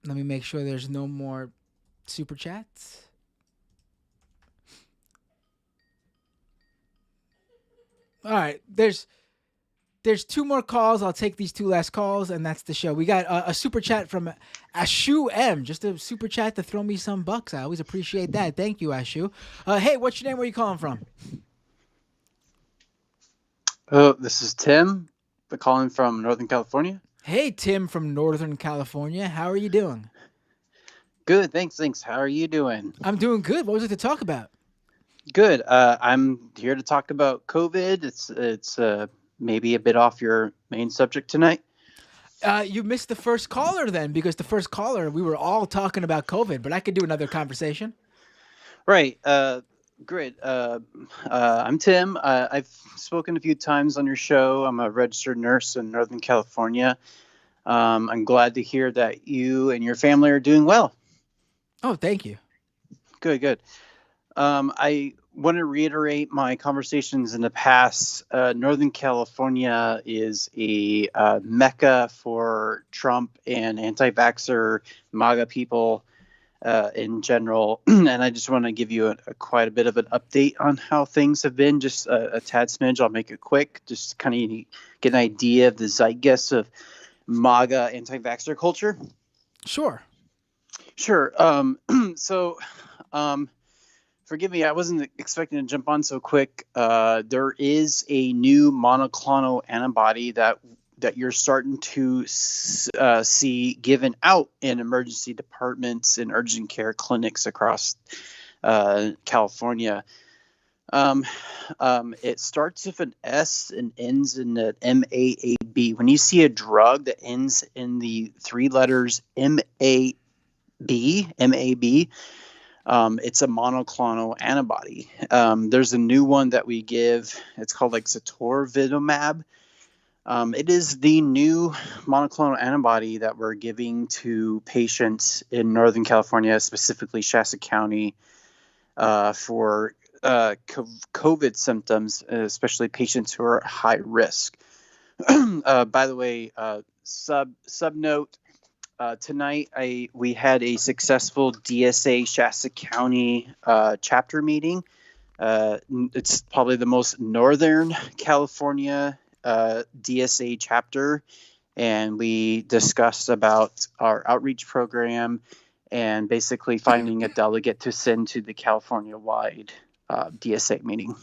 me make sure there's no more super chats. All right, there's 2 more calls. I'll take these 2 last calls, and that's the show. We got a super chat from Ashu M. Just a super chat to throw me some bucks. I always appreciate that. Thank you, Ashu. Hey, what's your name? Where are you calling from? Oh, this is Tim, calling from Northern California. Hey, Tim from Northern California. How are you doing? Good, thanks. How are you doing? I'm doing good. What was it to talk about? Good. I'm here to talk about COVID. It's maybe a bit off your main subject tonight. You missed the first caller then, because the first caller, we were all talking about COVID, but I could do another conversation. Right. Great. I'm Tim. I've spoken a few times on your show. I'm a registered nurse in Northern California. I'm glad to hear that you and your family are doing well. Oh, thank you. Good. I want to reiterate my conversations in the past. Northern California is a mecca for Trump and anti-vaxxer MAGA people in general. And I just want to give you quite a bit of an update on how things have been. Just a tad smidge. I'll make it quick. Just kind of get an idea of the zeitgeist of MAGA anti-vaxxer culture. Sure. Forgive me, I wasn't expecting to jump on so quick. There is a new monoclonal antibody that you're starting to see given out in emergency departments and urgent care clinics across California. It starts with an S and ends in an MAAB. When you see a drug that ends in the three letters MAB, it's a monoclonal antibody. There's a new one that we give. It's called like Zatorvidumab. It is the new monoclonal antibody that we're giving to patients in Northern California, specifically Shasta County, for COVID symptoms, especially patients who are at high risk. By the way, sub note. Tonight, we had a successful DSA Shasta County chapter meeting. It's probably the most Northern California DSA chapter, and we discussed about our outreach program and basically finding a delegate to send to the California-wide DSA meeting.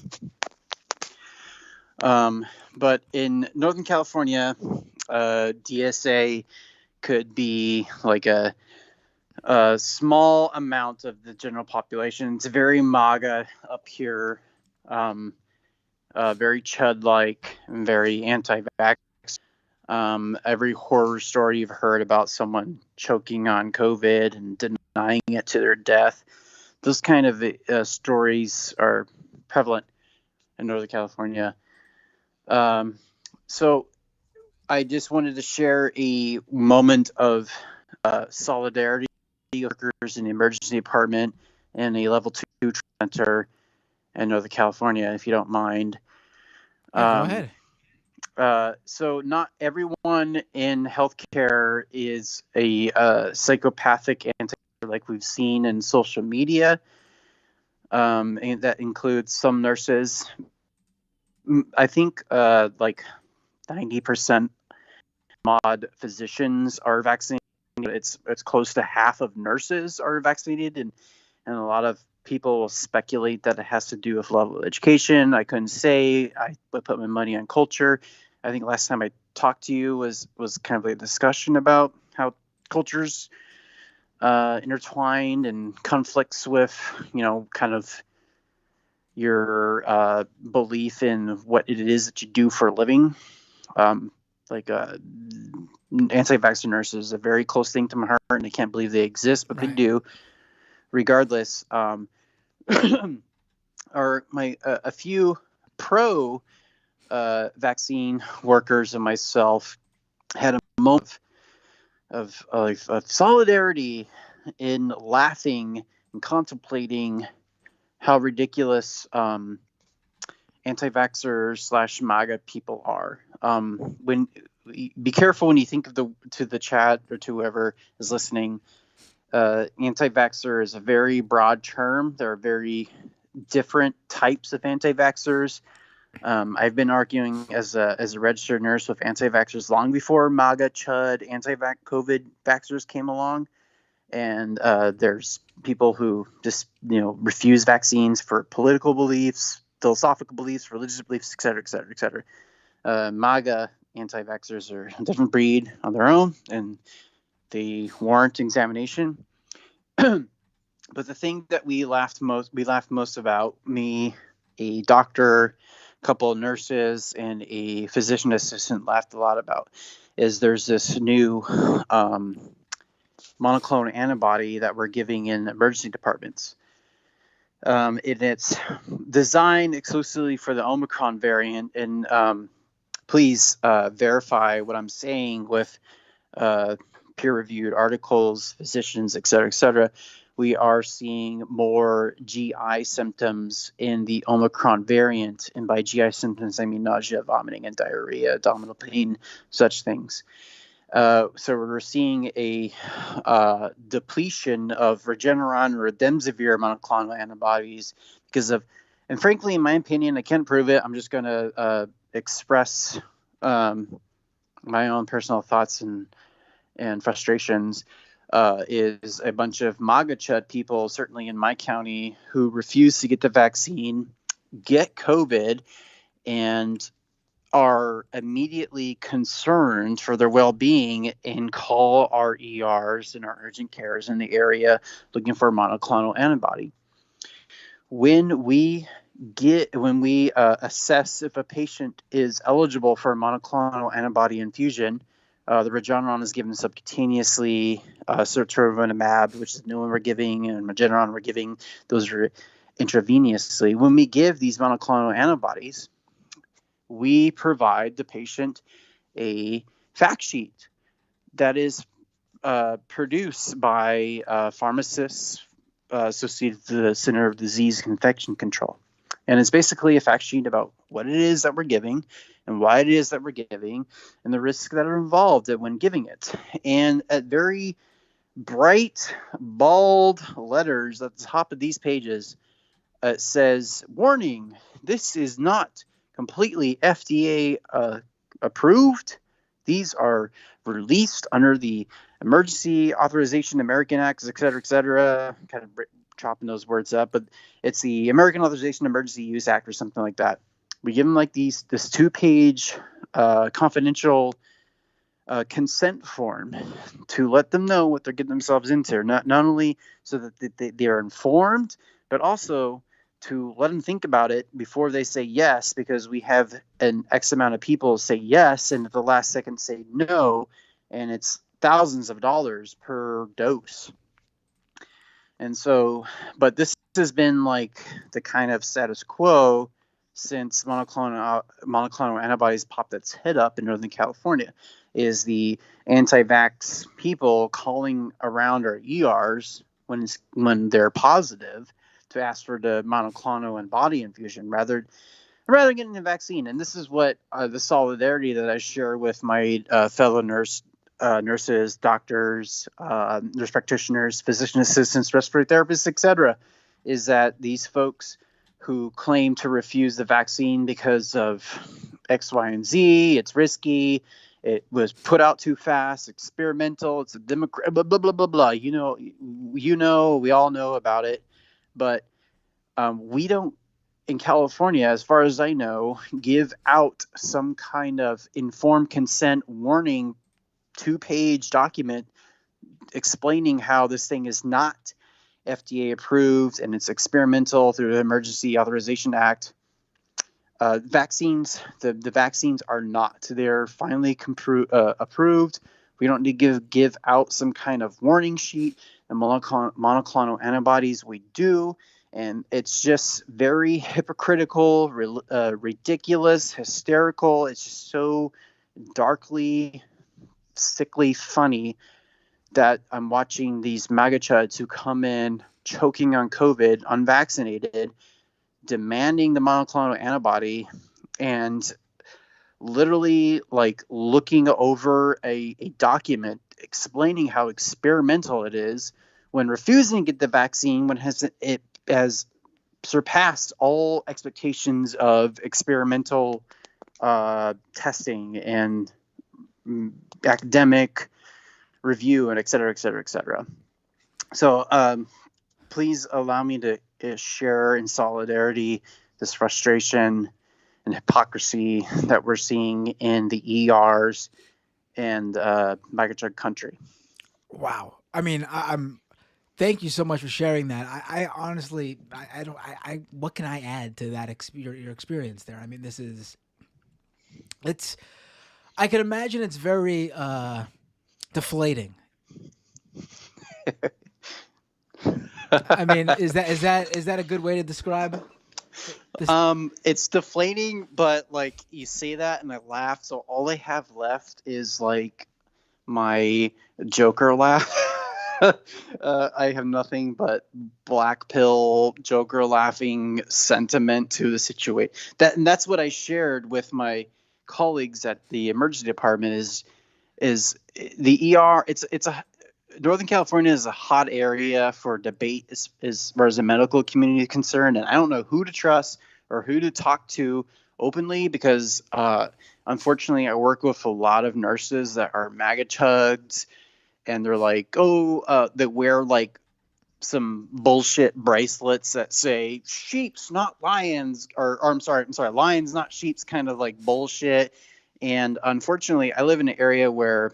But in Northern California, DSA could be like a small amount of the general population. It's very MAGA up here, very Chud-like, and very anti-vax. Every horror story you've heard about someone choking on COVID and denying it to their death, those kind of stories are prevalent in Northern California. So I just wanted to share a moment of solidarity with workers in the emergency department and a level 2 center in Northern California, if you don't mind. Go ahead. So not everyone in healthcare is a psychopathic anti-vaxxer like we've seen in social media. And that includes some nurses. I think like 90% mod physicians are vaccinated. It's close to half of nurses are vaccinated, and a lot of people will speculate that it has to do with level of education. I couldn't say. I would put my money on culture. I think last time I talked to you was kind of a discussion about how cultures intertwined and conflicts with, kind of your belief in what it is that you do for a living. Anti-vaxxer nurses is a very close thing to my heart, and I can't believe they exist, but They do. Regardless, a few pro vaccine workers and myself had a moment of solidarity in laughing and contemplating how ridiculous anti-vaxxer / MAGA people are. Be careful when you think of to the chat or to whoever is listening. Anti-vaxxer is a very broad term. There are very different types of anti-vaxxers. I've been arguing as a registered nurse with anti-vaxxers long before MAGA, Chud, COVID vaxxers came along. And there's people who just refuse vaccines for political beliefs, philosophical beliefs, religious beliefs, et cetera, et cetera, et cetera. MAGA anti-vaxxers are a different breed on their own, and they warrant examination. But the thing that we laughed most about, me, a doctor, couple of nurses and a physician assistant laughed a lot about, is there's this new monoclonal antibody that we're giving in emergency departments. It's designed exclusively for the Omicron variant. And please verify what I'm saying with peer-reviewed articles, physicians, et cetera, et cetera. We are seeing more GI symptoms in the Omicron variant. And by GI symptoms, I mean nausea, vomiting, and diarrhea, abdominal pain, such things. So we're seeing a depletion of Regeneron or Remdesivir monoclonal antibodies because of, and frankly, in my opinion, I can't prove it. I'm just going to express my own personal thoughts and frustrations. Is a bunch of MAGA chud people, certainly in my county, who refuse to get the vaccine, get COVID, and are immediately concerned for their well-being and call our ERs and our urgent cares in the area looking for a monoclonal antibody. When we assess if a patient is eligible for a monoclonal antibody infusion, the Regeneron is given subcutaneously, sirtuximab, which is the new one we're giving, and Regeneron we're giving, those are intravenously. When we give these monoclonal antibodies, we provide the patient a fact sheet that is produced by pharmacists associated with the Center of Disease Infection Control. And it's basically a fact sheet about what it is that we're giving and why it is that we're giving and the risks that are involved when giving it. And at very bright, bold letters at the top of these pages, it says, warning, this is not completely FDA approved. These are released under the Emergency Authorization American Acts, et cetera, kind of chopping those words up, but it's the American Authorization Emergency Use Act or something like that. We give them like this 2-page confidential consent form to let them know what they're getting themselves into, not only so that they are informed, but also to let them think about it before they say yes, because we have an X amount of people say yes and at the last second say no, and it's thousands of dollars per dose. And so, but this has been like the kind of status quo since monoclonal antibodies popped its head up in Northern California, is the anti-vax people calling around our ERs when they're positive to ask for the monoclonal antibody infusion rather than getting the vaccine. And this is what the solidarity that I share with my fellow nurses, doctors, nurse practitioners, physician assistants, respiratory therapists, etc., is that these folks who claim to refuse the vaccine because of X, Y, and Z, it's risky, it was put out too fast, experimental, it's a Democrat, blah, blah, blah, blah, blah. We all know about it. But we don't, in California, as far as I know, give out some kind of informed consent warning 2-page document explaining how this thing is not FDA approved and it's experimental through the Emergency Authorization Act. Vaccines, the vaccines are not. They're finally approved. We don't need to give out some kind of warning sheet. The monoclonal antibodies we do, and it's just very hypocritical, ridiculous, hysterical. It's just so darkly, sickly funny that I'm watching these MAGA chuds who come in choking on COVID, unvaccinated, demanding the monoclonal antibody, and literally like looking over a document explaining how experimental it is when refusing to get the vaccine when it has surpassed all expectations of experimental testing and academic review and et cetera, et cetera, et cetera. So please allow me to share in solidarity this frustration and hypocrisy that we're seeing in the ERs and MAGA country. Wow. I mean, Thank you so much for sharing that. I honestly, I don't, what can I add to that your experience there? I mean, I can imagine it's very deflating. I mean, is that a good way to describe this? It's deflating, but like you say that and I laugh, so all I have left is like my Joker laugh. I have nothing but black pill Joker laughing sentiment to the situation. That's what I shared with my colleagues at the emergency department is the ER. It's a Northern California is a hot area for debate as far as the medical community is concerned, and I don't know who to trust or who to talk to openly because unfortunately I work with a lot of nurses that are MAGA chugs, and they're like, they wear like some bullshit bracelets that say sheep's not lions, or I'm sorry, lions not sheep's, kind of like bullshit. And unfortunately, I live in an area where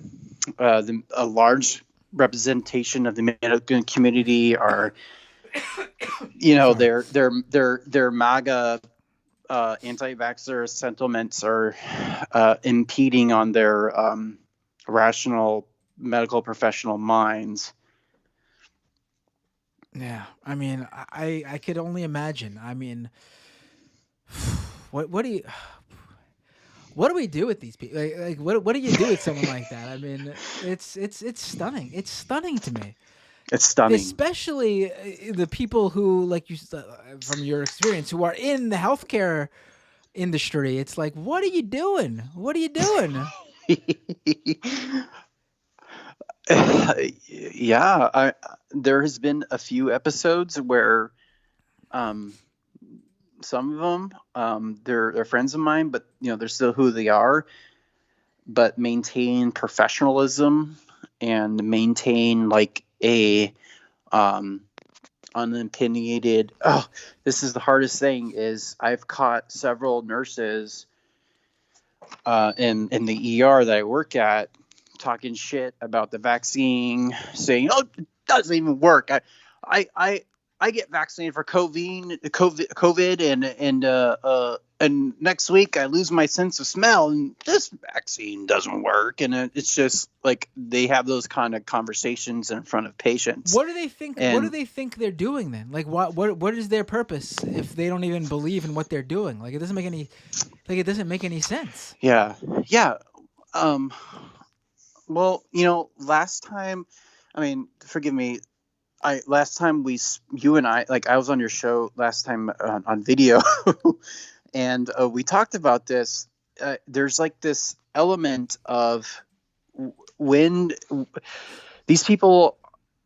a large representation of the medical community are, they're MAGA anti-vaxxer sentiments are impeding on their rational medical professional minds. Yeah, I mean, I could only imagine. I mean, what do we do with these people? Like what do you do with someone like that? I mean, it's stunning. It's stunning to me. It's stunning, especially the people who, like you, from your experience, who are in the healthcare industry. It's like, what are you doing? What are you doing? Yeah, there has been a few episodes where some of them they're friends of mine, but they're still who they are, but maintain professionalism and maintain like a unopinionated. This is the hardest thing, is I've caught several nurses in the ER that I work at talking shit about the vaccine, saying, it doesn't even work. I get vaccinated for COVID, and next week I lose my sense of smell, and this vaccine doesn't work. And it's just like they have those kind of conversations in front of patients. What do they think? What do they think they're doing then? Like, what is their purpose if they don't even believe in what they're doing? Like, it doesn't make any sense. Yeah. Well, last time, I mean, forgive me. Last time you and I was on your show last time on video, and we talked about this. There's like this element of when these people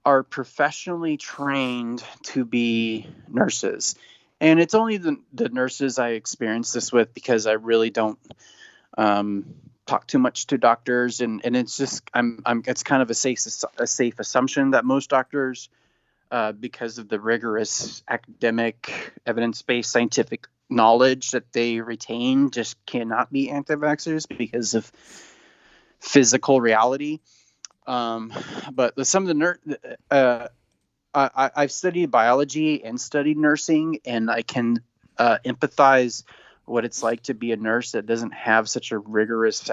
are professionally trained to be nurses, and it's only the nurses I experience this with because I really don't talk too much to doctors, and it's just it's kind of a safe assumption that most doctors, because of the rigorous academic evidence-based scientific knowledge that they retain, just cannot be anti-vaxxers because of physical reality. But some of the I've studied biology and studied nursing, and I can empathize what it's like to be a nurse that doesn't have such a rigorous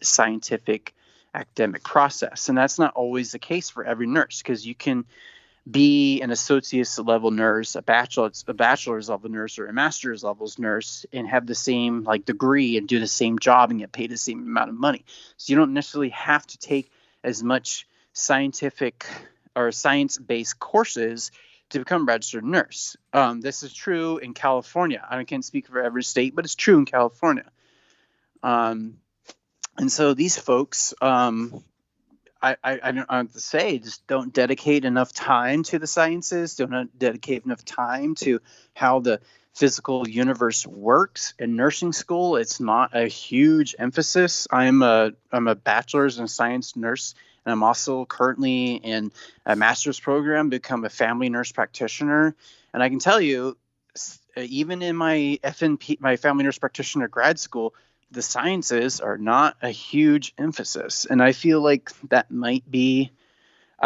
scientific academic process. And that's not always the case for every nurse, because you can be an associate's level nurse, a bachelor's level nurse, or a master's level nurse, and have the same degree and do the same job and get paid the same amount of money. So you don't necessarily have to take as much scientific or science-based courses to become a registered nurse. This is true in California. I can't speak for every state, but it's true in California. And so these folks, I don't have to say, just don't dedicate enough time to the sciences, don't dedicate enough time to how the physical universe works. In nursing school, it's not a huge emphasis. I'm a bachelor's in science nurse, and I'm also currently in a master's program to become a family nurse practitioner. And I can tell you, even in my FNP, my family nurse practitioner grad school, the sciences are not a huge emphasis. And I feel like that might be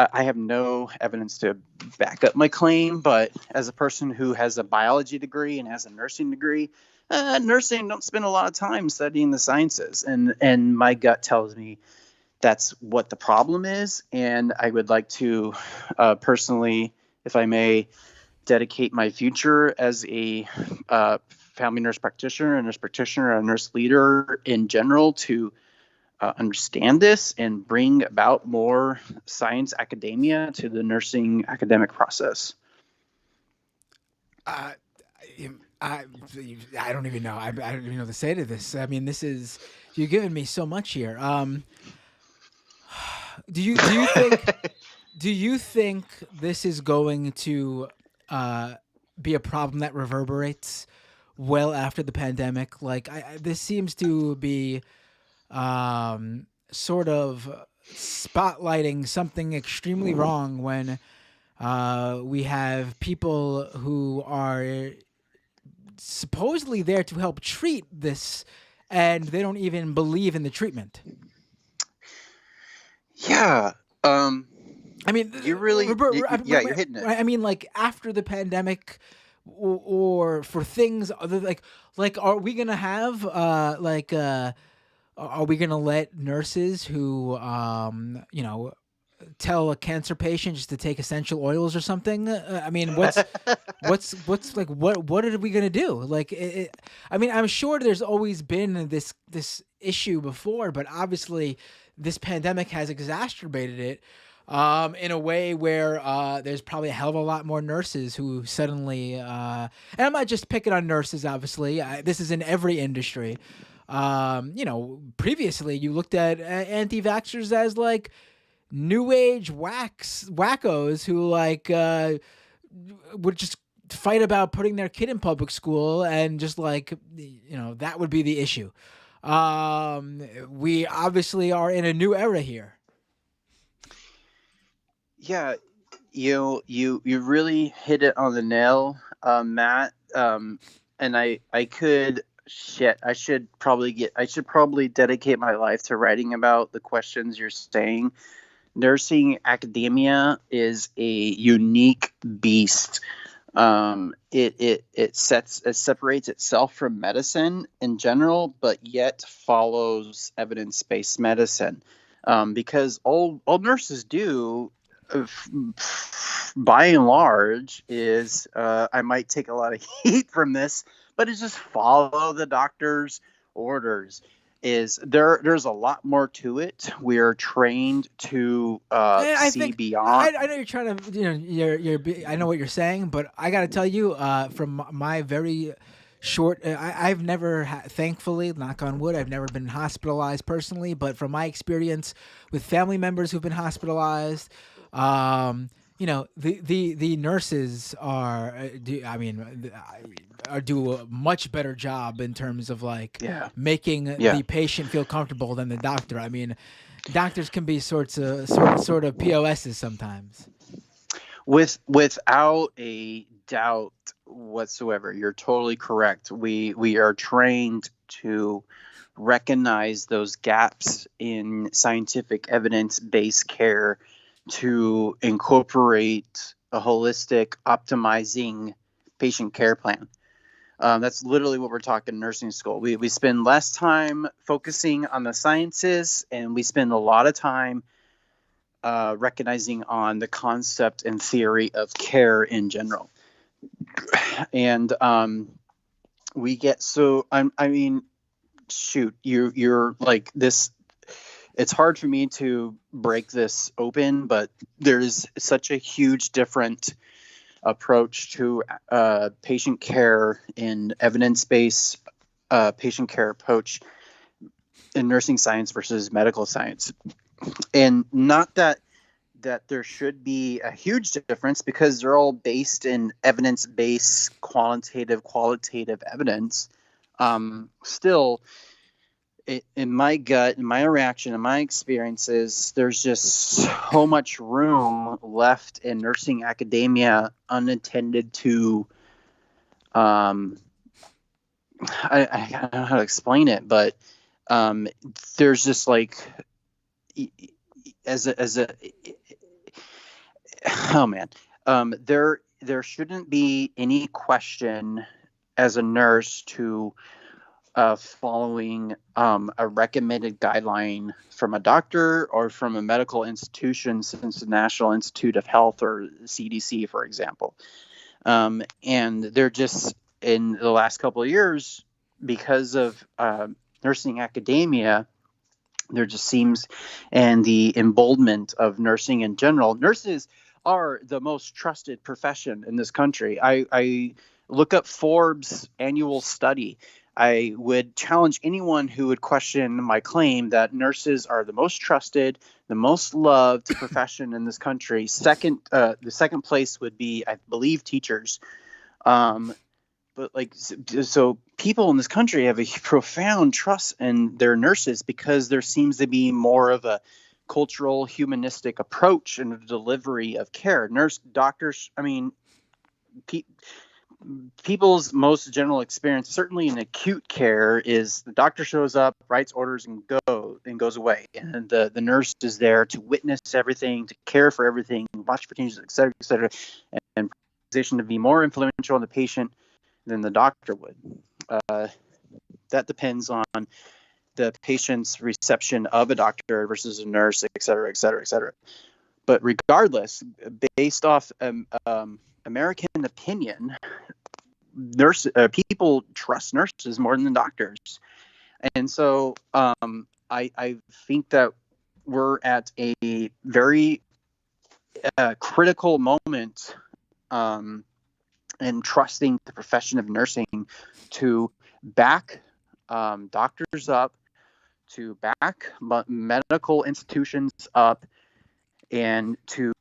I have no evidence to back up my claim, but as a person who has a biology degree and has a nursing degree, nursing don't spend a lot of time studying the sciences, and my gut tells me that's what the problem is. And I would like to personally, if I may, dedicate my future as a family nurse practitioner, a nurse leader in general to understand this and bring about more science academia to the nursing academic process. I don't even know. I don't even know what to say to this. I mean, you're giving me so much here. Do you think this is going to be a problem that reverberates well after the pandemic? Like, this seems to be sort of spotlighting something extremely wrong when we have people who are supposedly there to help treat this, and they don't even believe in the treatment. Yeah. I mean, you're hitting it. I mean, like, after the pandemic, or for things other like, are we gonna have are we gonna let nurses who tell a cancer patient just to take essential oils or something? I mean, what are we gonna do? Like, I mean, I'm sure there's always been this issue before, but obviously this pandemic has exacerbated it in a way where there's probably a hell of a lot more nurses who suddenly, and I'm not just picking on nurses, obviously. This is in every industry. Previously you looked at anti-vaxxers as like new age wackos who would just fight about putting their kid in public school, and just that would be the issue. We obviously are in a new era here. Yeah, you really hit it on the nail, Matt. And I should probably dedicate my life to writing about the questions you're saying. Nursing academia is a unique beast. It separates itself from medicine in general, but yet follows evidence-based medicine, because all nurses do, by and large, is I might take a lot of heat from this, but it's just follow the doctor's orders. There's a lot more to it. We are trained to see beyond. I know you're trying to, I know what you're saying, but I got to tell you, from my very short, I've never, thankfully, knock on wood, I've never been hospitalized personally, but from my experience with family members who've been hospitalized, the nurses do a much better job in terms of making the patient feel comfortable than the doctor. I mean, doctors can be sort of POSs sometimes. Without a doubt whatsoever, you're totally correct. We are trained to recognize those gaps in scientific evidence-based care, to incorporate a holistic, optimizing patient care plan. That's literally what we're talking in nursing school. We spend less time focusing on the sciences, and we spend a lot of time recognizing on the concept and theory of care in general. And we get you're like this. It's hard for me to break this open, but there's such a huge different approach to patient care in evidence-based patient care approach in nursing science versus medical science. And not that there should be a huge difference, because they're all based in evidence-based qualitative evidence. Still, in my gut, in my reaction, in my experiences, there's just so much room left in nursing academia unattended to. I don't know how to explain it, but there's just as Oh man, there shouldn't be any question as a nurse to following a recommended guideline from a doctor or from a medical institution, since the National Institute of Health or CDC, for example. And they're just, in the last couple of years, because of nursing academia, there just seems, and the emboldenment of nursing in general. Nurses are the most trusted profession in this country. I look up Forbes' annual study. I would challenge anyone who would question my claim that nurses are the most trusted, the most loved profession in this country. The second place would be, I believe, teachers. But like, so people in this country have a profound trust in their nurses because there seems to be more of a cultural, humanistic approach in the delivery of care. Doctors, I mean, people's most general experience, certainly in acute care, is the doctor shows up, writes orders, and goes away, and the nurse is there to witness everything, to care for everything, watch for changes, et cetera, and position to be more influential on the patient than the doctor would. That depends on the patient's reception of a doctor versus a nurse, et cetera, et cetera, et cetera. But regardless, based off American opinion, people trust nurses more than doctors. And so I think that we're at a very critical moment in trusting the profession of nursing to back doctors up, to back medical institutions up, and to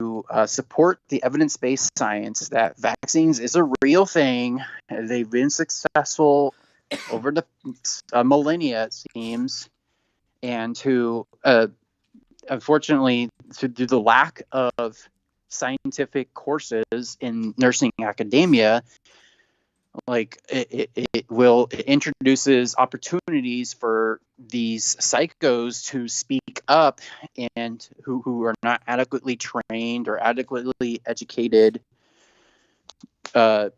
support the evidence-based science that vaccines is a real thing. They've been successful over the millennia, it seems. And to, unfortunately, due to the lack of scientific courses in nursing academia, like it introduces opportunities for these psychos to speak up, and who are not adequately trained or adequately educated. You've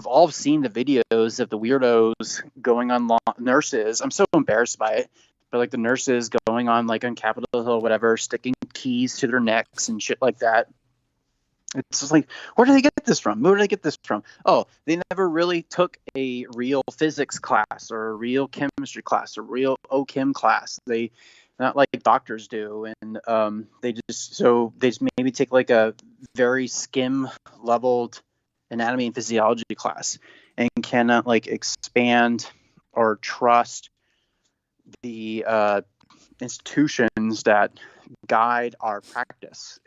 all seen the videos of the weirdos going on nurses. I'm so embarrassed by it, but like the nurses going on, like on Capitol Hill or whatever, sticking keys to their necks and shit like that. It's just like, where do they get this from? Where do they get this from? Oh, they never really took a real physics class or a real chemistry class or real OChem class. They, not like doctors do, and they just maybe take like a very skim leveled anatomy and physiology class, and cannot like expand or trust the institutions that guide our practice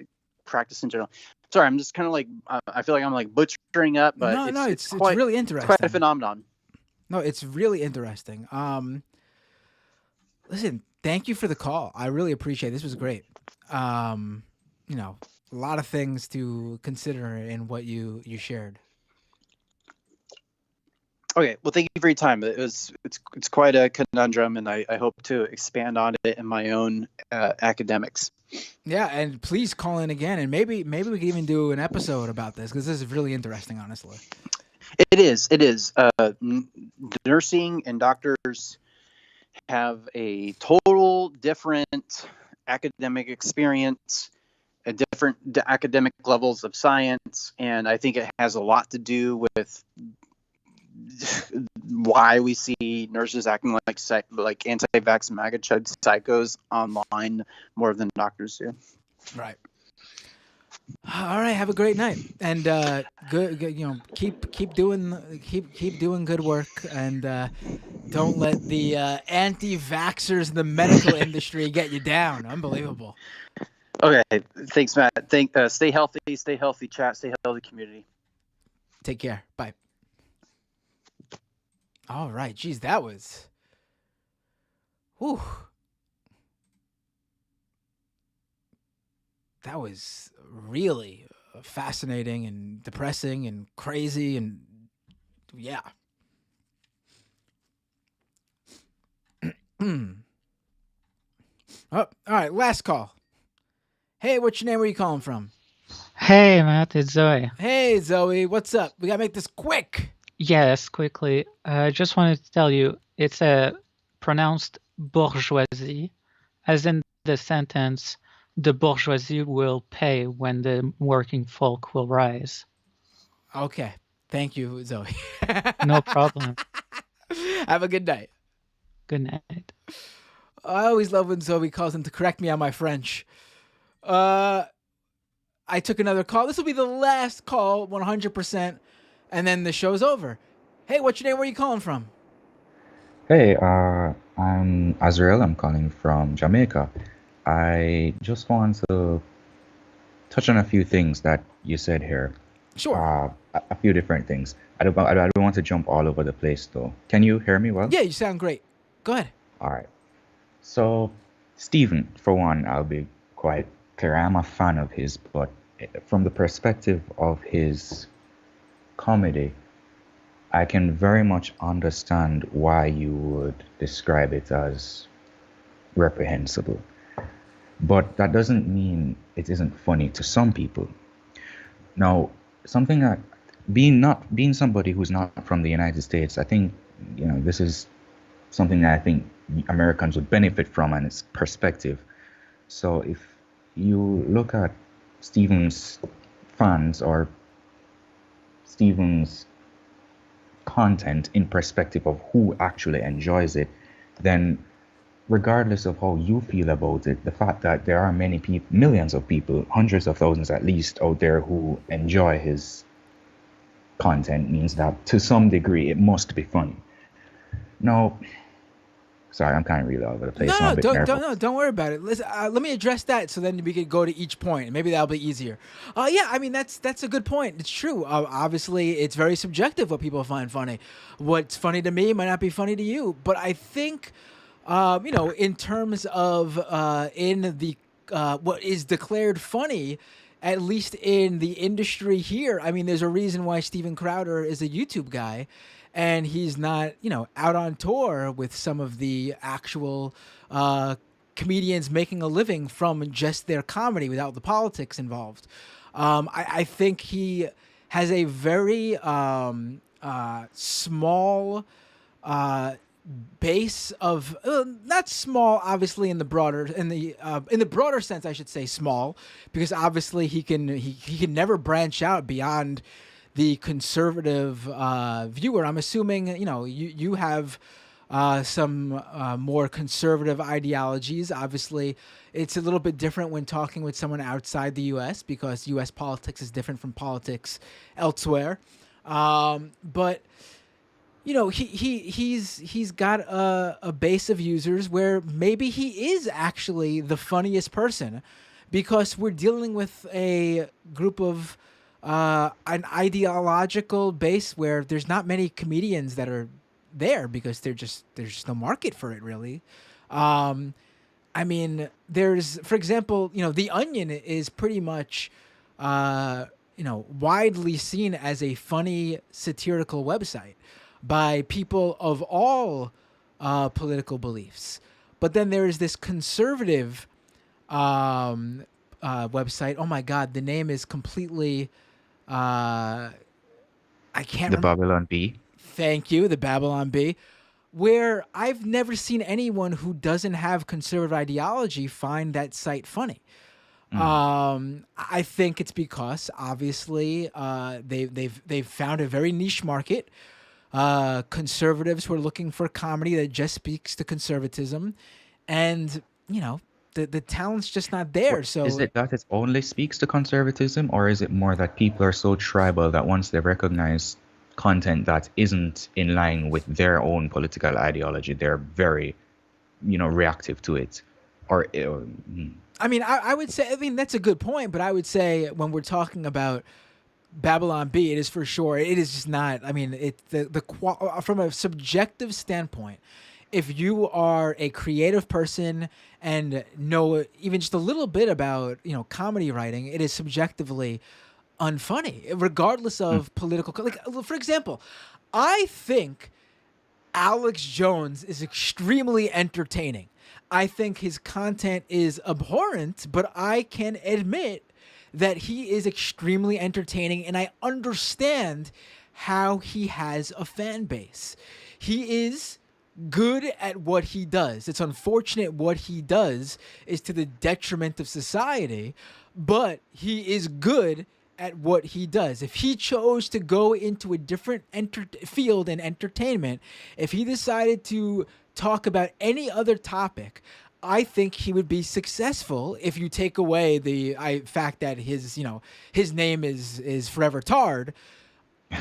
in general. Sorry, I'm just kind of like, I feel like I'm like butchering up, but it's really interesting. It's quite a phenomenon. No, it's really interesting. Listen, thank you for the call. I really appreciate it. This was great. A lot of things to consider in what you shared. Okay, well, thank you for your time. It's quite a conundrum, and I hope to expand on it in my own academics. Yeah, and please call in again, and maybe we can even do an episode about this, because this is really interesting, honestly. It is. Nursing and doctors have a total different academic experience, different academic levels of science, and I think it has a lot to do with why we see nurses acting like anti-vax MAGA chud psychos online more than doctors do. Right. All right. Have a great night, and good. Keep doing good work, and don't let the anti-vaxxers in the medical industry get you down. Unbelievable. Okay. Thanks, Matt. Stay healthy, chat. Stay healthy, community. Take care. Bye. All right. Geez, that was... Whew. That was really fascinating and depressing and crazy, and yeah. Oh, all right. Last call. Hey, what's your name? Where are you calling from? Hey, Matt, it's Zoe. Hey, Zoe, what's up? We gotta make this quick. Yes, quickly. I just wanted to tell you it's pronounced bourgeoisie, as in the sentence, the bourgeoisie will pay when the working folk will rise. Okay. Thank you, Zoe. No problem. Have a good night. Good night. I always love when Zoe calls in to correct me on my French. I took another call. This will be the last call, 100%, and then the show's over. Hey, what's your name? Where are you calling from? Hey, I'm Azrael. I'm calling from Jamaica. I just want to touch on a few things that you said here. Sure. A few different things. I don't want to jump all over the place, though. Can you hear me well? Yeah, you sound great. Go ahead. All right. So, Stephen, for one, I'll be quite clear. I'm a fan of his, but from the perspective of his comedy, I can very much understand why you would describe it as reprehensible. But that doesn't mean it isn't funny to some people. Now, something that being somebody who's not from the United States, I think, this is something that I think Americans would benefit from, and its perspective. So if you look at Stephen's fans or Stephen's content in perspective of who actually enjoys it, then regardless of how you feel about it, the fact that there are many people, millions of people, hundreds of thousands at least out there who enjoy his content means that to some degree it must be funny. Now, sorry, I'm kind of really all over the place. Don't worry about it. Listen, let me address that so then we could go to each point. Maybe that'll be easier. Yeah, I mean, that's a good point. It's true. Obviously, it's very subjective what people find funny. What's funny to me might not be funny to you. But I think, in terms of in the what is declared funny, at least in the industry here, I mean, there's a reason why Steven Crowder is a YouTube guy. And he's not, out on tour with some of the actual comedians making a living from just their comedy without the politics involved. I think he has a very small base of not small, obviously in the broader sense, I should say small, because obviously he can never branch out beyond the conservative viewer. I'm assuming, you have some more conservative ideologies. Obviously, it's a little bit different when talking with someone outside the U.S. because U.S. politics is different from politics elsewhere. But he's got a base of users where maybe he is actually the funniest person, because we're dealing with a group of an ideological base where there's not many comedians that are there because there's just no market for it, really. I mean, there's, for example, The Onion is pretty much, widely seen as a funny satirical website by people of all political beliefs. But then there is this conservative website. Oh my God, the name is completely. I can't. The Babylon Bee. Thank you, the Babylon Bee, where I've never seen anyone who doesn't have conservative ideology find that site funny. I think it's because obviously they've found a very niche market. Conservatives who are looking for comedy that just speaks to conservatism, and the talent's just not there. So is it that it only speaks to conservatism, or is it more that people are so tribal that once they recognize content that isn't in line with their own political ideology, they're very, reactive to it? Or I mean, I would say, that's a good point, but I would say when we're talking about Babylon Bee, it is for sure. It is just not. I mean, from a subjective standpoint, if you are a creative person and know even just a little bit about comedy writing, it is subjectively unfunny, regardless of political. Like, for example, I think Alex Jones is extremely entertaining. I think his content is abhorrent, but I can admit that he is extremely entertaining, and I understand how he has a fan base. He is good at what he does. It's unfortunate what he does is to the detriment of society, but he is good at what he does. If he chose to go into a different field in entertainment, if he decided to talk about any other topic, I think he would be successful if you take away the fact that his name is Forever Tard.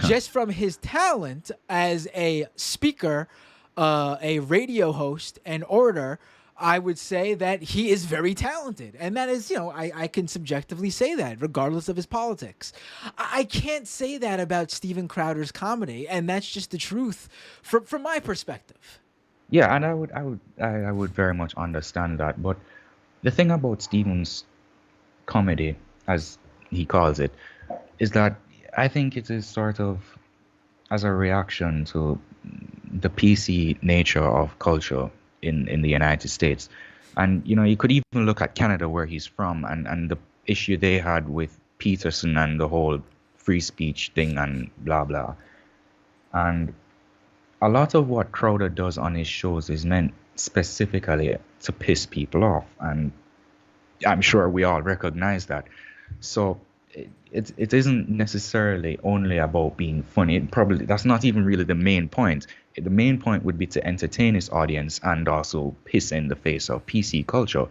Just from his talent as a speaker, a radio host, and orator, I would say that he is very talented. And that is, I can subjectively say that, regardless of his politics. I can't say that about Steven Crowder's comedy, and that's just the truth from my perspective. Yeah, and I would very much understand that. But the thing about Steven's comedy, as he calls it, is that I think it is sort of as a reaction to the PC nature of culture in the United States. And, you could even look at Canada, where he's from, and the issue they had with Peterson and the whole free speech thing and blah, blah. And a lot of what Crowder does on his shows is meant specifically to piss people off. And I'm sure we all recognize that. So it isn't necessarily only about being funny. That's not even really the main point. The main point would be to entertain his audience and also piss in the face of PC culture.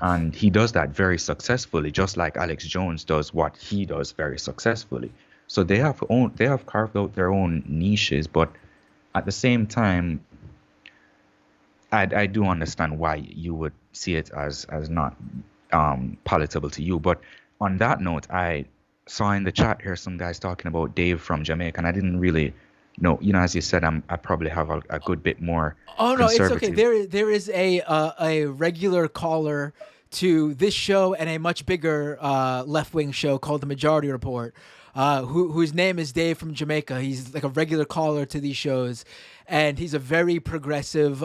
And he does that very successfully, just like Alex Jones does what he does very successfully. So they have carved out their own niches, but at the same time, I do understand why you would see it as not palatable to you. But on that note, I saw in the chat here some guys talking about Dave from Jamaica, and I didn't really know. As you said, I probably have a good bit more. Oh no, it's okay. There is a regular caller to this show and a much bigger left-wing show called The Majority Report, whose name is Dave from Jamaica. He's like a regular caller to these shows, and he's a very progressive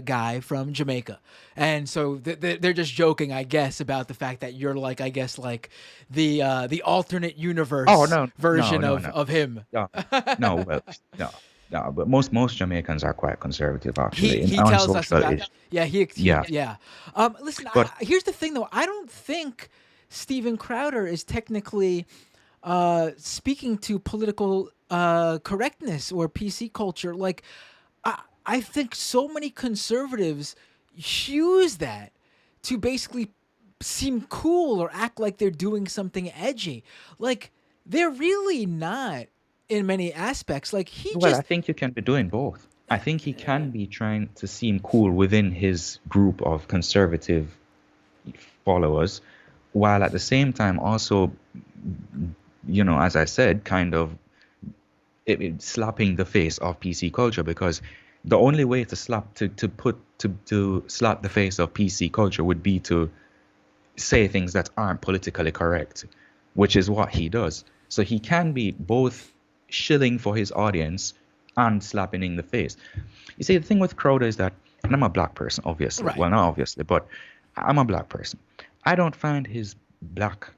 guy from Jamaica. And so they're just joking, I guess, about the fact that you're like, I guess, like the alternate universe version of him. No, but most Jamaicans are quite conservative, actually. He tells us about that. Yeah. Listen, here's the thing, though. I don't think Steven Crowder is technically speaking to political correctness or PC culture. Like, I think so many conservatives use that to basically seem cool or act like they're doing something edgy. Like, they're really not in many aspects. Like, I think you can be doing both. I think he can be trying to seem cool within his group of conservative followers, while at the same time also, as I said, kind of slapping the face of PC culture, because the only way to slap the face of PC culture would be to say things that aren't politically correct, which is what he does. So he can be both shilling for his audience and slapping in the face. You see, the thing with Crowder is that, and I'm a black person, obviously. Right. Well, not obviously, but I'm a black person. I don't find his black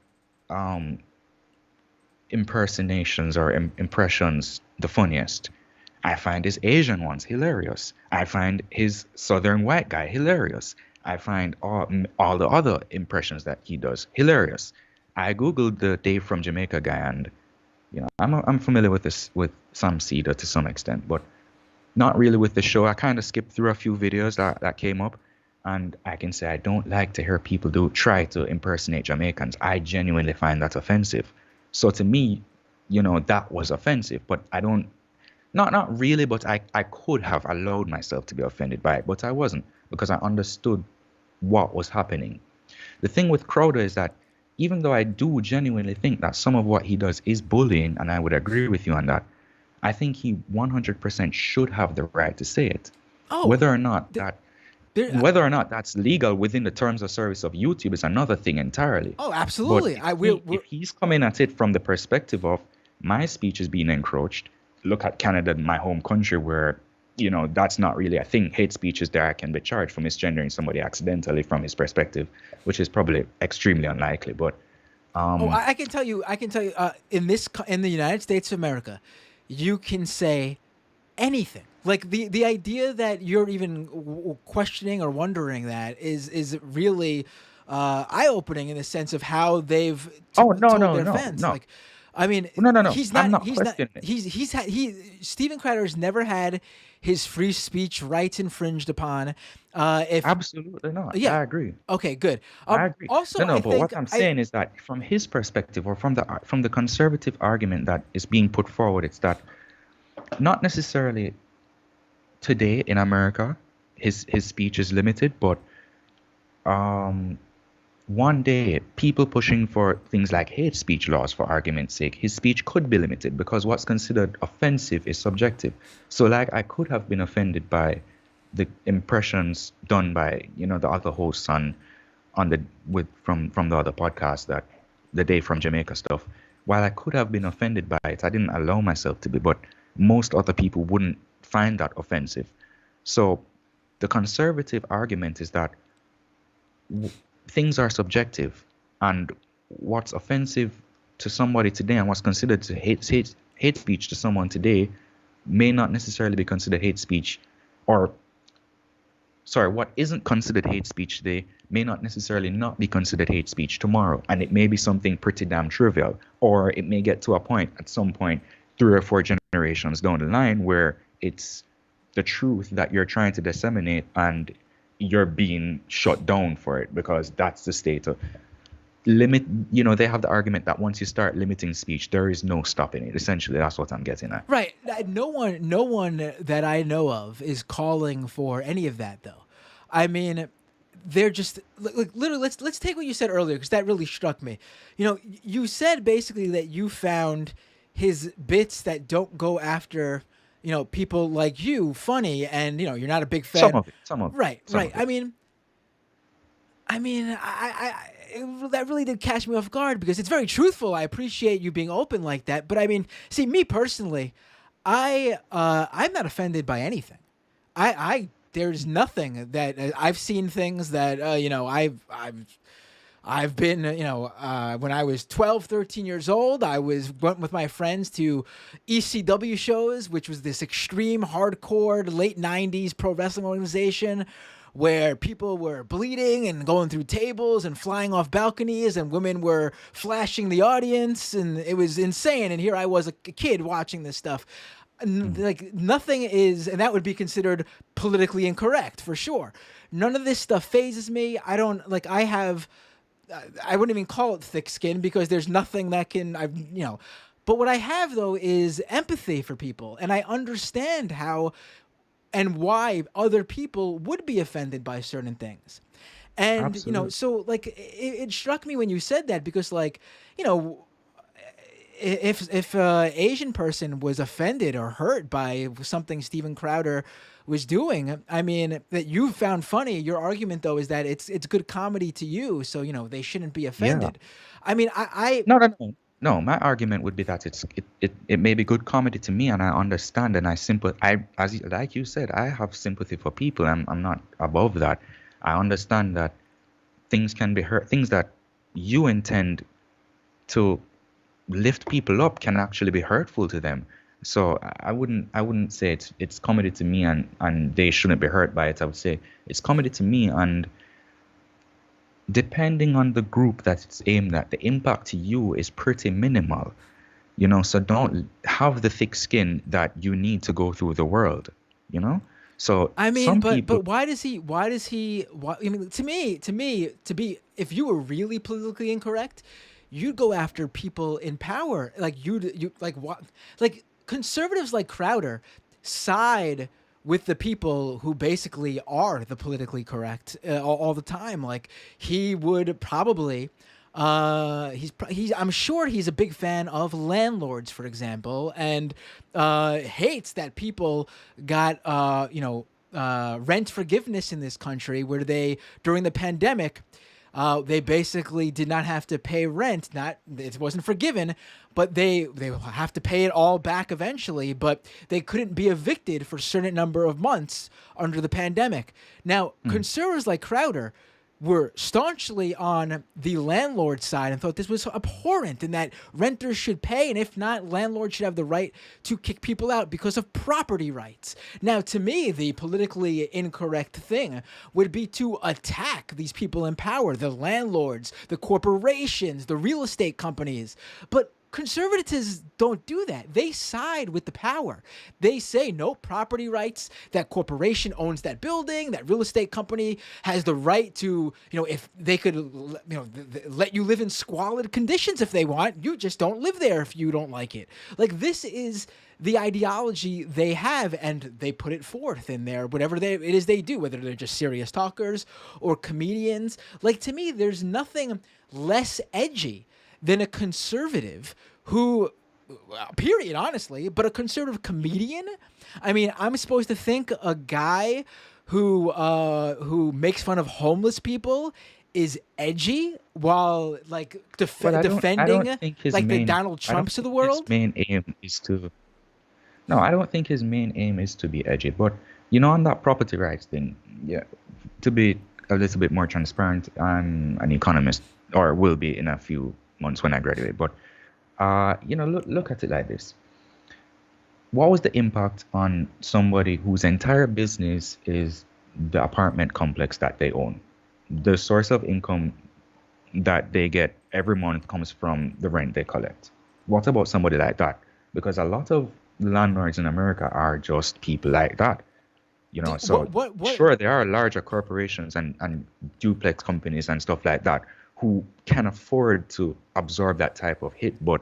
impersonations or impressions the funniest. I find his Asian ones hilarious. I find his Southern white guy hilarious. I find all the other impressions that he does hilarious. I googled the Dave from Jamaica guy, and I'm familiar with Sam Cedar to some extent, but not really with the show. I kind of skipped through a few videos that came up, and I can say I don't like to hear people try to impersonate Jamaicans. I genuinely find that offensive. So to me, that was offensive, but I don't. Not really, but I could have allowed myself to be offended by it, but I wasn't, because I understood what was happening. The thing with Crowder is that even though I do genuinely think that some of what he does is bullying, and I would agree with you on that, I think he 100% should have the right to say it. Whether or not that's legal within the terms of service of YouTube is another thing entirely. Oh, absolutely. But if he's coming at it from the perspective of my speech is being encroached, look at Canada, my home country, where that's not really a thing. Hate speech is there. I can be charged for misgendering somebody accidentally from his perspective, which is probably extremely unlikely. But I can tell you. In the United States of America, you can say anything. Like the idea that you're even questioning or wondering that is really eye opening in the sense of how they've Oh, no, told no, their no, fans. no. Like, I mean, No, no, no. he's I'm not. not questioning it. Steven Crowder's never had his free speech rights infringed upon. If Absolutely not. Yeah. I agree. Okay, good. I agree. Also, No, I but think what I'm saying is that from his perspective, or from the conservative argument that is being put forward, it's that not necessarily today in America, his speech is limited, but one day people pushing for things like hate speech laws, for argument's sake, his speech could be limited because what's considered offensive is subjective. So, like, I could have been offended by the impressions done by the other hosts from the other podcast, that the Day from Jamaica stuff. While I could have been offended by it, I didn't allow myself to be. But most other people wouldn't find that offensive. So, the conservative argument is that things are subjective, and what's offensive to somebody today and what's considered to hate speech to someone today may not necessarily be considered hate speech, or what isn't considered hate speech today may not necessarily not be considered hate speech tomorrow, and it may be something pretty damn trivial, or it may get to a point at some point 3 or 4 generations down the line where it's the truth that you're trying to disseminate and you're being shut down for it, because that's the state of limit. They have the argument that once you start limiting speech, there is no stopping it. Essentially, that's what I'm getting at. Right. No one that I know of is calling for any of that, though. I mean, they're just like literally. Let's take what you said earlier, because that really struck me. You said basically that you found his bits that don't go after people like you funny, and you're not a big fan. Some of it. Right. Some Right. of it. I mean, that really did catch me off guard, because it's very truthful. I appreciate you being open like that. But I mean, see, me personally, I'm not offended by anything. There's nothing that I've seen things that I've been, when I was 12, 13 years old, I went with my friends to ECW shows, which was this extreme hardcore late 90s pro wrestling organization where people were bleeding and going through tables and flying off balconies, and women were flashing the audience, and it was insane. And here I was, a kid, watching this stuff. Like, nothing is, and that would be considered politically incorrect for sure. None of this stuff phases me. I wouldn't even call it thick skin, because there's nothing that can, but what I have, though, is empathy for people. And I understand how and why other people would be offended by certain things. And, Absolutely. so like, it struck me when you said that, because like, if a Asian person was offended or hurt by something Steven Crowder was doing, I mean, that you found funny, your argument, though, is that it's good comedy to you, so they shouldn't be offended. I mean, No, my argument would be that it may be good comedy to me, and I understand, and like you said, I have sympathy for people. I'm not above that. I understand that things can be hurt, things that you intend to lift people up can actually be hurtful to them. So I wouldn't say it's comedy to me and they shouldn't be hurt by it. I would say it's comedy to me, and depending on the group that it's aimed at, the impact to you is pretty minimal. So don't have the thick skin that you need to go through the world. So I mean, some but people, why does he? I mean, to me, if you were really politically incorrect, you'd go after people in power. Like you like what? Like conservatives like Crowder side with the people who basically are the politically correct all the time. Like he would probably. I'm sure he's a big fan of landlords, for example, and hates that people got rent forgiveness in this country, where they, during the pandemic, they basically did not have to pay rent. It wasn't forgiven, but they will have to pay it all back eventually. But they couldn't be evicted for a certain number of months under the pandemic. Now, conservatives like Crowder were staunchly on the landlord side and thought this was abhorrent and that renters should pay, and if not, landlords should have the right to kick people out because of property rights. Now, to me, the politically incorrect thing would be to attack these people in power, the landlords, the corporations, the real estate companies. But conservatives don't do that. They side with the power. They say no property rights. That corporation owns that building. That real estate company has the right to, if they could, let you live in squalid conditions if they want. You just don't live there if you don't like it. Like, this is the ideology they have, and they put it forth in there, whatever it is they do, whether they're just serious talkers or comedians. Like, to me, there's nothing less edgy than a conservative who, period, honestly, but a conservative comedian. I mean, I'm supposed to think a guy who makes fun of homeless people is edgy while like defending like the Donald Trumps of the world. His main aim is to. No, I don't think his main aim is to be edgy, but on that property rights thing, yeah, to be a little bit more transparent, I'm an economist, or will be in a few months when I graduate. But look at it like this. What was the impact on somebody whose entire business is the apartment complex that they own? The source of income that they get every month comes from the rent they collect. What about somebody like that? Because a lot of landlords in America are just people like that. Sure, there are larger corporations and duplex companies and stuff like that who can afford to absorb that type of hit, but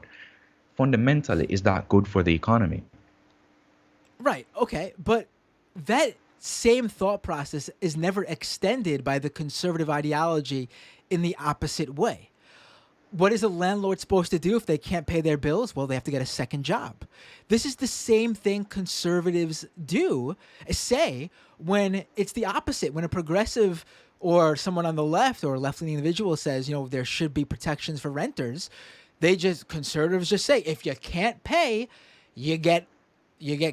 fundamentally, is that good for the economy? Right, okay, but that same thought process is never extended by the conservative ideology in the opposite way. What is a landlord supposed to do if they can't pay their bills? Well, they have to get a second job. This is the same thing conservatives say when it's the opposite. When a progressive or someone on the left or a left-leaning individual says, there should be protections for renters, conservatives just say, if you can't pay, you get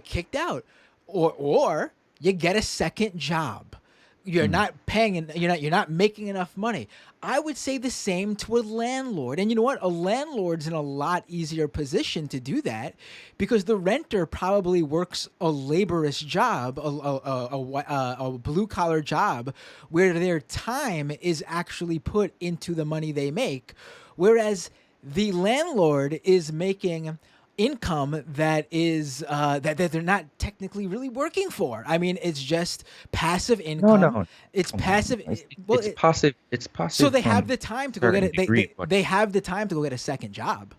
kicked out, or you get a second job. You're not paying, and you're not making enough money. I would say the same to a landlord. And you know what? A landlord's in a lot easier position to do that because the renter probably works a laborious job, a blue-collar job, where their time is actually put into the money they make, whereas the landlord is making income that is that they're not technically really working for. I mean, it's just passive income. No. It's passive. It's passive. It's passive. So they have the time to go get it. But they have the time to go get a second job.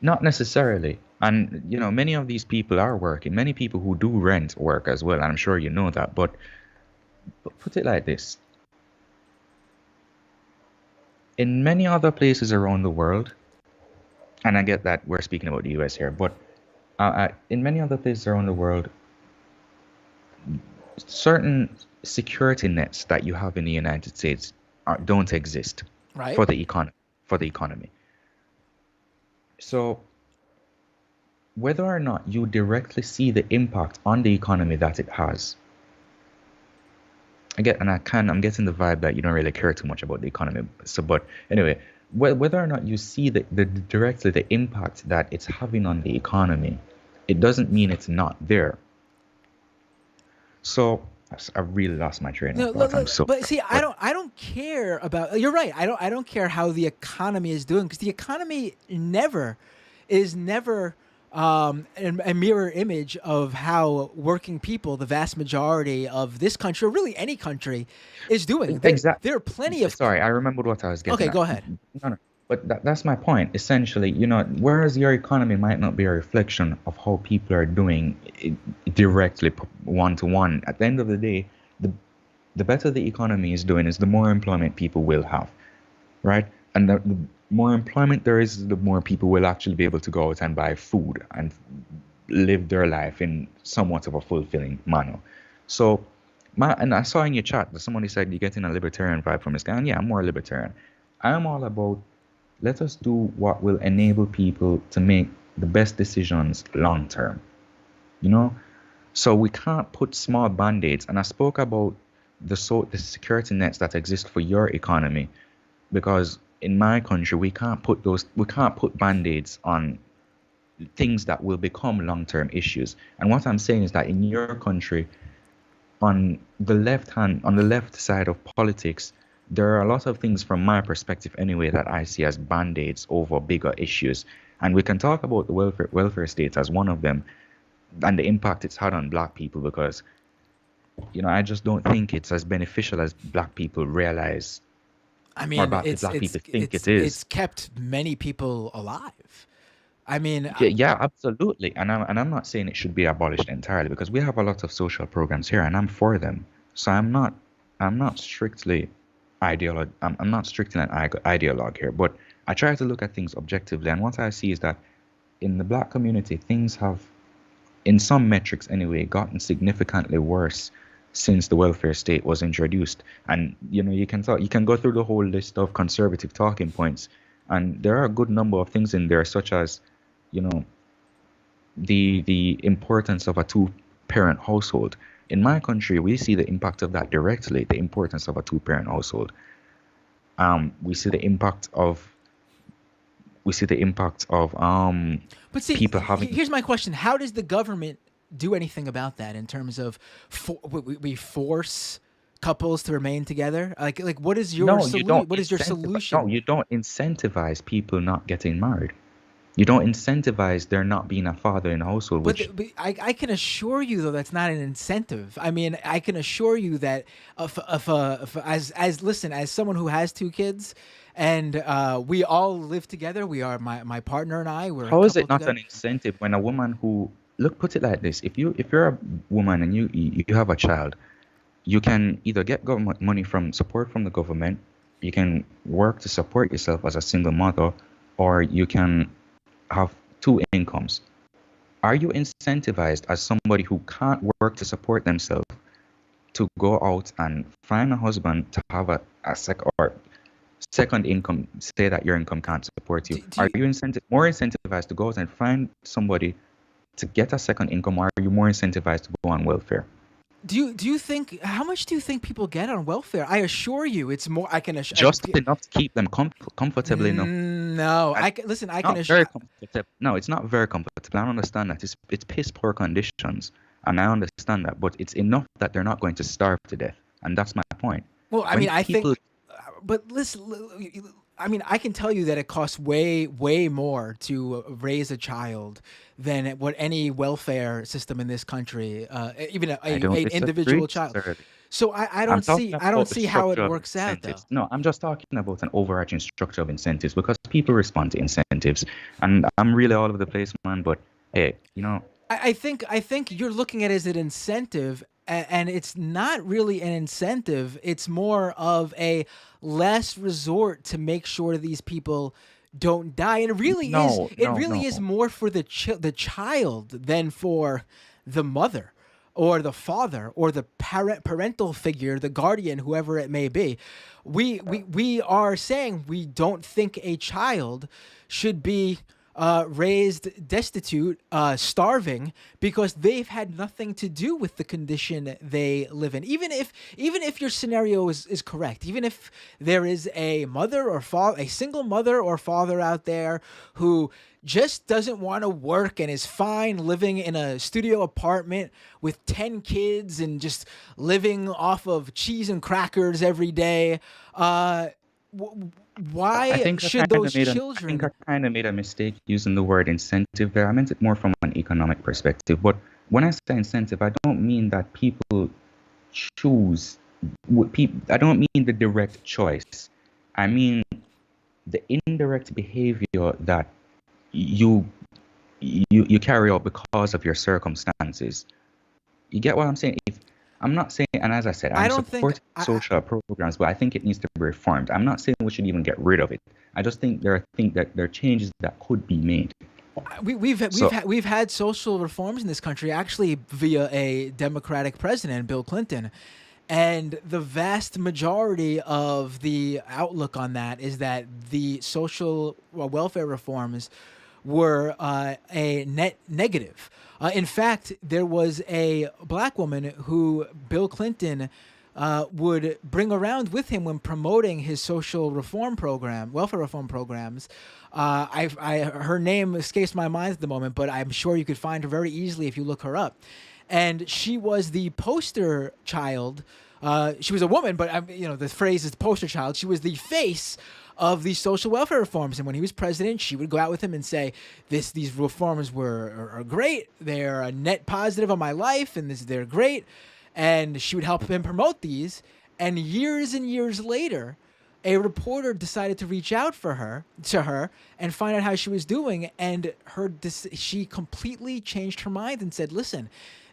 not necessarily. And many of these people are working. Many people who do rent work as well. And I'm sure you know that. But put it like this: in many other places around the world, and I get that we're speaking about the US here, but in many other places around the world, certain security nets that you have in the United States don't exist for the economy. So whether or not you directly see the impact on the economy that it has, I'm getting the vibe that you don't really care too much about the economy. So, but anyway, whether or not you see directly the impact that it's having on the economy, it doesn't mean it's not there. So I really lost my train of thought. But see, I don't care about. You're right. I don't care how the economy is doing, because the economy is never a mirror image of how working people, the vast majority of this country, or really any country, is doing. Exactly. There are plenty of. Sorry, I remembered what I was getting. Okay, at. Go ahead. No. But that's my point. Essentially, whereas your economy might not be a reflection of how people are doing directly one-to-one, at the end of the day, the better the economy is doing is the more employment people will have, right? And the more employment there is, the more people will actually be able to go out and buy food and live their life in somewhat of a fulfilling manner. So, and I saw in your chat that somebody said you're getting a libertarian vibe from this guy. And yeah, I'm more libertarian. I'm all about, let us do what will enable people to make the best decisions long term. So we can't put small band-aids. And I spoke about the security nets that exist for your economy, because in my country we can't put band-aids on things that will become long-term issues. And what I'm saying is that in your country, on the left side of politics, there are a lot of things from my perspective anyway that I see as band-aids over bigger issues. And we can talk about the welfare state as one of them and the impact it's had on black people, because I just don't think it's as beneficial as black people realize, I or mean, black people think it is. it's kept many people alive. I mean, Yeah, absolutely. And I'm not saying it should be abolished entirely, because we have a lot of social programs here and I'm for them. So I'm not strictly I'm not strictly an ideologue here, but I try to look at things objectively, and what I see is that in the black community things have, in some metrics anyway, gotten significantly worse since the welfare state was introduced. And you can go through the whole list of conservative talking points, and there are a good number of things in there, such as the importance of a two-parent household. In my country, we see the impact of that directly, the importance of a two-parent household. We see the impact of but see, people having. Here's my question: how does the government do anything about that in terms of we force couples to remain together? Like what is your what is your solution? No, you don't incentivize people not getting married. You don't incentivize there not being a father in a household. But I can assure you, though, that's not an incentive. I mean, I can assure you that as someone who has 2 kids, and we all live together. We are my partner and I. We're How is it not together. an incentive when a woman who put it like this? If you're a woman and you have a child, you can either get government money from support from the government, you can work to support yourself as a single mother, or you can have 2 incomes. Are you incentivized as somebody who can't work to support themselves to go out and find a husband to have a second income, say that your income can't support you? Are you more incentivized to go out and find somebody to get a second income, or are you more incentivized to go on welfare? Do you think, how much do you think people get on welfare? I assure you, it's more. I can assure just enough to keep them comfortably enough. No, I can assure. No, it's not very comfortable. I understand that it's piss poor conditions, and I understand that, but it's enough that they're not going to starve to death, and that's my point. Well, I mean, I think, but listen, I mean, I can tell you that it costs way more to raise a child than what any welfare system in this country, even an individual child. So I don't see how it works out, though. No, I'm just talking about an overarching structure of incentives, because people respond to incentives, and I'm really all over the place, man. But hey, I think you're looking at it as an incentive, and it's not really an incentive. It's more of a last resort to make sure these people don't die, and it really is more for the child than for the mother or the father or the parental figure, the guardian, whoever it may be. We are saying we don't think a child should be raised destitute, starving, because they've had nothing to do with the condition they live in. Even if your scenario is correct, even if there is a mother or father, a single mother or father out there who just doesn't want to work and is fine living in a studio apartment with 10 kids and just living off of cheese and crackers every day, why should those children? I think I kind of made a mistake using the word incentive there. I meant it more from an economic perspective. But when I say incentive, I don't mean that people choose. I don't mean the direct choice. I mean the indirect behavior that you carry out because of your circumstances. You get what I'm saying? I'm not saying, and as I said, I'm supporting social programs, but I think it needs to be reformed. I'm not saying we should even get rid of it. I just think there are changes that could be made. We've had social reforms in this country, actually via a Democratic president, Bill Clinton, and the vast majority of the outlook on that is that the social welfare reforms were a net negative. In fact, there was a black woman who Bill Clinton would bring around with him when promoting his social reform program, welfare reform programs. Her name escapes my mind at the moment, but I'm sure you could find her very easily if you look her up. And she was the poster child. She was a woman, but the phrase is poster child. She was the face of these social welfare reforms. And when he was president, she would go out with him and say, these reforms are great. They're a net positive on my life, and they're great. And she would help him promote these. And years later, a reporter decided to reach out to her and find out how she was doing. And she completely changed her mind and said, listen,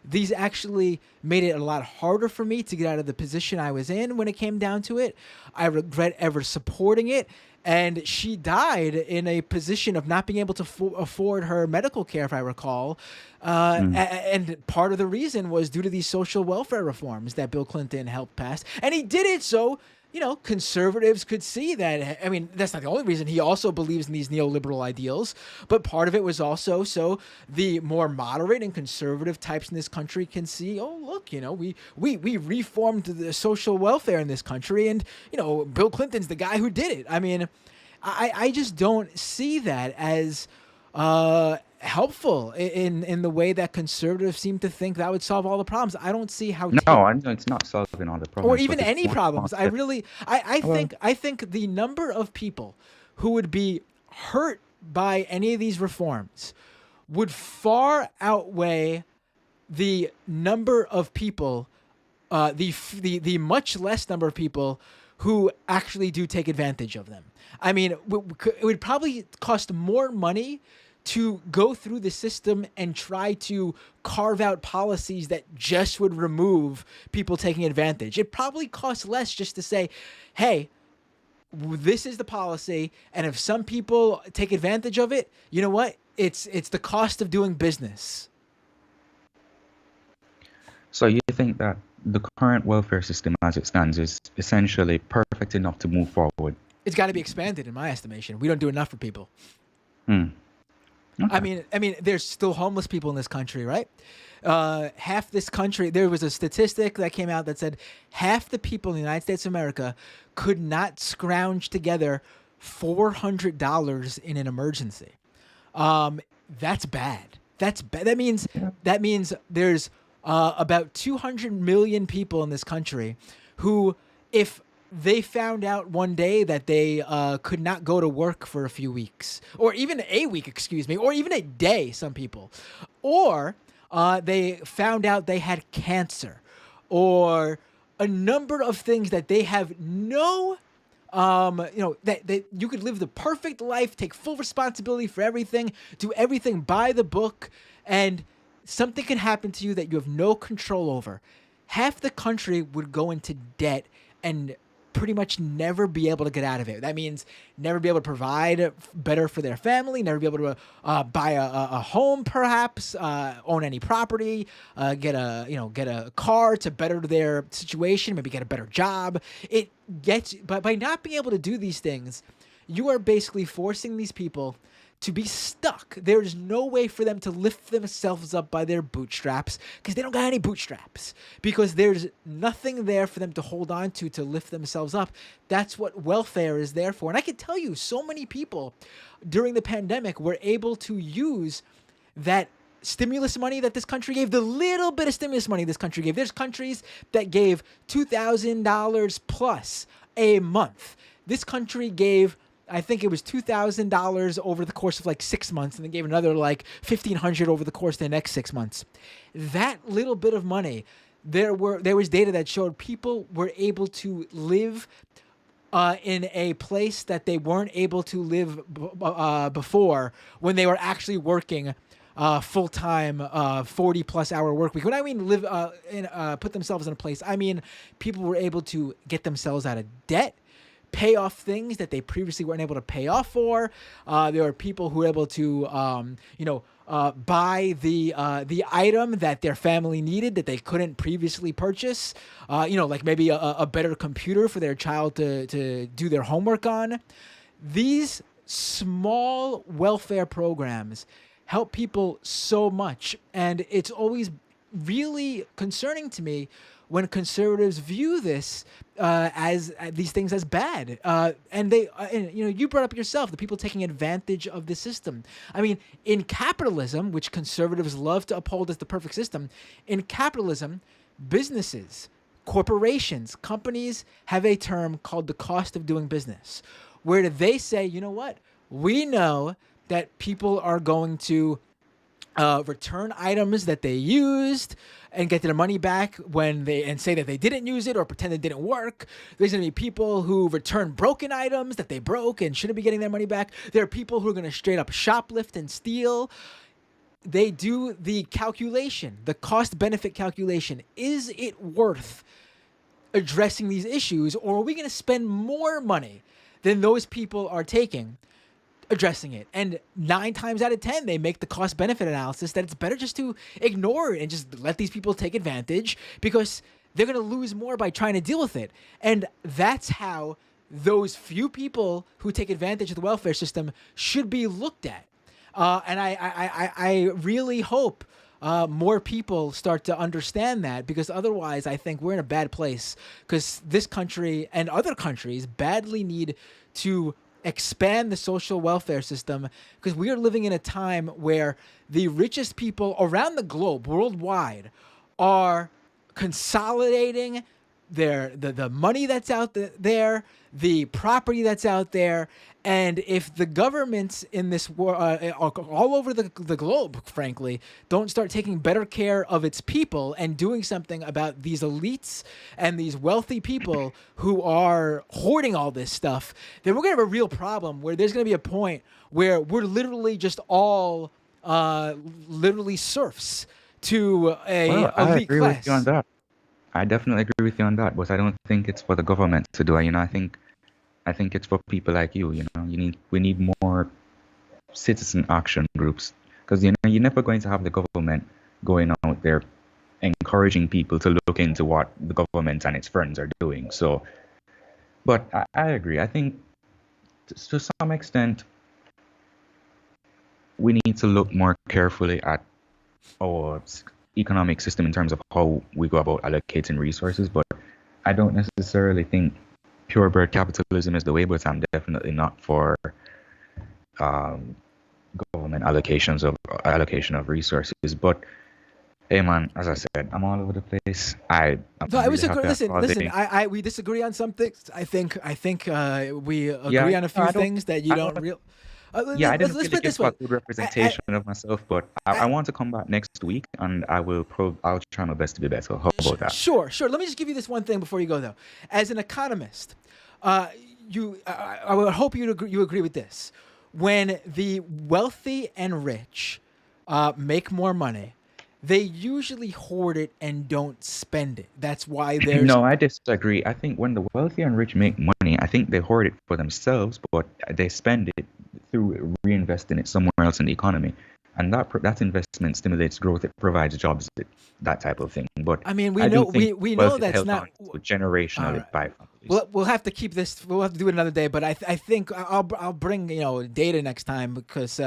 these actually made it a lot harder for me to get out of the position I was in when it came down to it. I regret ever supporting it. And she died in a position of not being able to afford her medical care, if I recall. And part of the reason was due to these social welfare reforms that Bill Clinton helped pass. And he did it so, conservatives could see that. I mean, that's not the only reason. He also believes in these neoliberal ideals. But part of it was also so the more moderate and conservative types in this country can see, oh, look, we reformed the social welfare in this country. And, Bill Clinton's the guy who did it. I mean, I just don't see that as helpful in the way that conservatives seem to think that would solve all the problems. I don't see how. No, it's not solving all the problems. Or even any problems. I think the number of people who would be hurt by any of these reforms would far outweigh the number of people, the much less number of people who actually do take advantage of them. I mean, it would probably cost more money to go through the system and try to carve out policies that just would remove people taking advantage. It probably costs less just to say, hey, this is the policy, and if some people take advantage of it, you know what? It's the cost of doing business. So you think that the current welfare system as it stands is essentially perfect enough to move forward? It's got to be expanded, in my estimation. We don't do enough for people. Okay. I mean, there's still homeless people in this country, right? Half this country, there was a statistic that came out that said half the people in the United States of America could not scrounge together $400 in an emergency. That's bad. That's bad. That means there's about 200 million people in this country who, if they found out one day that they could not go to work for a few weeks, or even a week, or even a day, some people, or they found out they had cancer, or a number of things that they have no, that you could live the perfect life, take full responsibility for everything, do everything by the book, and something can happen to you that you have no control over. Half the country would go into debt and pretty much never be able to get out of it. That means never be able to provide better for their family, never be able to buy a home, perhaps own any property, get a car to better their situation, maybe get a better job. But by not being able to do these things, you are basically forcing these people to be stuck. There's no way for them to lift themselves up by their bootstraps because they don't got any bootstraps, because there's nothing there for them to hold on to lift themselves up. That's what welfare is there for. And I can tell you, so many people during the pandemic were able to use that stimulus money that this country gave, the little bit of stimulus money this country gave. There's countries that gave $2,000 plus a month. This country gave, I think it was $2,000 over the course of like 6 months, and then gave another like $1,500 over the course of the next 6 months. That little bit of money, there was data that showed people were able to live in a place that they weren't able to live before, when they were actually working full-time 40-plus hour work week. When I mean live put themselves in a place, I mean people were able to get themselves out of debt, pay off things that they previously weren't able to pay off for. There were people who were able to buy the item that their family needed that they couldn't previously purchase. Like maybe a better computer for their child to do their homework on. These small welfare programs help people so much, and it's always really concerning to me when conservatives view this as these things as bad. And they, and, you know, you brought up yourself the people taking advantage of the system. I mean, in capitalism, which conservatives love to uphold as the perfect system, in capitalism, businesses, corporations, companies have a term called the cost of doing business, where they say, you know what, we know that people are going to return items that they used and get their money back when they and say that they didn't use it or pretend it didn't work. There's going to be people who return broken items that they broke and shouldn't be getting their money back. There are people who are going to straight up shoplift and steal. They do the calculation, the cost benefit calculation. Is it worth addressing these issues, or are we going to spend more money than those people are taking addressing it? And 9 times out of 10, they make the cost benefit analysis that it's better just to ignore it and just let these people take advantage, because they're going to lose more by trying to deal with it. And that's how those few people who take advantage of the welfare system should be looked at. And I really hope more people start to understand that, because otherwise I think we're in a bad place, because this country and other countries badly need to expand the social welfare system, because we are living in a time where the richest people around the globe, worldwide, are consolidating the money that's out there, the property that's out there. And if the governments in this world, all over the globe, frankly, don't start taking better care of its people and doing something about these elites and these wealthy people who are hoarding all this stuff, then we're going to have a real problem where there's going to be a point where we're literally just all literally serfs to a Well, I elite agree class. with you on that. I definitely agree with you on that, but I don't think it's for the government to do it. You know, I think it's for people like you. You know, we need more citizen action groups, because you know you're never going to have the government going out there encouraging people to look into what the government and its friends are doing. So, but I agree. I think to some extent we need to look more carefully at our economic system in terms of how we go about allocating resources. But I don't necessarily think purebred capitalism is the way, but I'm definitely not for government allocation of resources. But hey man, as I said, I'm all over the place. I'm No, I really was happy listen. all Listen, day. we disagree on some things. I think we agree Yeah, on a no, few things that you I don't don't real. Yeah, I Let's didn't put really it this give a way. good representation of myself, but I want to come back next week and I'll try my best to be better. How about that? Sure. Let me just give you this one thing before you go, though. As an economist, I would hope you agree with this. When the wealthy and rich make more money, they usually hoard it and don't spend it. That's why there's No, I disagree. I think when the wealthy and rich make money, I think they hoard it for themselves, but they spend it through reinvesting it somewhere else in the economy. And that investment stimulates growth, it provides jobs, that type of thing. But I mean, I do think we know wealth is that's held not. on to generationally right. by families. We'll have to keep this. We'll have to do it another day. But I think I'll bring data next time, because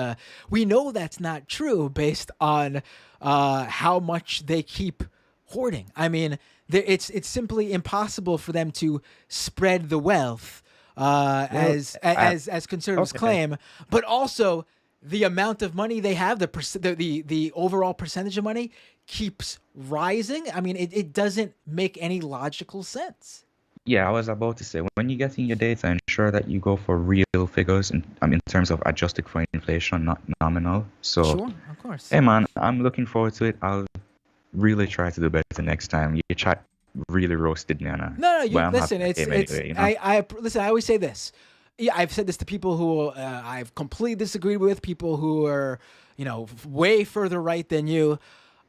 we know that's not true based on how much they keep hoarding. I mean, it's simply impossible for them to spread the wealth as conservatives claim, but also the amount of money they have, the overall percentage of money keeps rising. I mean, it doesn't make any logical sense. Yeah, I was about to say, when you're getting your data, ensure that you go for real figures in terms of adjusted for inflation, not nominal. So, Sure, of course. hey man, I'm looking forward to it. I'll really try to do better next time. Your chat really roasted me, Anna. No, you I'm listen. happy I It's came anyway, you know? I listen. I always say this. Yeah, I've said this to people who I've completely disagreed with, people who are way further right than you.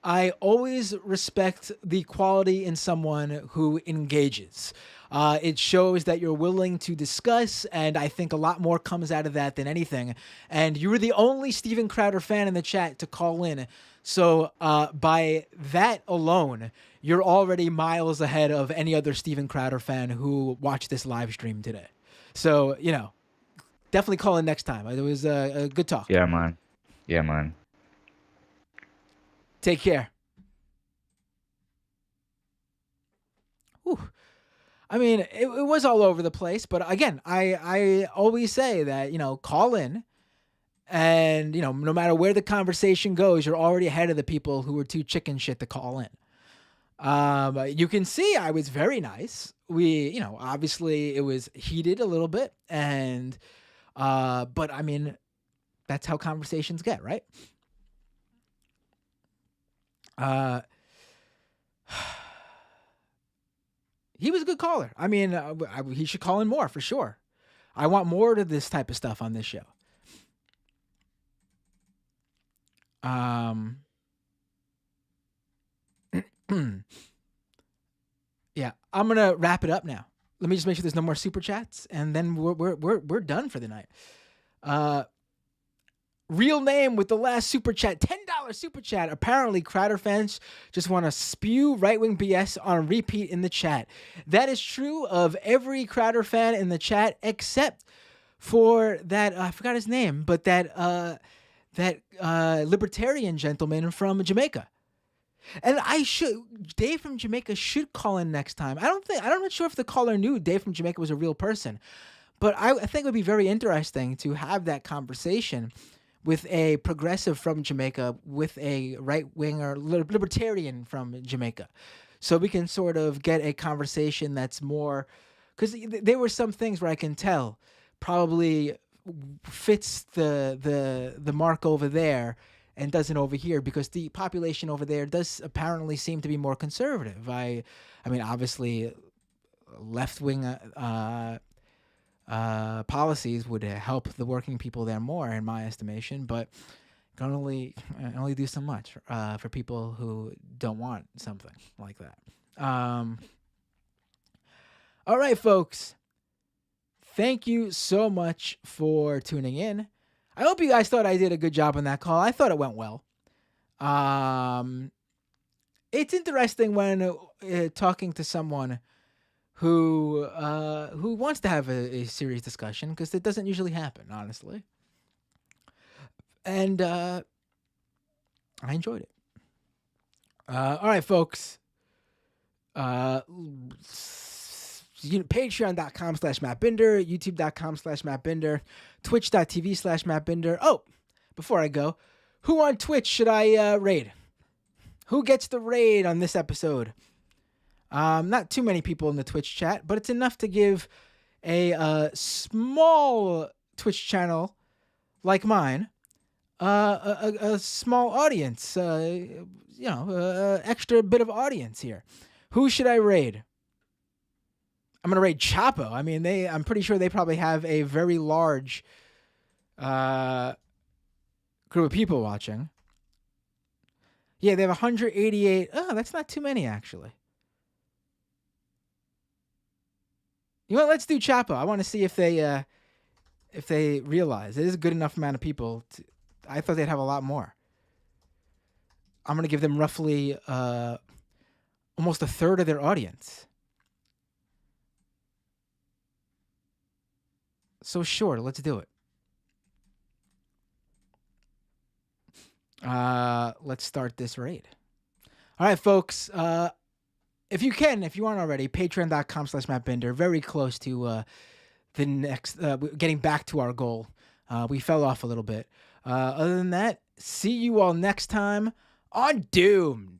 I always respect the quality in someone who engages. It shows that you're willing to discuss, and I think a lot more comes out of that than anything. And you were the only Steven Crowder fan in the chat to call in. So by that alone, you're already miles ahead of any other Steven Crowder fan who watched this live stream today. So, definitely call in next time. It was a good talk. Yeah, man. Take care. I mean, it was all over the place, but again, I always say that, call in and, no matter where the conversation goes, you're already ahead of the people who are too chicken shit to call in. You can see I was very nice. We, obviously it was heated a little bit and, but I mean, that's how conversations get, right? He was a good caller. I mean, he should call in more for sure. I want more of this type of stuff on this show. Yeah, I'm gonna wrap it up now. Let me just make sure there's no more super chats, and then we're done for the night. Real name with the last super chat, $10 super chat. Apparently, Crowder fans just want to spew right-wing BS on repeat in the chat. That is true of every Crowder fan in the chat, except for that, I forgot his name, but that libertarian gentleman from Jamaica. And Dave from Jamaica should call in next time. I'm not sure if the caller knew Dave from Jamaica was a real person, but I think it would be very interesting to have that conversation with a progressive from Jamaica, with a right-winger libertarian from Jamaica. So we can sort of get a conversation that's more, because there were some things where I can tell probably fits the mark over there and doesn't over here, because the population over there does apparently seem to be more conservative. I mean, obviously, left-wing policies would help the working people there more, in my estimation, but can only do so much for people who don't want something like that. All right, folks. Thank you so much for tuning in. I hope you guys thought I did a good job on that call. I thought it went well. It's interesting when talking to someone who wants to have a serious discussion, because it doesn't usually happen, honestly. And I enjoyed it. All right, folks. Patreon.com/MattBinder, YouTube.com/MattBinder, Twitch.tv/MattBinder. Oh, before I go, who on Twitch should I raid? Who gets the raid on this episode? Not too many people in the Twitch chat, but it's enough to give a small Twitch channel like mine a small audience, extra bit of audience here. Who should I raid? I'm gonna raid Chapo. I mean, I'm pretty sure they probably have a very large group of people watching. Yeah, they have 188. Oh, that's not too many, actually. You know what? Let's do Chapo. I want to see if they realize it is a good enough amount of people. I thought they'd have a lot more. I'm gonna give them roughly almost a third of their audience. So sure, let's do it. Let's start this raid. All right, folks. If you aren't already, patreon.com/MattBinder. Very close to the next, getting back to our goal. We fell off a little bit. Other than that, see you all next time on Doomed.